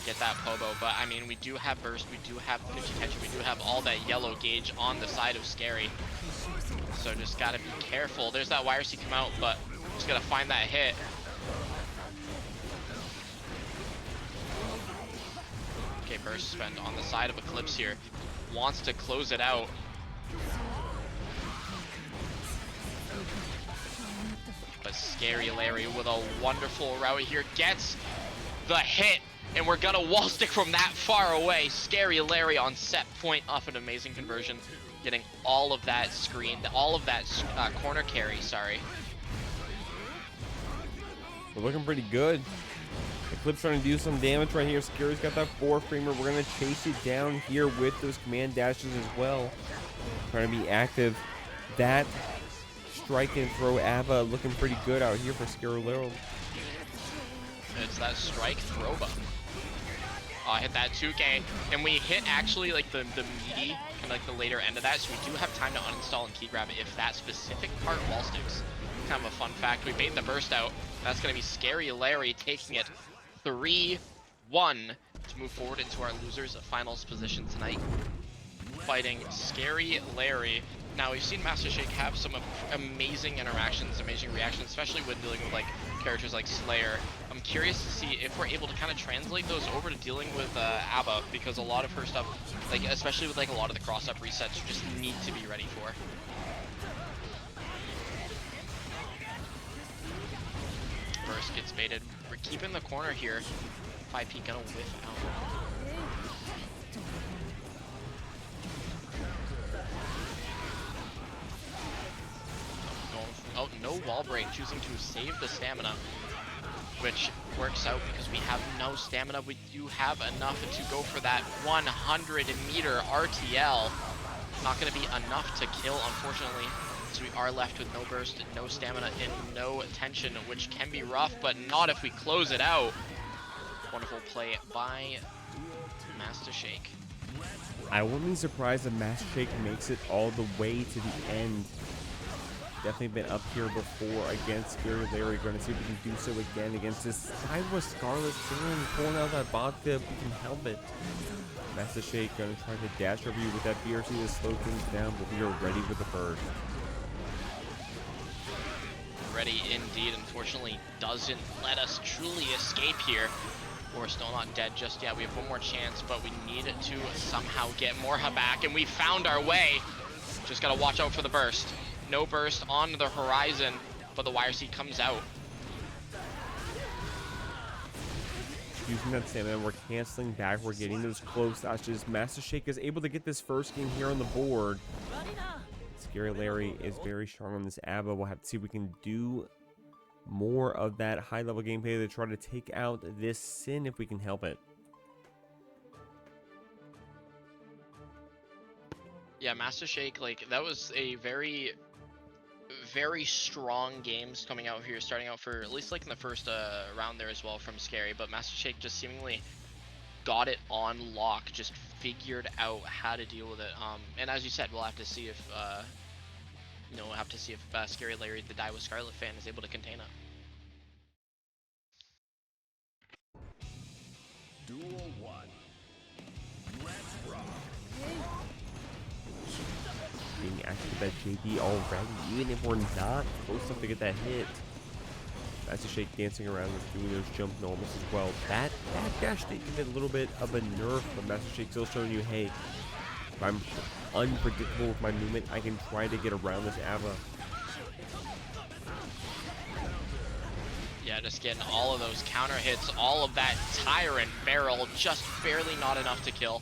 [SPEAKER 2] Get that Pobo, but I mean, we do have burst, we do have 50 tension, we do have all that yellow gauge on the side of Scary. So just gotta be careful. There's that YRC come out, but just gotta find that hit. Okay, burst spend on the side of Eclipse here. Wants to close it out. But Scary Larry with a wonderful route here gets the hit, and we're gonna wall stick from that far away. Scary Larry on set point off an amazing conversion, getting all of that screen, all of that corner carry, sorry.
[SPEAKER 1] We're looking pretty good. Eclipse trying to do some damage right here. Scary's got that 4-framer. We're going to chase it down here with those command dashes as well. Trying to be active. That strike and throw Ava looking pretty good out here for Scary Larry.
[SPEAKER 2] It's that strike throw buff. Hit that 2K, and we hit actually like the meaty, kind of like the later end of that, so we do have time to uninstall and key grab it if that specific part wall sticks. Kind of a fun fact. We bait the burst out. That's going to be Scary Larry taking it 3-1 to move forward into our losers finals position tonight. Fighting Scary Larry. Now, we've seen Master Shake have some amazing interactions, amazing reactions, especially when dealing with like characters like Slayer. I'm curious to see if we're able to kind of translate those over to dealing with Abba, because a lot of her stuff, like especially with like a lot of the cross-up resets, you just need to be ready for. Burst gets baited. We're keeping the corner here. 5P gonna whiff out. Oh, no wall break, choosing to save the stamina, which works out because we have no stamina. We do have enough to go for that 100-meter RTL. Not going to be enough to kill, unfortunately. So we are left with no burst, no stamina, and no tension, which can be rough, but not if we close it out. Wonderful play by Master Shake.
[SPEAKER 1] I wouldn't be surprised if Master Shake makes it all the way to the end. Definitely been up here before against Scary Larry. Going to see if we can do so again against this side with Scarlet Sand. Pulling out that vodka if we can help it. Master Shake going to try to dash over you with that BRC to slow things down, but we are ready with the first.
[SPEAKER 2] Ready indeed. Unfortunately, doesn't let us truly escape here. We're still not dead just yet. We have one more chance, but we need to somehow get Morha back, and we found our way. Just gotta watch out for the burst. No burst on the horizon, but the YRC comes out.
[SPEAKER 1] Using that stamina, we're canceling back. We're getting those close dashes. Master Shake is able to get this first game here on the board. Scary Larry is very strong on this ABBA. We'll have to see if we can do more of that high-level gameplay to try to take out this Sin if we can help it.
[SPEAKER 2] Yeah, Master Shake, like, that was a very strong games coming out here, starting out for at least like in the first round there as well from Scary, but Master Shake just seemingly got it on lock, just figured out how to deal with it. And as you said, we'll have to see if Scary Larry, the Die with Scarlet fan, is able to contain it.
[SPEAKER 3] Duel 1. Let's rock.
[SPEAKER 1] Being active at JD already, even if we're not close enough to get that hit. Master Shake dancing around with doing those jump normals as well. That dash taking a little bit of a nerf, but Master Shake still showing you, hey, if I'm unpredictable with my movement, I can try to get around this ABBA.
[SPEAKER 2] Yeah, just getting all of those counter hits, all of that Tyrant barrel, just barely not enough to kill.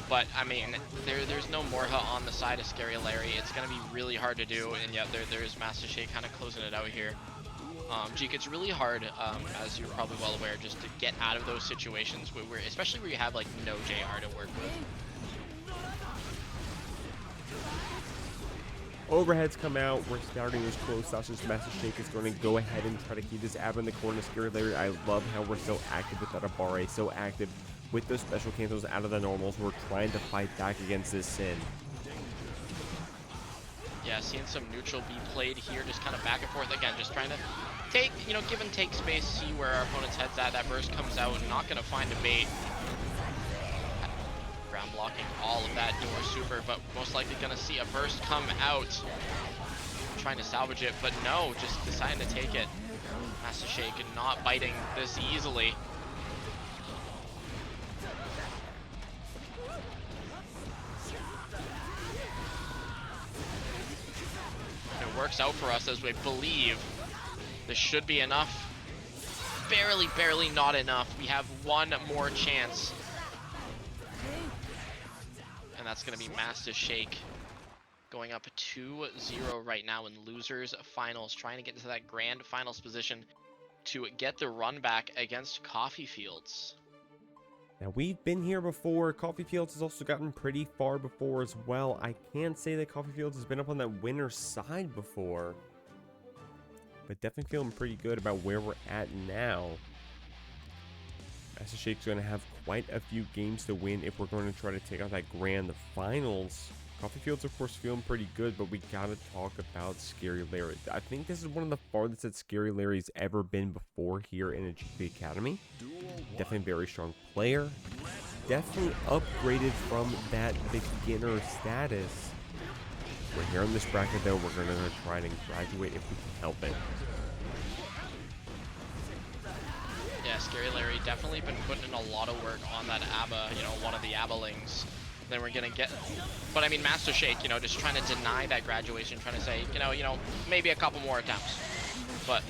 [SPEAKER 2] But I mean, there's no Morha on the side of Scary Larry. It's gonna be really hard to do, and yet there's Master Shake kind of closing it out here. Jeek, it's really hard, as you're probably well aware, just to get out of those situations where especially where you have like no JR to work with.
[SPEAKER 1] Overheads come out. We're starting this close dashes. Master Shake is going to go ahead and try to keep this ABBA in the corner. Scary Larry, I love how we're so active with that Abare, so active with those special cancels out of the normals. We're trying to fight back against this Sin.
[SPEAKER 2] Yeah, seeing some neutral be played here, just kind of back and forth again, just trying to take, give and take space, see where our opponent's head's at. That burst comes out, not going to find a bait. Ground blocking all of that door super, but most likely going to see a burst come out. Trying to salvage it, but no, just deciding to take it. Master Shake not biting this easily. It works out for us as we believe. This should be enough. Barely not enough. We have one more chance. And that's going to be Master Shake going up 2-0 right now in losers finals, trying to get into that grand finals position to get the run back against Coffee Fields.
[SPEAKER 1] Now, we've been here before. Coffee Fields has also gotten pretty far before as well. I can't say that Coffee Fields has been up on that winner's side before, but definitely feeling pretty good about where we're at now. Master Shake's going to have quite a few games to win if we're going to try to take out that grand finals. Coffee Fields, of course, feeling pretty good, but we got to talk about Scary Larry. I think this is one of the farthest that Scary Larry's ever been before here in a GP Academy. Definitely a very strong player. Definitely upgraded from that beginner status. We're here in this bracket, though. We're going to try and graduate if we can help it.
[SPEAKER 2] Yeah, Scary Larry definitely been putting in a lot of work on that ABBA, one of the ABBA-lings. Then we're gonna get, but I mean, Master Shake, just trying to deny that graduation, trying to say, maybe a couple more attempts. But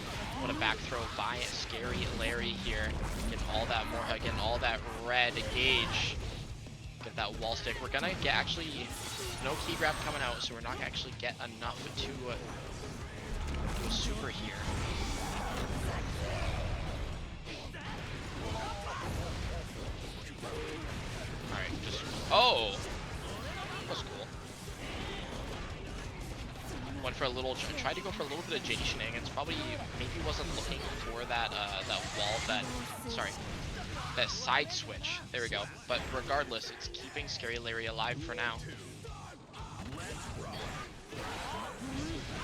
[SPEAKER 2] what a back throw by Scary Larry here. Getting all that Morha, getting all that red gauge. Get that wall stick. We're gonna get actually no key grab coming out, so we're not gonna actually get enough to do a super here. Oh, that was cool. Went for a little, tried to go for a little bit of JD shenanigans. Probably maybe wasn't looking for that that wall. Sorry, that side switch. There we go. But regardless, it's keeping Scary Larry alive for now.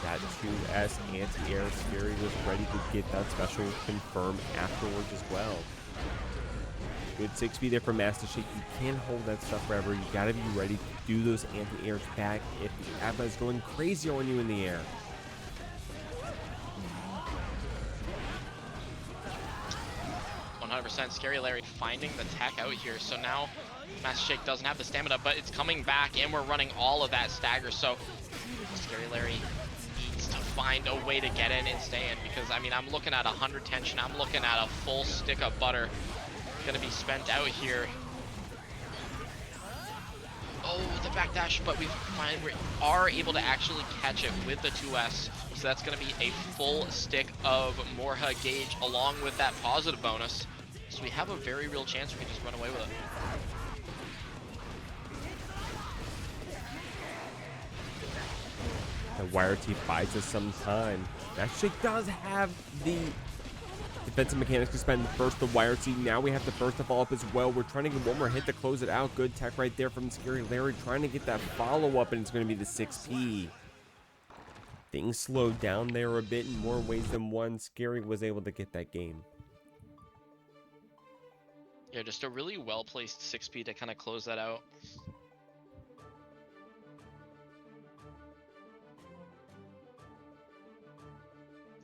[SPEAKER 1] That 2S anti-air. Scary was ready to get that special confirmed afterwards as well. Good 6B there from Master Shake. You can't hold that stuff forever. You gotta be ready to do those anti-airs back if the ABBA is going crazy on you in the air.
[SPEAKER 2] 100% Scary Larry finding the tech out here. So now Master Shake doesn't have the stamina, but it's coming back and we're running all of that stagger. So Scary Larry needs to find a way to get in and stay in, because I mean, I'm looking at 100 tension. I'm looking at a full stick of butter gonna be spent out here. Oh, the backdash, but we are able to actually catch it with the 2S. So that's gonna be a full stick of Morha gauge along with that positive bonus. So we have a very real chance we can just run away with it.
[SPEAKER 1] The Wire T buys us some time. Actually does have the defensive mechanics to spend first the Wire T. Now we have the first to follow up as well. We're trying to get one more hit to close it out. Good tech right there from Scary Larry, trying to get that follow-up, and it's going to be the 6P. Things slowed down there a bit in more ways than one. Scary was able to get that game.
[SPEAKER 2] Yeah, just a really well-placed 6P to kind of close that out.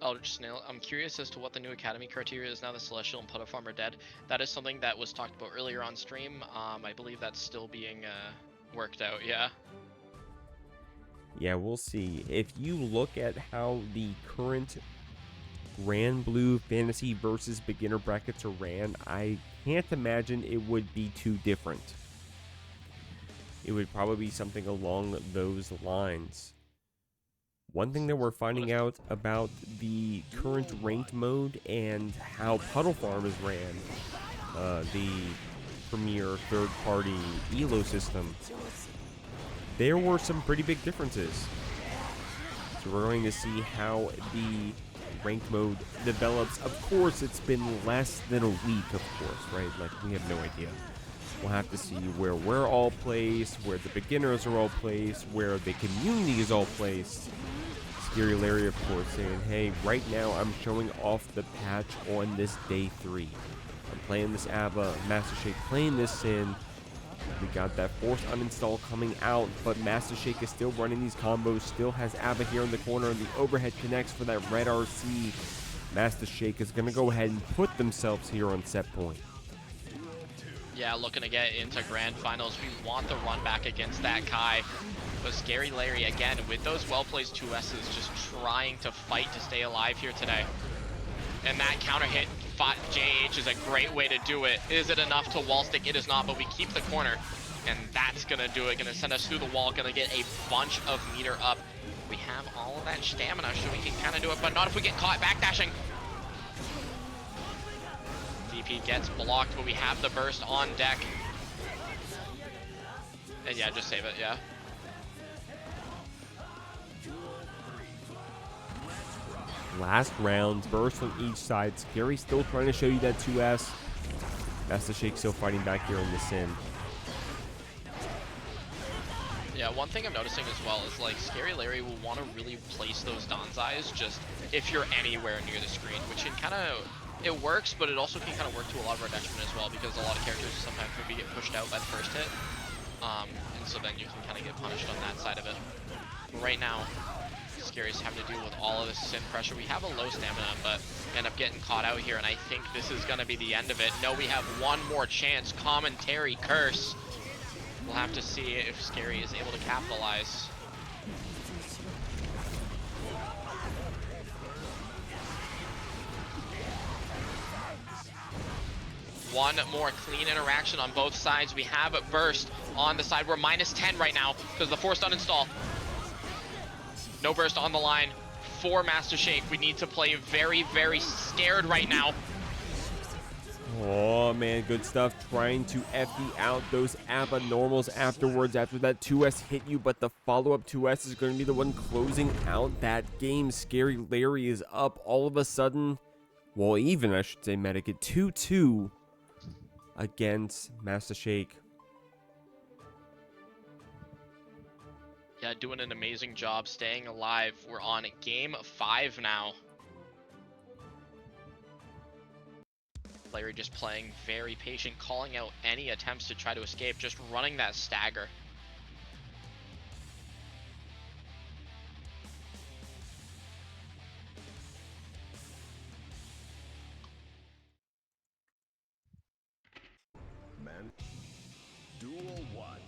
[SPEAKER 2] Oh, just nail it. I'm curious as to what the new Academy criteria is now the Celestial and Putter Farm are dead. That is something that was talked about earlier on stream. I believe that's still being worked out, yeah.
[SPEAKER 1] Yeah, we'll see. If you look at how the current Grand Blue Fantasy versus Beginner brackets are ran, I can't imagine it would be too different. It would probably be something along those lines. One thing that we're finding out about the current ranked mode and how Puddle Farm is ran, the premier third-party ELO system, there were some pretty big differences. So we're going to see how the ranked mode develops. Of course, it's been less than a week, of course, right? Like, we have no idea. We'll have to see where we're all placed, where the beginners are all placed, where the community is all placed. Scary Larry, of course, saying, hey, right now I'm showing off the patch on this day 3. I'm playing this ABBA, Master Shake playing this Sin. We got that forced uninstall coming out, but Master Shake is still running these combos, still has ABBA here in the corner, and the overhead connects for that red RC. Master Shake is going to go ahead and put themselves here on set point.
[SPEAKER 2] Yeah, looking to get into grand finals. We want the run back against that Kai. But Scary Larry, again, with those well-placed 2S's, just trying to fight to stay alive here today. And that counter hit, JH is a great way to do it. Is it enough to wall stick? It is not, but we keep the corner. And that's going to do it, going to send us through the wall, going to get a bunch of meter up. We have all of that stamina, so we can kind of do it, but not if we get caught backdashing. DP gets blocked, but we have the burst on deck. And yeah, just save it, yeah.
[SPEAKER 1] Last round, burst on each side. Scary still trying to show you that 2S. Master Shake still fighting back here on the Sin.
[SPEAKER 2] Yeah, one thing I'm noticing as well is like Scary Larry will want to really place those Danzais just if you're anywhere near the screen, which can kind of, it works, but it also can kind of work to a lot of our detriment as well, because a lot of characters sometimes maybe get pushed out by the first hit. And so then you can kind of get punished on that side of it. But right now, Scary's having to deal with all of this Sin pressure. We have a low stamina, but end up getting caught out here, and I think this is going to be the end of it. No, we have one more chance. Commentary curse. We'll have to see if Scary is able to capitalize. One more clean interaction on both sides. We have a burst on the side. We're minus 10 right now because the forced uninstall. No burst on the line for Master Shake. We need to play very, very scared right now.
[SPEAKER 1] Oh man, good stuff. Trying to FD out those ABBA normals afterwards after that 2S hit you, but the follow-up 2S is going to be the one closing out that game. Scary Larry is up all of a sudden. Well, even I should say, Medic at 2-2. against Master Shake.
[SPEAKER 2] Yeah, doing an amazing job staying alive. We're on game 5 now. Larry just playing very patient, calling out any attempts to try to escape, just running that stagger.
[SPEAKER 3] Man. Duel 1.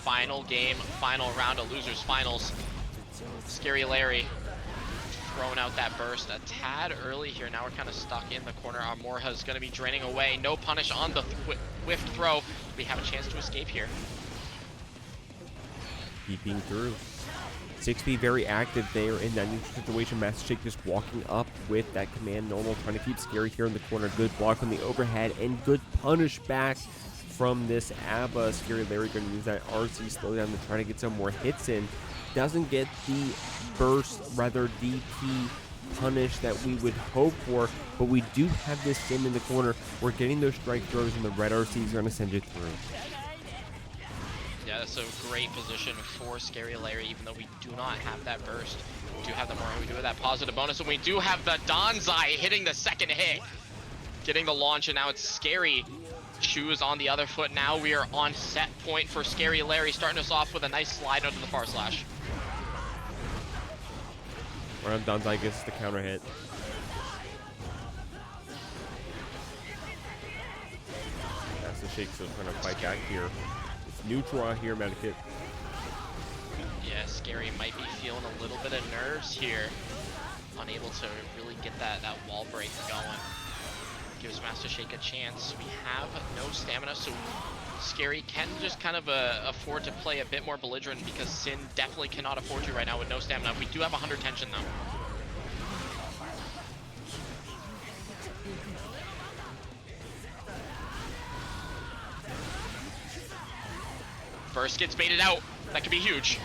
[SPEAKER 2] Final game, final round of losers finals. Scary Larry throwing out that burst a tad early here. Now we're kind of stuck in the corner. Our Morha's going to be draining away. No punish on the whiffed throw. We have a chance to escape here.
[SPEAKER 1] Keeping through. 6B very active there in that neutral situation. Master Shake just walking up with that command normal, trying to keep Scary here in the corner. Good block from the overhead and good punish back from this ABBA. Scary Larry going to use that RC slowdown to try to get some more hits in. Doesn't get the burst, rather DP punish that we would hope for, but we do have this sim in the corner. We're getting those strike throws and the red RC is going to send it through.
[SPEAKER 2] Yeah, that's a great position for Scary Larry, even though we do not have that burst. We do have the Morha, we do have that positive bonus, and we do have the Donzai hitting the second hit. Getting the launch, and now it's Scary. Shoes on the other foot. Now we are on set point for Scary Larry, starting us off with a nice slide under the far slash.
[SPEAKER 1] Around Donzai gets the counter hit. Master Shake still trying to fight back here. It's neutral out here, Medikit.
[SPEAKER 2] Yeah, Scary might be feeling a little bit of nerves here. Unable to really get that wall break going. Gives Master Shake a chance. We have no stamina, so Scary can just kind of afford to play a bit more belligerent, because Sin definitely cannot afford to right now with no stamina. We do have 100 tension though. Burst gets baited out. That could be huge.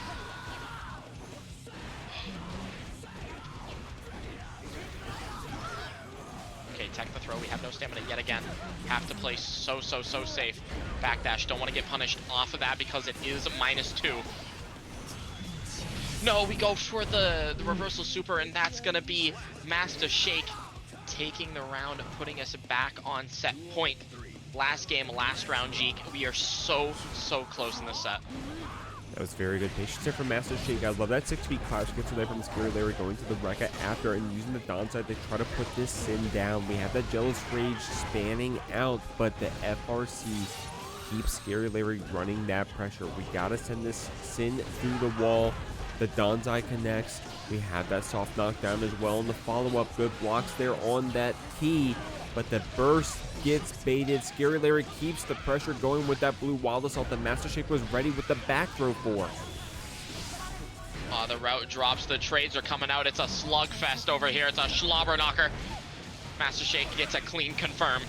[SPEAKER 2] Okay, tech the throw. We have no stamina yet again. Have to play so safe. Backdash. Don't want to get punished off of that because it is -2. No, we go for the reversal super, and that's going to be Master Shake taking the round, putting us back on set point. Last game, last round, Jeek. We are so close in the set.
[SPEAKER 1] That was very good patience there from Master Shake. I love that 6-feet clash gets there from Scary Larry going to the Rekka after and using the downside to try to put this Sin down. We have that Jealous Rage spanning out, but the FRC keeps Scary Larry running that pressure. We gotta send this Sin through the wall. The Donzai connects. We have that soft knockdown as well in the follow-up. Good blocks there on that T, but the burst gets baited. Scary Larry keeps the pressure going with that blue Wild Assault that Master Shake was ready with the back throw for.
[SPEAKER 2] The route drops. The trades are coming out. It's a slugfest over here. It's a slobber knocker. Master Shake gets a clean confirm.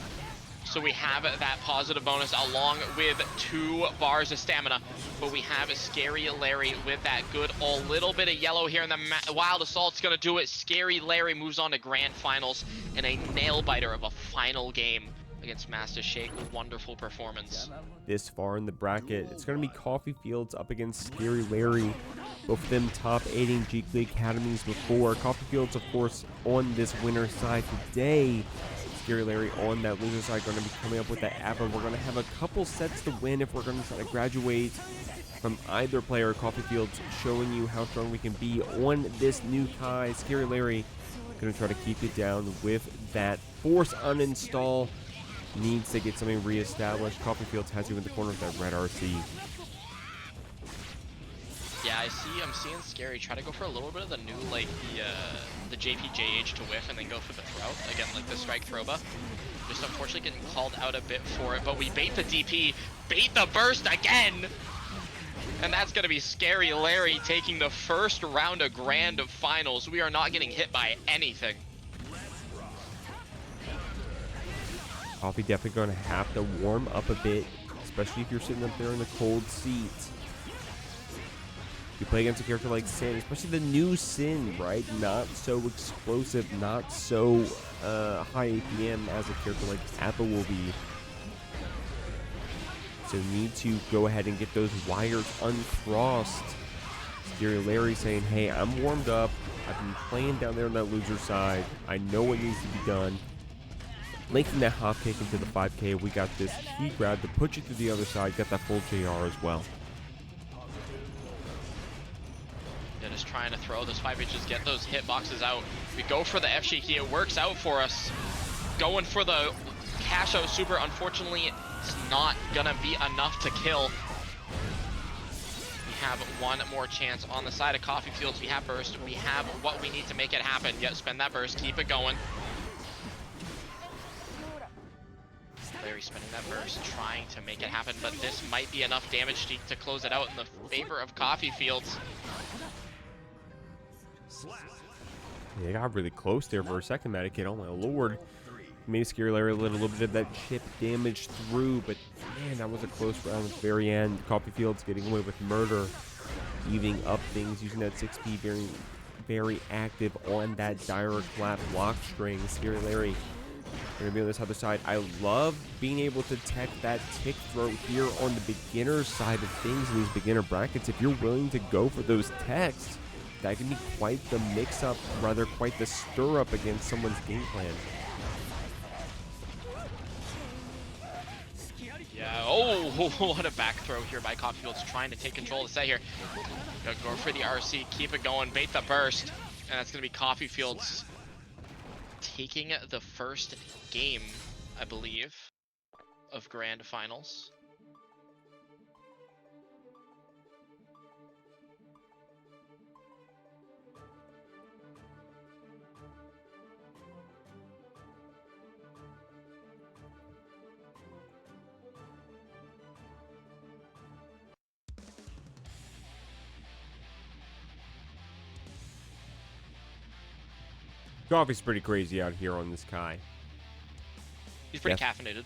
[SPEAKER 2] So we have that positive bonus along with 2 bars of stamina. But we have a Scary Larry with that good little bit of yellow here. And the Wild Assault's going to do it. Scary Larry moves on to Grand Finals in a nail-biter of a final game against Master Shake. Wonderful performance.
[SPEAKER 1] This far in the bracket, it's going to be Coffee Fields up against Scary Larry. Both of them top 8 in Jeek League academies before. Coffee Fields, of course, on this winner side today. Scary Larry on that loser side going to be coming up with that ABBA. We're going to have a couple sets to win if we're going to try to graduate from either player. Coffee Fields showing you how strong we can be on this new tie. Scary Larry going to try to keep it down with that force uninstall. Needs to get something reestablished. Coffee Fields has you in the corner with that red RC.
[SPEAKER 2] Yeah, I'm seeing Scary try to go for a little bit of the new, like, the JPJH to whiff and then go for the throw. Again, like the strike throwba. Just unfortunately getting called out a bit for it, but we bait the DP, bait the burst again! And that's going to be Scary Larry taking the first round of Grand Finals. We are not getting hit by anything.
[SPEAKER 1] Coffee definitely going to have to warm up a bit, especially if you're sitting up there in the cold seats. You play against a character like Sin, especially the new Sin, right? Not so explosive, not so high APM as a character like Apple will be. So need to go ahead and get those wires uncrossed. Scary Larry saying, hey, I'm warmed up. I've been playing down there on that loser side. I know what needs to be done. Linking that hop kick into the 5K. We got this key grab to put you to the other side. Got that full JR as well.
[SPEAKER 2] Dennis trying to throw those 5Hs, get those hitboxes out. We go for the F shaky. It works out for us. Going for the cash out super. Unfortunately, it's not gonna be enough to kill. We have one more chance on the side of Coffee Fields. We have burst. We have what we need to make it happen. Yet spend that burst. Keep it going. Larry spending that burst, trying to make it happen, but this might be enough damage to close it out in the favor of Coffee Fields.
[SPEAKER 1] Yeah, got really close there for a second, Medicaid. Oh my lord. Maybe Scary Larry let a little bit of that chip damage through, but man, that was a close round at the very end. Coffee Fields getting away with murder, evening up things, using that 6P very, very active on that direct lap block string. Scary Larry gonna be on this other side. I love being able to tech that tick throw here on the beginner side of things in these beginner brackets. If you're willing to go for those techs, that can be quite the mix-up, rather quite the stir-up against someone's game plan.
[SPEAKER 2] Yeah, oh, what a back throw here by Coffee Fields, trying to take control of the set here. Go for the RC, keep it going, bait the burst, and that's going to be Coffee Fields taking the first game, I believe, of Grand Finals.
[SPEAKER 1] Coffee's pretty crazy out here on this Kai.
[SPEAKER 2] He's pretty caffeinated.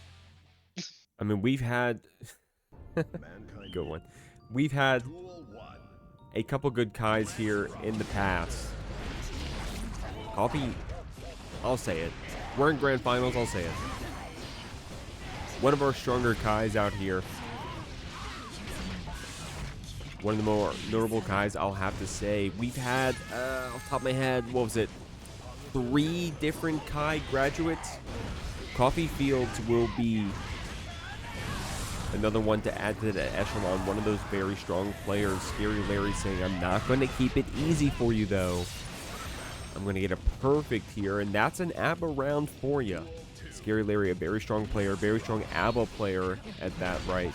[SPEAKER 1] I mean, we've had... good one. We've had a couple good Kais here in the past. Coffee, I'll say it. We're in Grand Finals, I'll say it. One of our stronger Kais out here. One of the more notable Kais, I'll have to say. We've had, off the top of my head, what was it? 3 different Kai graduates. Coffee Fields will be another one to add to the echelon. One of those very strong players. Scary Larry saying, I'm not going to keep it easy for you, though. I'm going to get a perfect here, and that's an ABBA round for you. Scary Larry, a very strong player, very strong ABBA player at that right.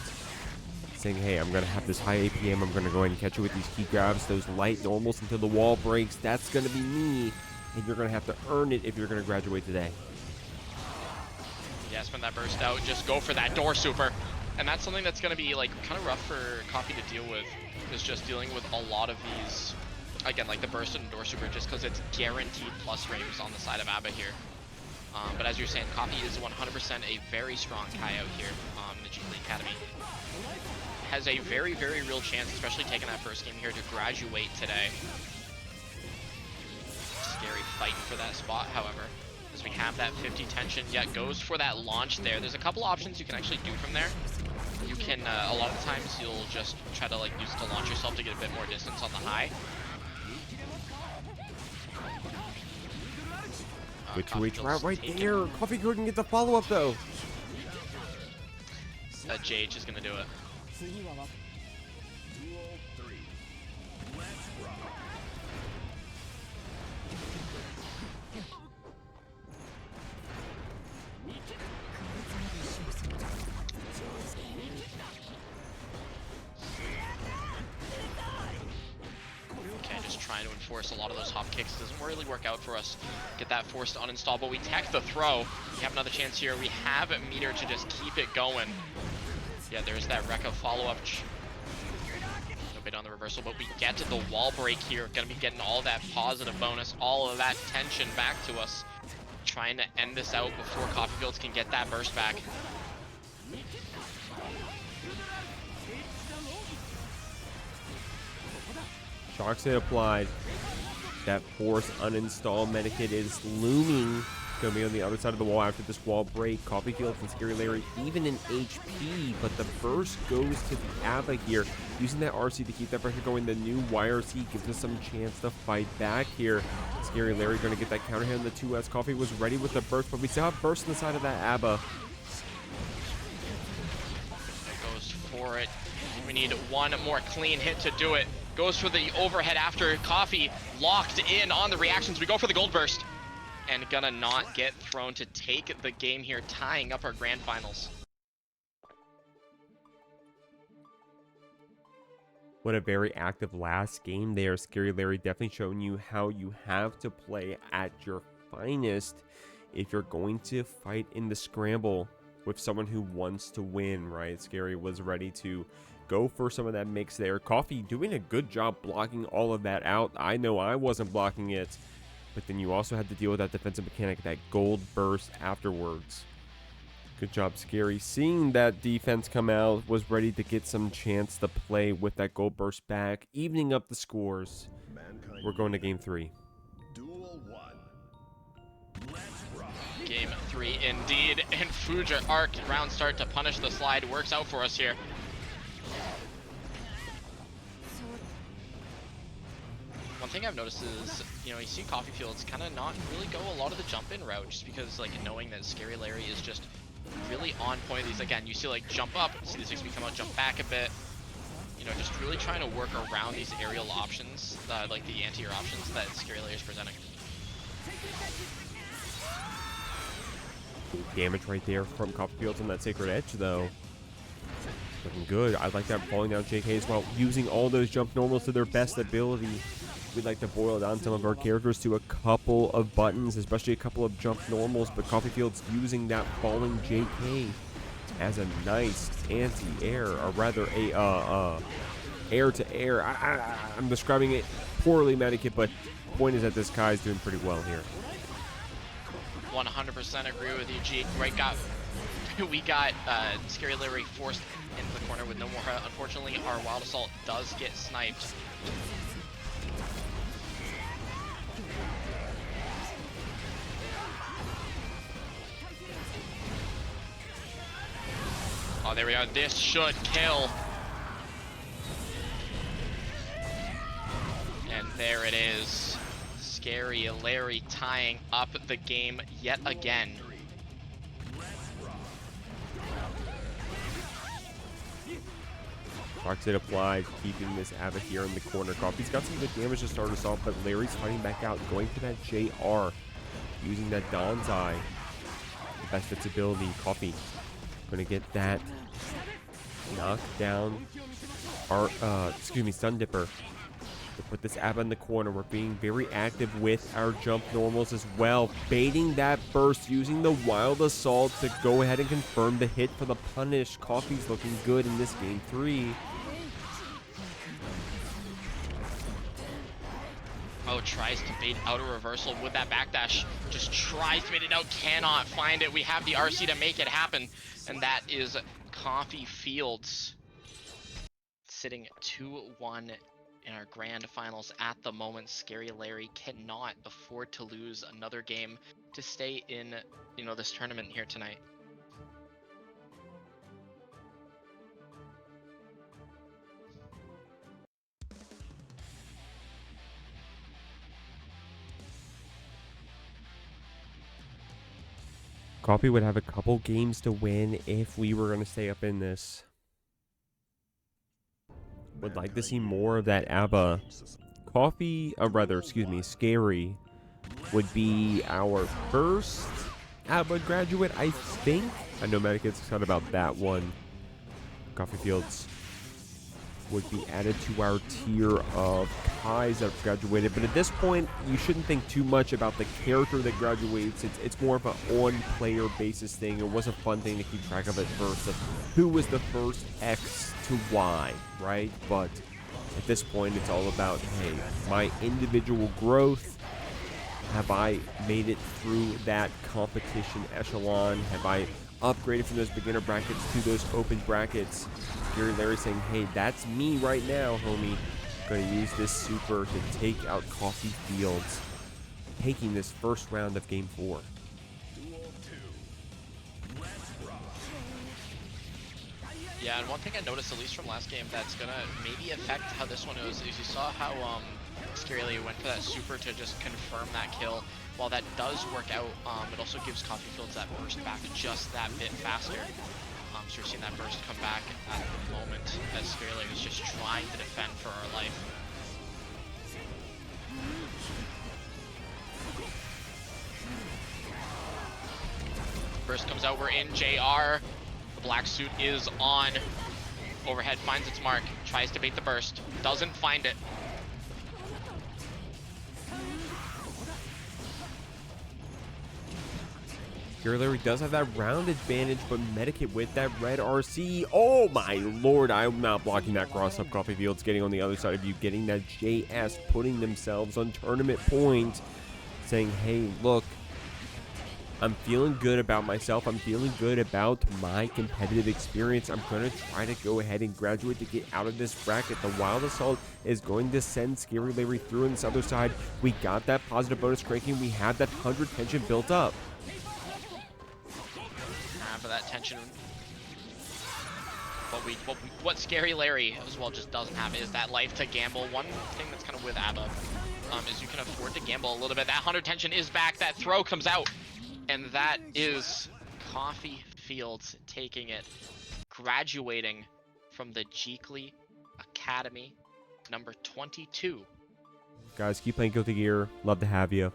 [SPEAKER 1] Saying, hey, I'm going to have this high APM. I'm going to go ahead and catch you with these key grabs, those light normals until the wall breaks. That's going to be me. And you're going to have to earn it if you're going to graduate today.
[SPEAKER 2] Yeah, spend that burst out. Just go for that door super. And that's something that's going to be like kind of rough for Coffee to deal with. Is just dealing with a lot of these, again, like the burst and door super, just because it's guaranteed plus frames on the side of ABBA here. But as you're saying, Coffee is 100% a very strong Kai out here in the G League Academy. Has a very, very real chance, especially taking that first game here, to graduate today. Scary fight for that spot, however, as we have that 50 tension, yet goes for that launch there. There's a couple options you can actually do from there. You can, a lot of the times, you'll just try to like use it to launch yourself to get a bit more distance on the high.
[SPEAKER 1] Good 2H route right there. Coffee couldn't get the follow-up, though.
[SPEAKER 2] JH is going to do it. Trying to enforce a lot of those hop kicks. Doesn't really work out for us. Get that forced to uninstall, but we tech the throw. We have another chance here. We have a meter to just keep it going. Yeah, there's that Rekka follow-up. No bit on the reversal, but we get to the wall break here. Gonna be getting all that positive bonus, all of that tension back to us. Trying to end this out before Coffee Fields can get that burst back.
[SPEAKER 1] Sharks it applied. That force uninstall medikit is looming Going to be on the other side of the wall after this wall break. Coffee Fields and Scary Larry even in HP, but the burst goes to the ABBA here. Using that RC to keep that pressure going. The new YRC gives us some chance to fight back here. Scary Larry going to get that counter hit on the 2S. Coffee was ready with the burst, but we still have burst on the side of that ABBA.
[SPEAKER 2] It goes for it. We need one more clean hit to do it. Goes for the overhead after Coffee locked in on the reactions. We go for the gold burst. And gonna not get thrown to take the game here, tying up our grand finals.
[SPEAKER 1] What a very active last game there. Scary Larry definitely showing you how you have to play at your finest if you're going to fight in the scramble with someone who wants to win, right? Scary was ready to go for some of that mix there. Coffee doing a good job blocking all of that out. I know I wasn't blocking it, but then you also had to deal with that defensive mechanic, that gold burst afterwards. Good job, Scary. Seeing that defense come out, was ready to get some chance to play with that gold burst back, evening up the scores.
[SPEAKER 3] Mankind
[SPEAKER 1] We're going to game 3.
[SPEAKER 3] Duel 1. Let's rock.
[SPEAKER 2] Game 3 indeed, and Fuja arc round start to punish the slide works out for us here. One thing I've noticed is, you see Coffee Fields kind of not really go a lot of the jump in route, just because knowing that Scary Larry is just really on point. These again, you see jump up, see the 6B come out, jump back a bit. Just really trying to work around these aerial options, like the anti-air options that Scary Larry is presenting.
[SPEAKER 1] Damage right there from Coffee Fields on that Sacred Edge, though. Looking good. I like that falling down JK as well. Using all those jump normals to their best ability. We'd like to boil down some of our characters to a couple of buttons, especially a couple of jump normals, but Coffee Fields using that falling JK as a nice anti-air, or rather a air-to-air. I'm describing it poorly, Medikit, but point is that this guy is doing pretty well here.
[SPEAKER 2] 100% agree with you, G. Right, we got Scary Larry forced into the corner with no more. Unfortunately, our Wild Assault does get sniped. Oh, there we are. This should kill. And there it is. Scary Larry tying up the game yet again.
[SPEAKER 1] Toxic applied, keeping this ABBA here in the corner. Coffee's got some good damage to start us off, but Larry's fighting back out, going for that JR, using that Dawn's Eye. The best fits ability. Coffee gonna get that knocked down. Stun Dipper. To put this ABBA in the corner. We're being very active with our jump normals as well. Baiting that burst, using the Wild Assault to go ahead and confirm the hit for the punish. Coffee's looking good in this game 3.
[SPEAKER 2] Oh, tries to bait out a reversal with that backdash. Just tries to bait it out, cannot find it. We have the RC to make it happen, and that is Coffee Fields sitting 2-1 in our grand finals at the moment. Scary Larry cannot afford to lose another game to stay in, this tournament here tonight.
[SPEAKER 1] Coffee would have a couple games to win if we were going to stay up in this. Would like to see more of that ABBA. Scary would be our first ABBA graduate, I think. I know Medikit's excited about that one. Coffee Fields would be added to our tier of Kais that have graduated, but at this point you shouldn't think too much about the character that graduates. It's more of an on-player basis thing. It was a fun thing to keep track of at first, of who was the first X to Y, right? But at this point it's all about, hey, my individual growth. Have I made it through that competition echelon? Have I upgraded from those beginner brackets to those open brackets? Scary Larry saying, hey, that's me right now, homie. Gonna use this super to take out Coffee Fields, taking this first round of game 4.
[SPEAKER 2] Yeah, and one thing I noticed, at least from last game, that's gonna maybe affect how this one goes, is you saw how Scarily went for that super to just confirm that kill. While that does work out, it also gives Coffee Fields that burst back just that bit faster. So you're seeing that burst come back at the moment as Scarily is just trying to defend for her life. Burst comes out, we're in JR. The black suit is on. Overhead finds its mark, tries to bait the burst, doesn't find it.
[SPEAKER 1] Larry does have that round advantage, but Medikit with that red RC. Oh my lord, I'm not blocking that cross up. Coffee Fields getting on the other side of you, getting that JS, putting themselves on tournament point, saying, hey, look, I'm feeling good about myself. I'm feeling good about my competitive experience. I'm going to try to go ahead and graduate to get out of this bracket. The Wild Assault is going to send Scary Larry through on this other side. We got that positive bonus cranking. We have that 100 tension built up.
[SPEAKER 2] For that tension. What Scary Larry as well just doesn't have is that life to gamble. One thing that's kind of with ABBA is you can afford to gamble a little bit. That 100 tension is back. That throw comes out. And that is Coffee Fields taking it. Graduating from the Jeekly Academy, number 22.
[SPEAKER 1] Guys, keep playing Guilty Gear. Love to have you.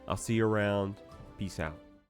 [SPEAKER 1] I'll see you around. Peace out.